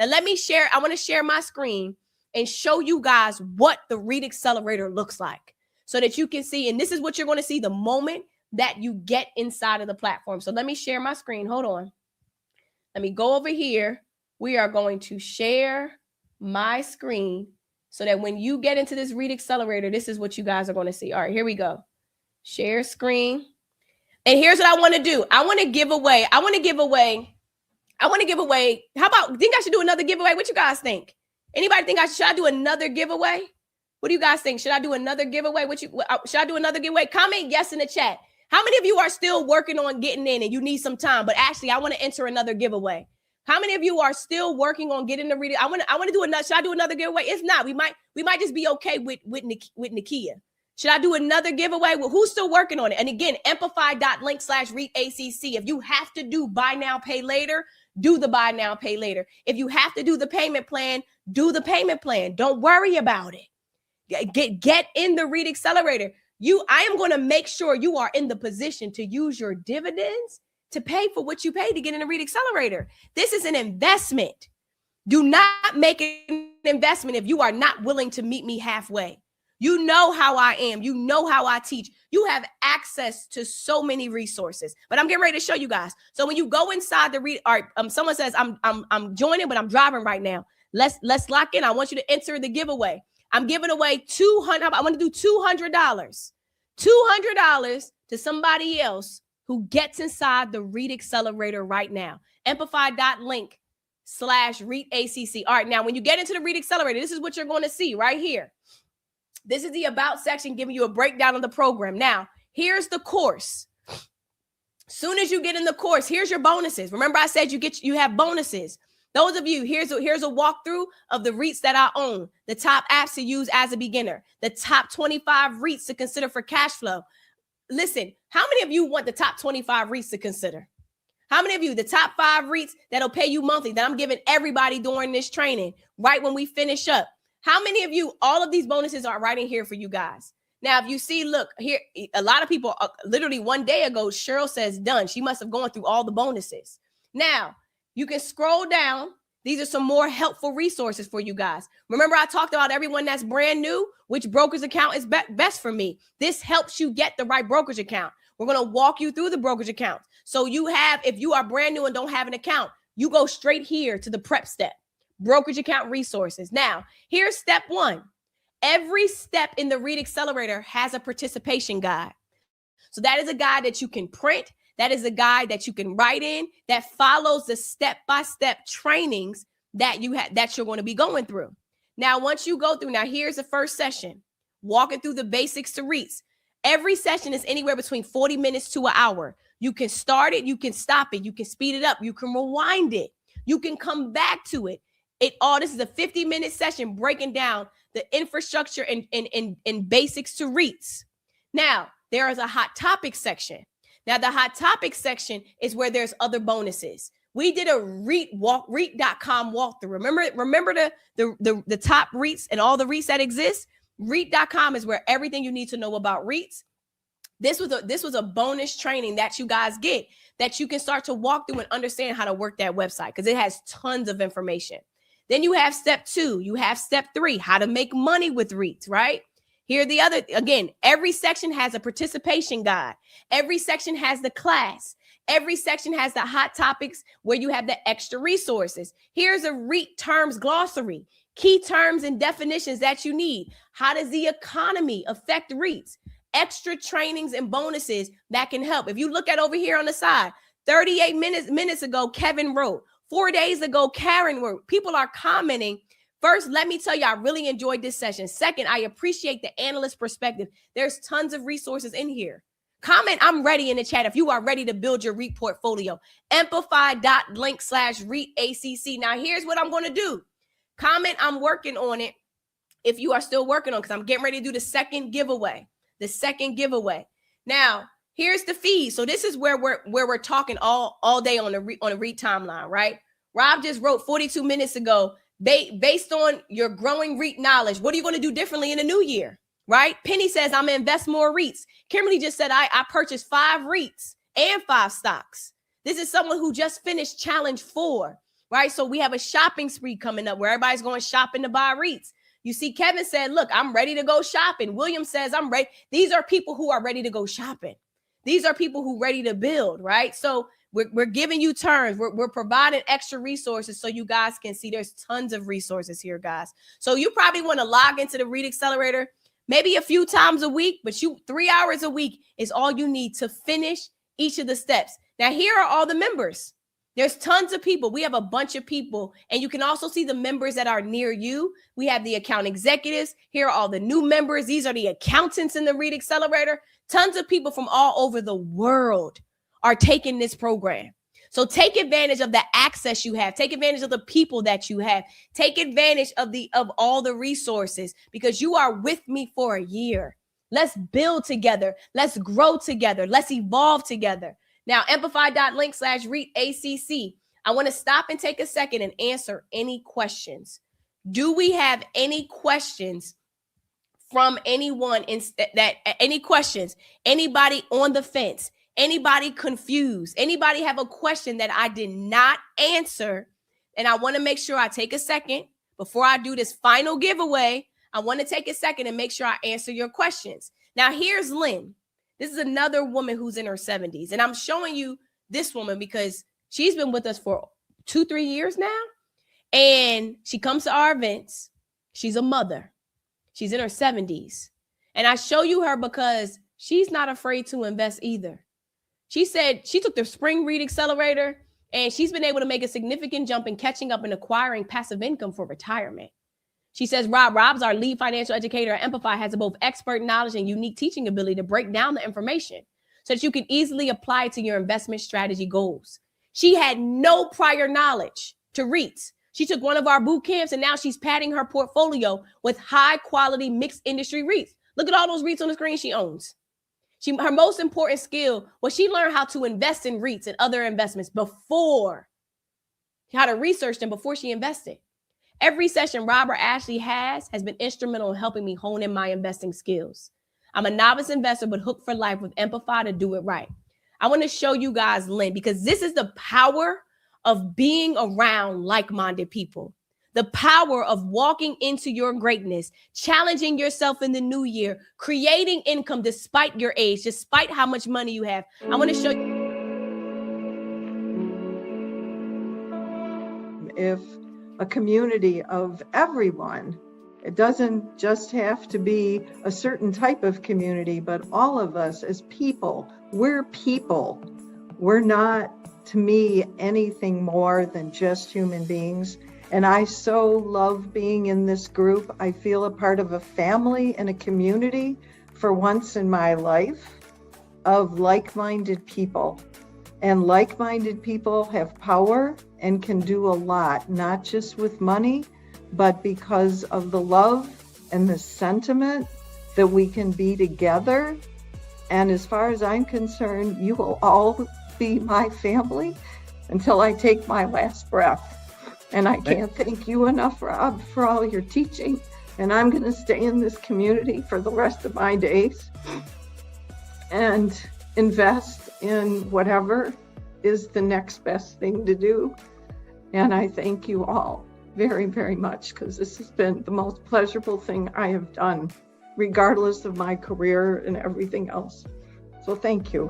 Speaker 1: let me share. I want to share my screen and show you guys what the REIT Accelerator looks like so that you can see. And this is what you're going to see the moment that you get inside of the platform. So let me share my screen. Hold on. Let me go over here. We are going to share my screen so that when you get into this REIT Accelerator, this is what you guys are going to see. All right, here we go. Share screen. And here's what I want to do. I want to give away. How about, think I should do another giveaway? What you guys think? Anybody think should I do another giveaway? What do you guys think? Should I do another giveaway? Should I do another giveaway? Comment yes in the chat. How many of you are still working on getting in and you need some time, but actually I want to enter another giveaway? How many of you are still working on getting the REIT? I want to do another. Should I do another giveaway? If not, we might just be okay with Nakia. Should I do another giveaway? Well, who's still working on it? And again, amplify.link/REITACC. If you have to do buy now, pay later, do the buy now, pay later. If you have to do the payment plan, do the payment plan. Don't worry about it. Get in the REIT Accelerator. I am going to make sure you are in the position to use your dividends to pay for what you paid to get in the REIT Accelerator. This is an investment. Do not make an investment if you are not willing to meet me halfway. You know how I am. You know how I teach. You have access to so many resources. But I'm getting ready to show you guys. So when you go inside the someone says I'm joining, but I'm driving right now. Let's lock in. I want you to enter the giveaway. I'm giving away $200. I want to do $200. $200 to somebody else who gets inside the Read Accelerator right now. Amplify.link/ReadACC. All right, now when you get into the Read Accelerator, this is what you're going to see right here. This is the About section giving you a breakdown of the program. Now, here's the course. Soon as you get in the course, here's your bonuses. Remember I said you have bonuses. Those of you, here's a walkthrough of the REITs that I own, the top apps to use as a beginner, the top 25 REITs to consider for cash flow. Listen, how many of you want the top 25 REITs to consider? How many of you, the top 5 REITs that'll pay you monthly that I'm giving everybody during this training right when we finish up? How many of you, all of these bonuses are right in here for you guys? Now, if you see, look here, a lot of people, literally one day ago, Cheryl says done. She must have gone through all the bonuses. Now, you can scroll down. These are some more helpful resources for you guys. Remember, I talked about everyone that's brand new, which brokerage account is best for me. This helps you get the right brokerage account. We're going to walk you through the brokerage account. So if you are brand new and don't have an account, you go straight here to the prep step, brokerage account resources. Now, here's step 1. Every step in the Read Accelerator has a participation guide. So that is a guide that you can print. That is a guide that you can write in that follows the step-by-step trainings that you're going to be going through. Now, once you go through, now here's the first session, walking through the basics to REITs. Every session is anywhere between 40 minutes to an hour. You can start it, you can stop it, you can speed it up, you can rewind it, you can come back to it. This is a 50-minute session breaking down the infrastructure and basics to REITs. Now, there is a hot topic section. Now, the hot topic section is where there's other bonuses. We did a REIT.com walkthrough. Remember the top REITs and all the REITs that exist? REIT.com is where everything you need to know about REITs. This was a bonus training that you guys get that you can start to walk through and understand how to work that website because it has tons of information. Then you have step 2. You have step 3, how to make money with REITs, right? Here, every section has a participation guide. Every section has the class. Every section has the hot topics where you have the extra resources. Here's a REIT terms glossary, key terms and definitions that you need. How does the economy affect REITs? Extra trainings and bonuses that can help. If you look at over here on the side, 38 minutes ago, Kevin wrote. 4 days ago, Karen wrote. People are commenting. First, let me tell you, I really enjoyed this session. Second, I appreciate the analyst perspective. There's tons of resources in here. Comment, I'm ready in the chat if you are ready to build your REIT portfolio. Amplify.link/REITACC. Now, here's what I'm going to do. Comment, I'm working on it if you are still working on it because I'm getting ready to do the second giveaway. Now, here's the feed. So this is where we're talking all day on a REIT timeline, right? Rob just wrote 42 minutes ago, based on your growing REIT knowledge, what are you going to do differently in the new year, right? Penny says, I'm going to invest more REITs. Kimberly just said, I purchased 5 REITs and 5 stocks. This is someone who just finished challenge 4, right? So we have a shopping spree coming up where everybody's going shopping to buy REITs. You see, Kevin said, look, I'm ready to go shopping. William says, I'm ready. These are people who are ready to go shopping. These are people who are ready to build, right? So we're giving you terms. We're providing extra resources so you guys can see there's tons of resources here, guys. So you probably want to log into the Read Accelerator maybe a few times a week, but 3 hours a week is all you need to finish each of the steps. Now, here are all the members. There's tons of people. We have a bunch of people, and you can also see the members that are near you. We have the account executives. Here are all the new members. These are the accountants in the Read Accelerator. Tons of people from all over the world are taking this program. So take advantage of the access you have. Take advantage of the people that you have. Take advantage of all the resources because you are with me for a year. Let's build together. Let's grow together. Let's evolve together. Now, amplify.link/REITACC. I want to stop and take a second and answer any questions. Do we have any questions from anyone? Any questions? Anybody on the fence? Anybody confused? Anybody have a question that I did not answer? And I want to make sure I take a second before I do this final giveaway. I want to take a second and make sure I answer your questions. Now, here's Lynn. This is another woman who's in her 70s. And I'm showing you this woman because she's been with us for 2-3 years now. And she comes to our events. She's a mother. She's in her 70s. And I show you her because she's not afraid to invest either. She said she took the Spring Read Accelerator and she's been able to make a significant jump in catching up and acquiring passive income for retirement. She says, Rob's our lead financial educator at Amplify, has both expert knowledge and unique teaching ability to break down the information so that you can easily apply it to your investment strategy goals. She had no prior knowledge to REITs. She took one of our boot camps and now she's padding her portfolio with high quality mixed industry REITs. Look at all those REITs on the screen she owns. Her most important skill was she learned how to invest in REITs and other investments before, how to research them before she invested. Every session Rob or Ashley has been instrumental in helping me hone in my investing skills. I'm a novice investor, but hooked for life with Amplify to do it right. I want to show you guys Lynn, because this is the power of being around like-minded people. The power of walking into your greatness, challenging yourself in the new year, creating income despite your age, despite how much money you have. I want to show you.
Speaker 5: If a community of everyone, it doesn't just have to be a certain type of community, but all of us as people, we're people. We're not, to me, anything more than just human beings. And I so love being in this group. I feel a part of a family and a community for once in my life of like-minded people. And like-minded people have power and can do a lot, not just with money, but because of the love and the sentiment that we can be together. And as far as I'm concerned, you will all be my family until I take my last breath. And I can't thank you enough, Rob, for all your teaching. And I'm going to stay in this community for the rest of my days and invest in whatever is the next best thing to do. And I thank you all very, very much, because this has been the most pleasurable thing I have done, regardless of my career and everything else. So thank you.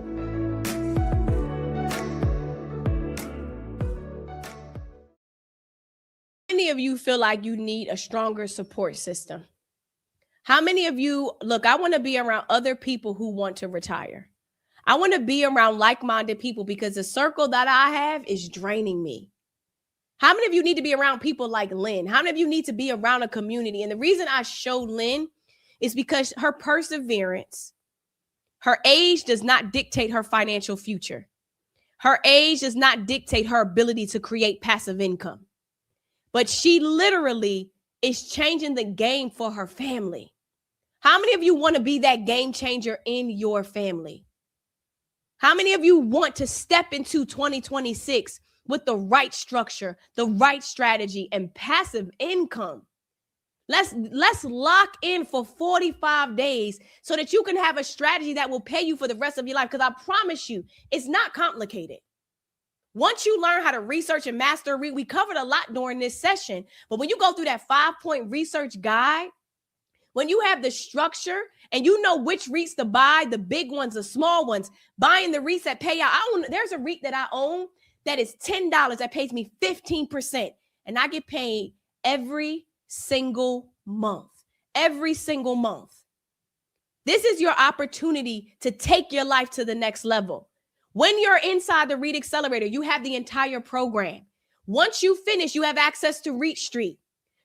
Speaker 1: How many of you feel like you need a stronger support system? How many of you, look, I want to be around other people who want to retire. I want to be around like-minded people because the circle that I have is draining me. How many of you need to be around people like Lynn? How many of you need to be around a community? And the reason I showed Lynn is because her perseverance, her age does not dictate her financial future. Her age does not dictate her ability to create passive income. But she literally is changing the game for her family. How many of you want to be that game changer in your family? How many of you want to step into 2026 with the right structure, the right strategy, and passive income? Let's lock in for 45 days so that you can have a strategy that will pay you for the rest of your life. Because I promise you, it's not complicated. Once you learn how to research and master, we covered a lot during this session, but when you go through that 5-point research guide, when you have the structure and you know which REITs to buy, the big ones, the small ones, buying the REITs that pay out. There's a REIT that I own that is $10 that pays me 15%, and I get paid every single month. Every single month. This is your opportunity to take your life to the next level. When you're inside the REIT Accelerator, you have the entire program. Once you finish, you have access to REIT Street.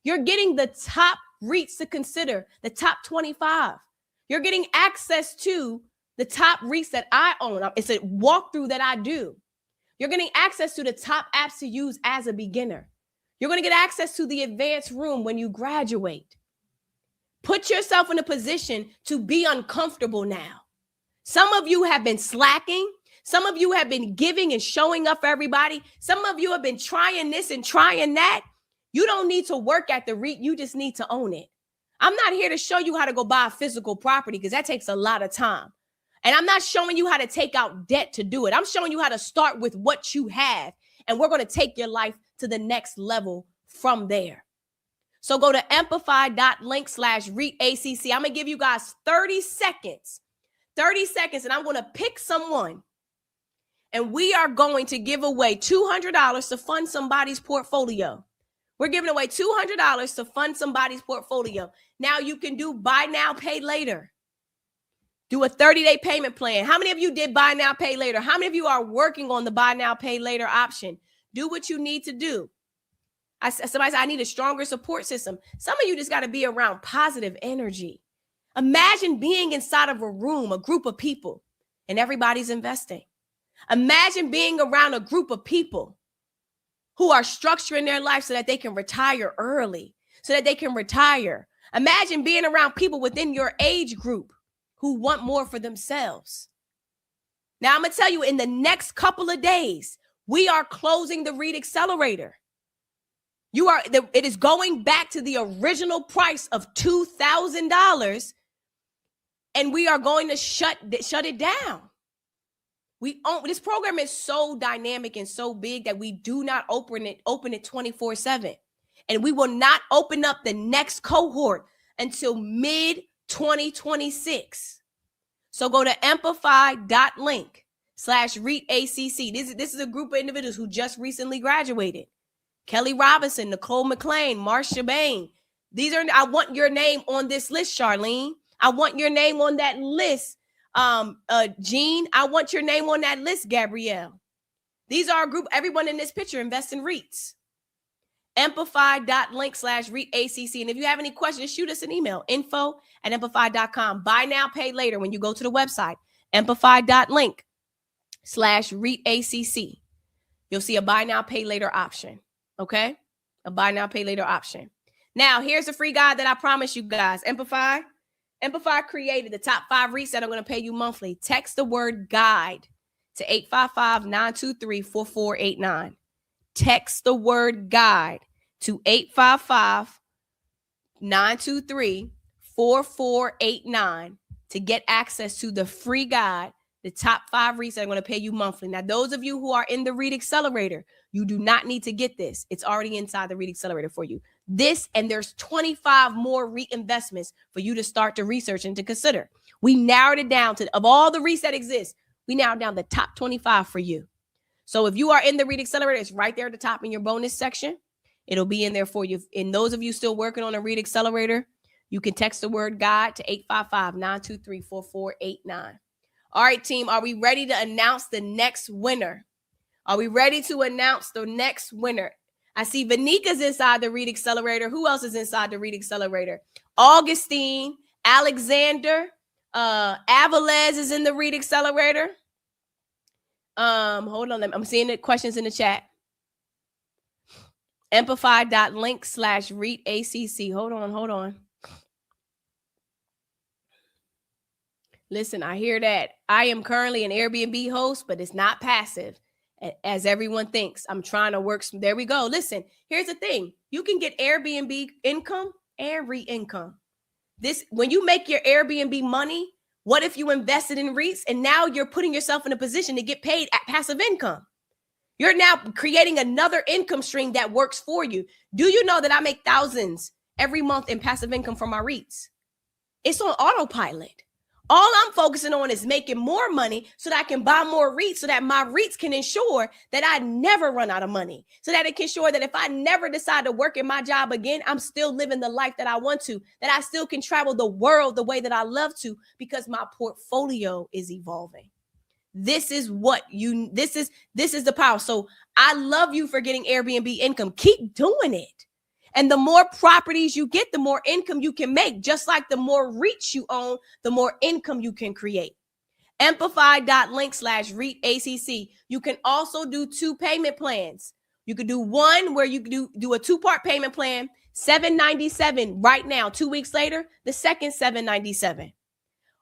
Speaker 1: You're getting the top REITs to consider, the top 25. You're getting access to the top REITs that I own. It's a walkthrough that I do. You're getting access to the top apps to use as a beginner. You're going to get access to the advanced room when you graduate. Put yourself in a position to be uncomfortable now. Some of you have been slacking. Some of you have been giving and showing up for everybody. Some of you have been trying this and trying that. You don't need to work at the REIT. You just need to own it. I'm not here to show you how to go buy a physical property because that takes a lot of time. And I'm not showing you how to take out debt to do it. I'm showing you how to start with what you have. And we're going to take your life to the next level from there. So go to amplify.link/REAT-ACC. I'm going to give you guys 30 seconds, and I'm going to pick someone. And we are going to give away $200 to fund somebody's portfolio. We're giving away $200 to fund somebody's portfolio. Now you can do buy now, pay later. Do a 30-day payment plan. How many of you did buy now, pay later? How many of you are working on the buy now, pay later option? Do what you need to do. Somebody said, I need a stronger support system. Some of you just got to be around positive energy. Imagine being inside of a room, a group of people, and everybody's investing. Imagine being around a group of people who are structuring their life so that they can retire early, so that they can retire. Imagine being around people within your age group who want more for themselves. Now, I'm going to tell you, in the next couple of days, we are closing the REAT Accelerator. It is going back to the original price of $2,000, and we are going to shut it down. This program is so dynamic and so big that we do not open it 24/7. And we will not open up the next cohort until mid-2026. So go to amplify.link/REAT-ACC. This is a group of individuals who just recently graduated. Kelly Robinson, Nicole McLean, Marsha Bain. I want your name on this list, Charlene. I want your name on that list. Jean, I want your name on that list, Gabrielle. These are a group, everyone in this picture invests in REITs. Amplify.link/REAT-ACC. And if you have any questions, shoot us an email, info@amplify.com. Buy now, pay later when you go to the website, amplify.link/REAT-ACC. You'll see a buy now, pay later option. Okay? A buy now, pay later option. Now, here's a free guide that I promise you guys. Amplify created the top 5 REITs that are going to pay you monthly. Text the word guide to 855-923-4489. Text the word guide to 855-923-4489 to get access to the free guide, the top 5 REITs that are going to pay you monthly. Now, those of you who are in the REAT Accelerator, you do not need to get this. It's already inside the REAT Accelerator for you. This, and there's 25 more REIT investments for you to start to research and to consider. We narrowed it down to, of all the REITs that exist, we narrowed down the top 25 for you. So if you are in the REAT Accelerator, it's right there at the top in your bonus section. It'll be in there for you. And those of you still working on a REAT Accelerator, you can text the word guide to 855-923-4489. All right, team, are we ready to announce the next winner? Are we ready to announce the next winner? I see Vanika's inside the REAT Accelerator. Who else is inside the REAT Accelerator? Augustine, Alexander, Avalez is in the REAT Accelerator. Hold on. I'm seeing the questions in the chat. Amplify.link/REAT-ACC. Hold on. Listen, I hear that. I am currently an Airbnb host, but it's not passive, as everyone thinks. I'm trying to work there we go. Listen, here's the thing. You can get Airbnb income and REIT income. When you make your Airbnb money, what if you invested in REITs and now you're putting yourself in a position to get paid at passive income? You're now creating another income stream that works for you. Do you know that I make thousands every month in passive income from my REITs? It's on autopilot. All I'm focusing on is making more money so that I can buy more REITs, so that my REITs can ensure that I never run out of money, so that it can ensure that if I never decide to work in my job again, I'm still living the life that I want to, that I still can travel the world the way that I love to, because my portfolio is evolving. This is the power. So I love you for getting Airbnb income. Keep doing it. And the more properties you get, the more income you can make. Just like the more REITs you own, the more income you can create. Amplify.link/REAT-ACC. You can also do 2 payment plans. You could do one where you do a 2-part payment plan, $797 right now. 2 weeks later, the second $797.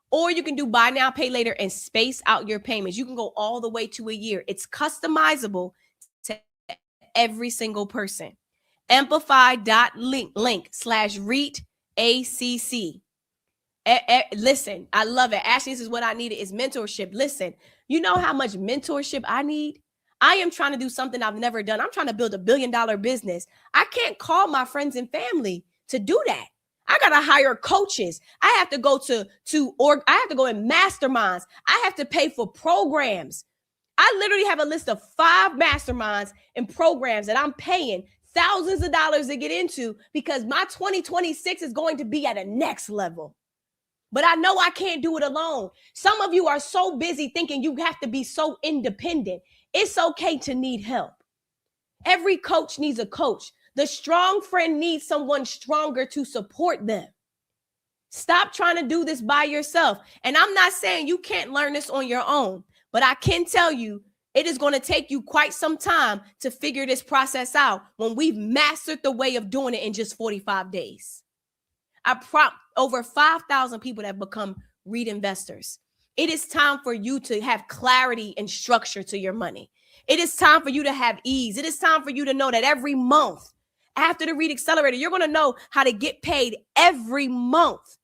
Speaker 1: Or you can do buy now, pay later and space out your payments. You can go all the way to a year. It's customizable to every single person. Amplify.link/REAT-ACC. Listen, I love it. Ashley, this is what I needed, is mentorship. Listen, you know how much mentorship I need? I am trying to do something I've never done. I'm trying to build $1 billion business. I can't call my friends and family to do that. I gotta hire coaches. I have to go I have to go in masterminds. I have to pay for programs. I literally have a list of 5 masterminds and programs that I'm paying thousands of dollars to get into because my 2026 is going to be at a next level. But I know I can't do it alone. Some of you are so busy thinking you have to be so independent. It's okay to need help. Every coach needs a coach. The strong friend needs someone stronger to support them. Stop trying to do this by yourself. And I'm not saying you can't learn this on your own, but I can tell you it is going to take you quite some time to figure this process out when we've mastered the way of doing it in just 45 days. Over 5,000 people that have become REIT investors. It is time for you to have clarity and structure to your money. It is time for you to have ease. It is time for you to know that every month after the REIT Accelerator, you're going to know how to get paid every month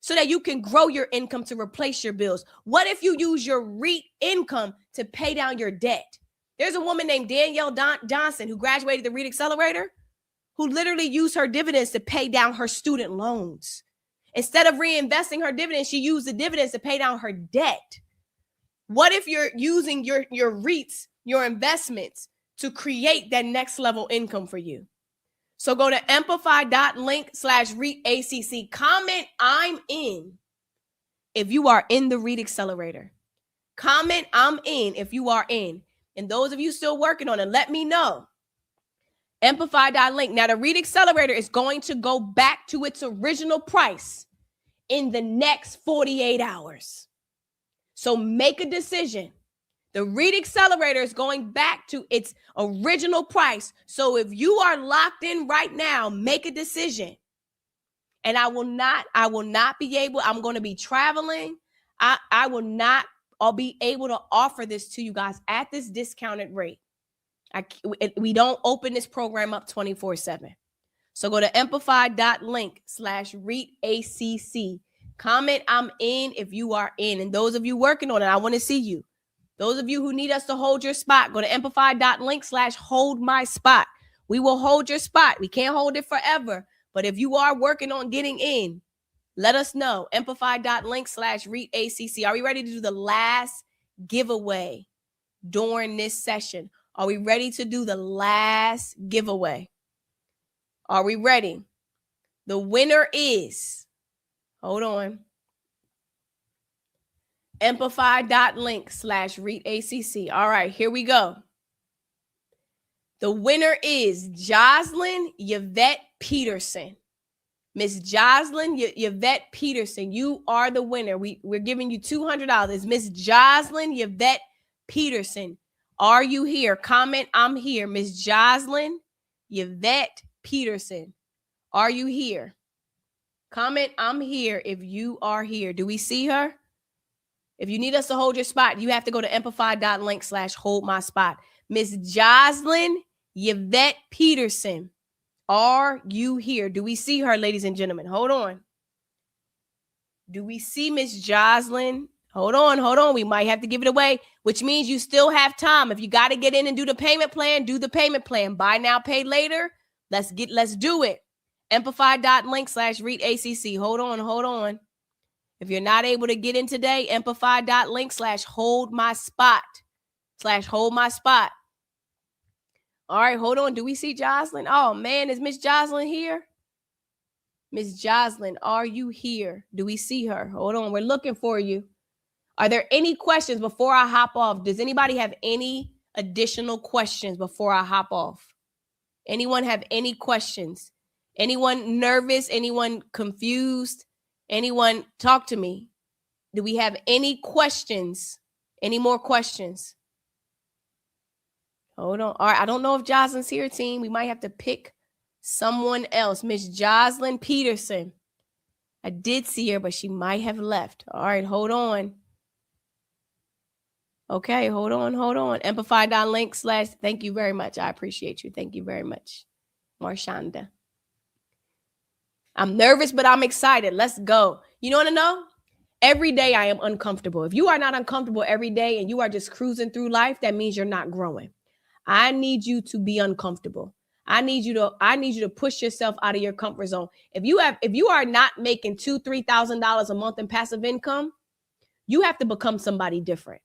Speaker 1: so that you can grow your income to replace your bills. What if you use your REIT income to pay down your debt? There's a woman named Danielle Johnson who graduated the REIT Accelerator who literally used her dividends to pay down her student loans. Instead of reinvesting her dividends, she used the dividends to pay down her debt. What if you're using your REITs, your investments, to create that next level income for you? So go to amplify.link/REITACC. Comment I'm in if you are in the REIT Accelerator. Comment I'm in if you are in. And those of you still working on it, let me know. Amplify.link. Now, the REIT Accelerator is going to go back to its original price in the next 48 hours. So make a decision. The REIT Accelerator is going back to its original price. So if you are locked in right now, make a decision. And I will not be able, I'm going to be traveling. I will not be able to offer this to you guys at this discounted rate. We don't open this program up 24/7. So go to amplify.link/REITACC. Comment I'm in if you are in. And those of you working on it, I want to see you. Those of you who need us to hold your spot, go to amplify.link/hold-my-spot. We will hold your spot. We can't hold it forever. But if you are working on getting in, let us know. Amplify.link/REITACC. Are we ready to do the last giveaway during this session? Are we ready to do the last giveaway? Are we ready? The winner is, hold on, amplify.link/REITACC. All right, here we go. The winner is Jocelyn Yvette Peterson. Miss Jocelyn Yvette Peterson, you are the winner. We're giving you $200. Miss Jocelyn Yvette Peterson, are you here? Comment I'm here. Miss Jocelyn Yvette Peterson, are you here? Comment I'm here if you are here. Do we see her? If you need us to hold your spot, you have to go to amplify.link/hold-my-spot. Miss Jocelyn Yvette Peterson, are you here? Do we see her, ladies and gentlemen? Hold on. Do we see Miss Jocelyn? Hold on. We might have to give it away, which means you still have time. If you got to get in and do the payment plan, do the payment plan. Buy now, pay later. Let's do it. Amplify.link/REITACC. Hold on. If you're not able to get in today, amplify.link/hold-my-spot. All right, hold on. Do we see Jocelyn? Oh, man, is Miss Jocelyn here? Miss Jocelyn, are you here? Do we see her? Hold on. We're looking for you. Are there any questions before I hop off? Does anybody have any additional questions before I hop off? Anyone have any questions? Anyone nervous? Anyone confused? Anyone talk to me? Do we have any questions? Any more questions? Hold on. All right. I don't know if Jocelyn's here, team. We might have to pick someone else. Miss Jocelyn Peterson. I did see her, but she might have left. All right. Hold on. Okay. Hold on. Amplify.link/ Thank you very much. I appreciate you. Thank you very much. Marshanda. I'm nervous, but I'm excited. Let's go. You want to know? Every day I am uncomfortable. If you are not uncomfortable every day and you are just cruising through life, that means you're not growing. I need you to be uncomfortable. I need you to push yourself out of your comfort zone. If you are not making $2,000-$3,000 a month in passive income, you have to become somebody different.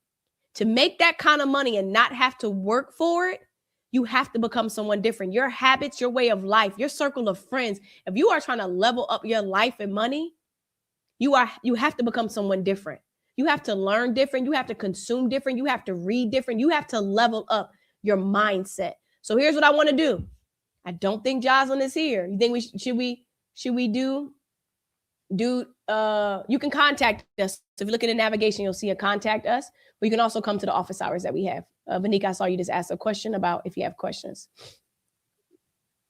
Speaker 1: To make that kind of money and not have to work for it, you have to become someone different. Your habits, your way of life, your circle of friends. If you are trying to level up your life and money, you have to become someone different. You have to learn different. You have to consume different. You have to read different. You have to level up your mindset. So here's what I want to do. I don't think Jocelyn is here. You think should we do you can contact us. So if you look at the navigation, you'll see a contact us, but you can also come to the office hours that we have. Vanika, I saw you just ask a question about if you have questions.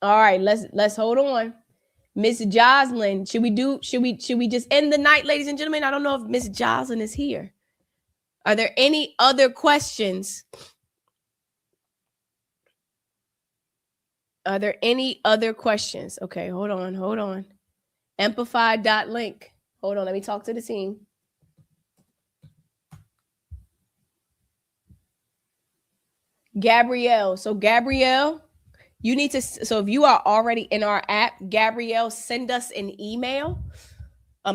Speaker 1: All right, let's hold on. Miss Jocelyn, should we just end the night, ladies and gentlemen? I don't know if Miss Jocelyn is here. Are there any other questions? Are there any other questions? Okay, hold on. Amplify.link. Hold on, let me talk to the team. Gabrielle. So Gabrielle, you need to, so if you are already in our app, Gabrielle, send us an email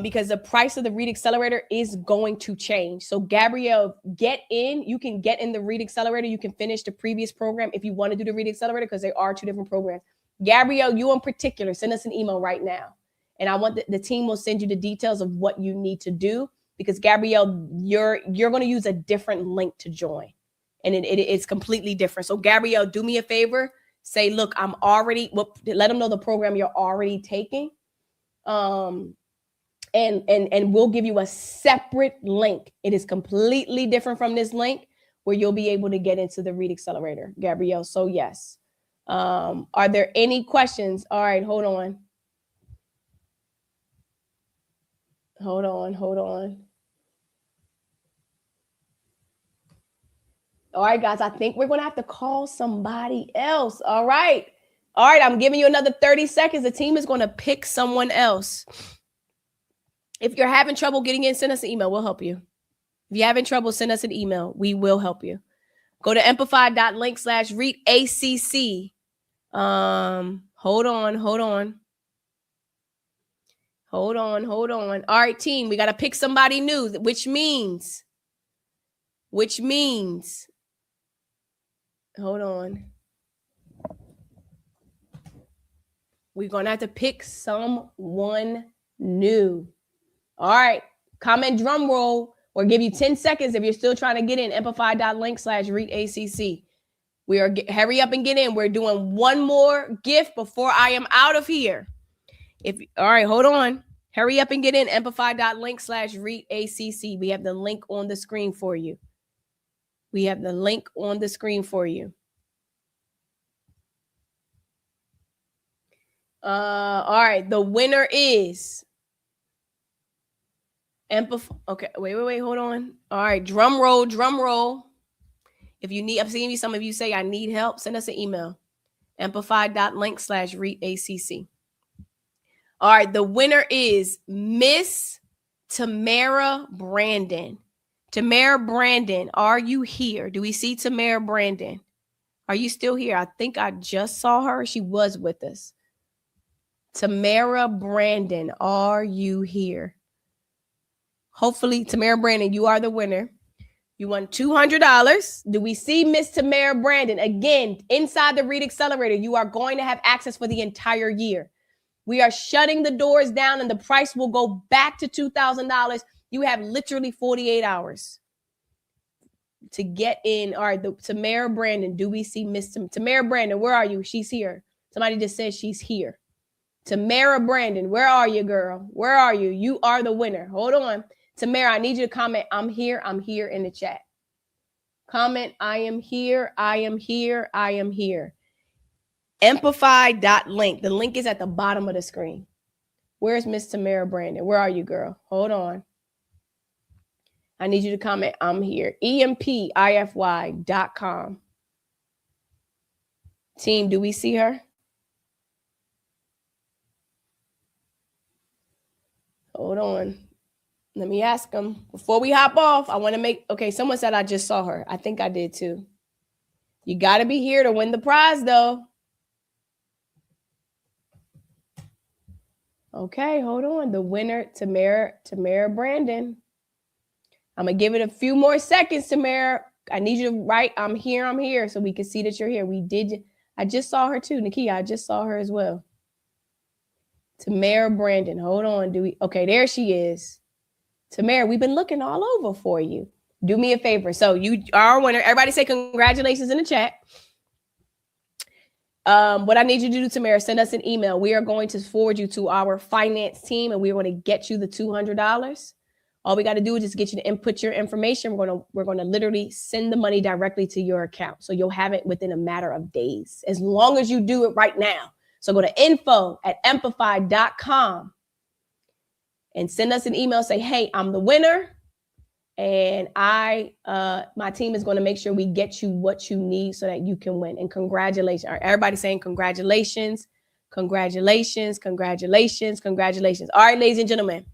Speaker 1: because the price of the Read Accelerator is going to change. So Gabrielle, get in. You can get in the Read Accelerator. You can finish the previous program if you want to do the Read Accelerator because they are two different programs. Gabrielle, you in particular, send us an email right now. And I want the team will send you the details of what you need to do because Gabrielle, you're going to use a different link to join. And it's completely different. So Gabrielle, do me a favor. Say, look, let them know the program you're already taking. And we'll give you a separate link. It is completely different from this link where you'll be able to get into the Read Accelerator, Gabrielle. So yes. Are there any questions? All right, hold on. Hold on. All right, guys, I think we're going to have to call somebody else. All right, I'm giving you another 30 seconds. The team is going to pick someone else. If you're having trouble getting in, send us an email. We'll help you. If you're having trouble, send us an email. We will help you. Go to amplify.link/readacc. Hold on. All right, team, we got to pick somebody new, which means, hold on. We're going to have to pick someone new. All right, comment drum roll or give you 10 seconds if you're still trying to get in. Amplify.link/readacc. Hurry up and get in. We're doing one more gift before I am out of here. All right, hold on. Hurry up and get in. Amplify.link/readacc. We have the link on the screen for you. All right, the winner is Amplify. Okay, wait, hold on. All right, drum roll. If you need, I'm seeing some of you say I need help, send us an email. Amplify.link/readacc. All right, the winner is Miss Tamara Brandon. Tamara Brandon, are you here? Do we see Tamara Brandon? Are you still here? I think I just saw her. She was with us. Tamara Brandon, are you here? Hopefully, Tamara Brandon, you are the winner. You won $200. Do we see Miss Tamara Brandon? Again, inside the Read Accelerator, you are going to have access for the entire year. We are shutting the doors down and the price will go back to $2,000. You have literally 48 hours to get in. All right, Tamara Brandon, do we see Miss Tamara Brandon? Where are you? She's here. Somebody just said she's here. Tamara Brandon, where are you, girl? Where are you? You are the winner. Hold on. Tamara, I need you to comment, I'm here in the chat. Comment, I am here. Amplify.link. The link is at the bottom of the screen. Where's Miss Tamara Brandon? Where are you, girl? Hold on. I need you to comment, I'm here. EMPIFY.com. Team, do we see her? Hold on. Let me ask them. Before we hop off, I want to make, okay, someone said I just saw her. I think I did too. You got to be here to win the prize though. Okay, hold on. The winner, Tamara Brandon. I'm gonna give it a few more seconds, Tamara. I need you to write, I'm here, so we can see that you're here. I just saw her too, Nakia. I just saw her as well. Tamara Brandon. Hold on. Okay, there she is. Tamara, we've been looking all over for you. Do me a favor. So you are a winner. Everybody say congratulations in the chat. What I need you to do, Tamara, send us an email. We are going to forward you to our finance team, and we're going to get you the $200. All we got to do is just get you to input your information. We're going to literally send the money directly to your account. So you'll have it within a matter of days, as long as you do it right now. So go to info@amplify.com and send us an email. Say, hey, I'm the winner. And my team is going to make sure we get you what you need so that you can win. And congratulations. All right, everybody saying congratulations, congratulations, congratulations, congratulations. All right, ladies and gentlemen,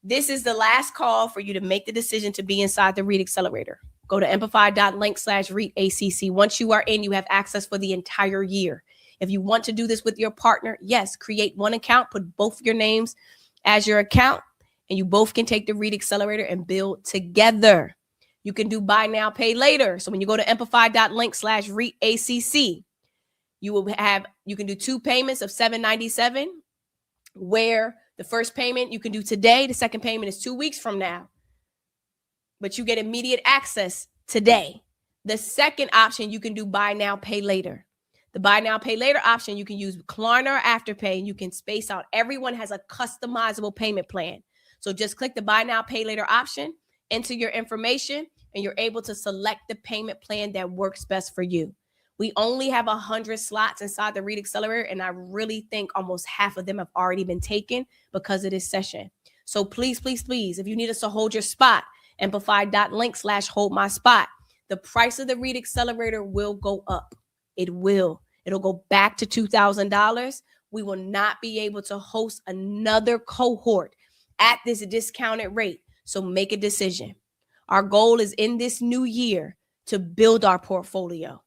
Speaker 1: this is the last call for you to make the decision to be inside the REIT Accelerator. Go to amplify.link/REITACC. Once you are in, you have access for the entire year. If you want to do this with your partner, yes, create one account, put both your names as your account, and you both can take the REIT Accelerator and build together. You can do buy now, pay later. So when you go to amplify.link/REITACC, you can do 2 payments of $797, where the first payment you can do today. The second payment is 2 weeks from now, but you get immediate access today. The second option, you can do buy now, pay later. The buy now, pay later option, you can use Klarna or Afterpay, and you can space out. Everyone has a customizable payment plan. So just click the buy now, pay later option, enter your information, and you're able to select the payment plan that works best for you. We only have 100 slots inside the REIT Accelerator, and I really think almost half of them have already been taken because of this session. So please, please, please, if you need us to hold your spot, amplify.link/hold my spot. The price of the REIT Accelerator will go up. It will. It'll go back to $2,000. We will not be able to host another cohort at this discounted rate. So make a decision. Our goal is in this new year to build our portfolio,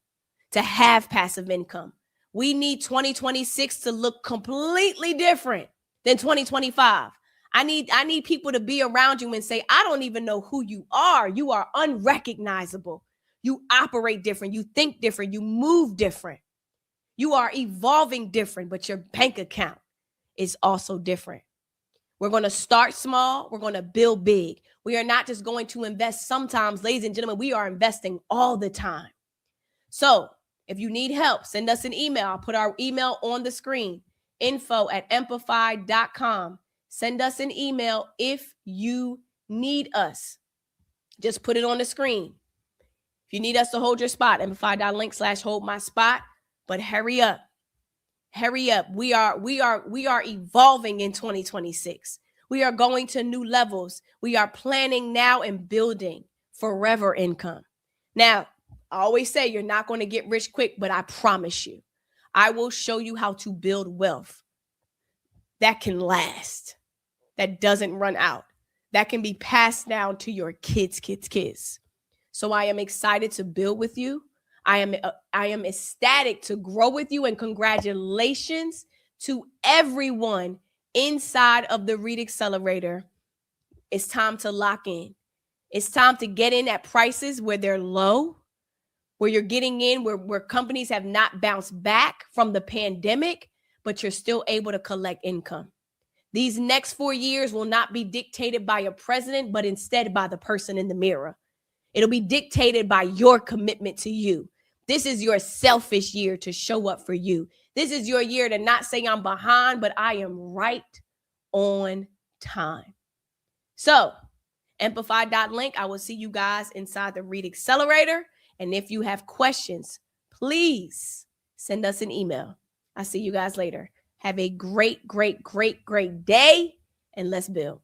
Speaker 1: to have passive income. We need 2026 to look completely different than 2025. I need people to be around you and say, I don't even know who you are. You are unrecognizable. You operate different. You think different. You move different. You are evolving different, but your bank account is also different. We're going to start small. We're going to build big. We are not just going to invest sometimes, ladies and gentlemen. We are investing all the time. So if you need help, send us an email. I'll put our email on the screen, info@amplify.com. Send us an email if you need us. Just put it on the screen. If you need us to hold your spot, amplify.link/hold my spot. But hurry up. Hurry up. We are evolving in 2026. We are going to new levels. We are planning now and building forever income. Now, I always say you're not going to get rich quick, but I promise you, I will show you how to build wealth that can last, that doesn't run out, that can be passed down to your kids. So I am excited to build with you. I am ecstatic to grow with you, and congratulations to everyone inside of the REIT Accelerator. It's time to lock in. It's time to get in at prices where they're low, where you're getting in, where companies have not bounced back from the pandemic, but you're still able to collect income. These next 4 years will not be dictated by a president, but instead by the person in the mirror. It'll be dictated by your commitment to you. This is your selfish year to show up for you. This is your year to not say I'm behind, but I am right on time. So, amplify.link. I will see you guys inside the REIT Accelerator. And if you have questions, please send us an email. I'll see you guys later. Have a great, great, great, great day, and let's build.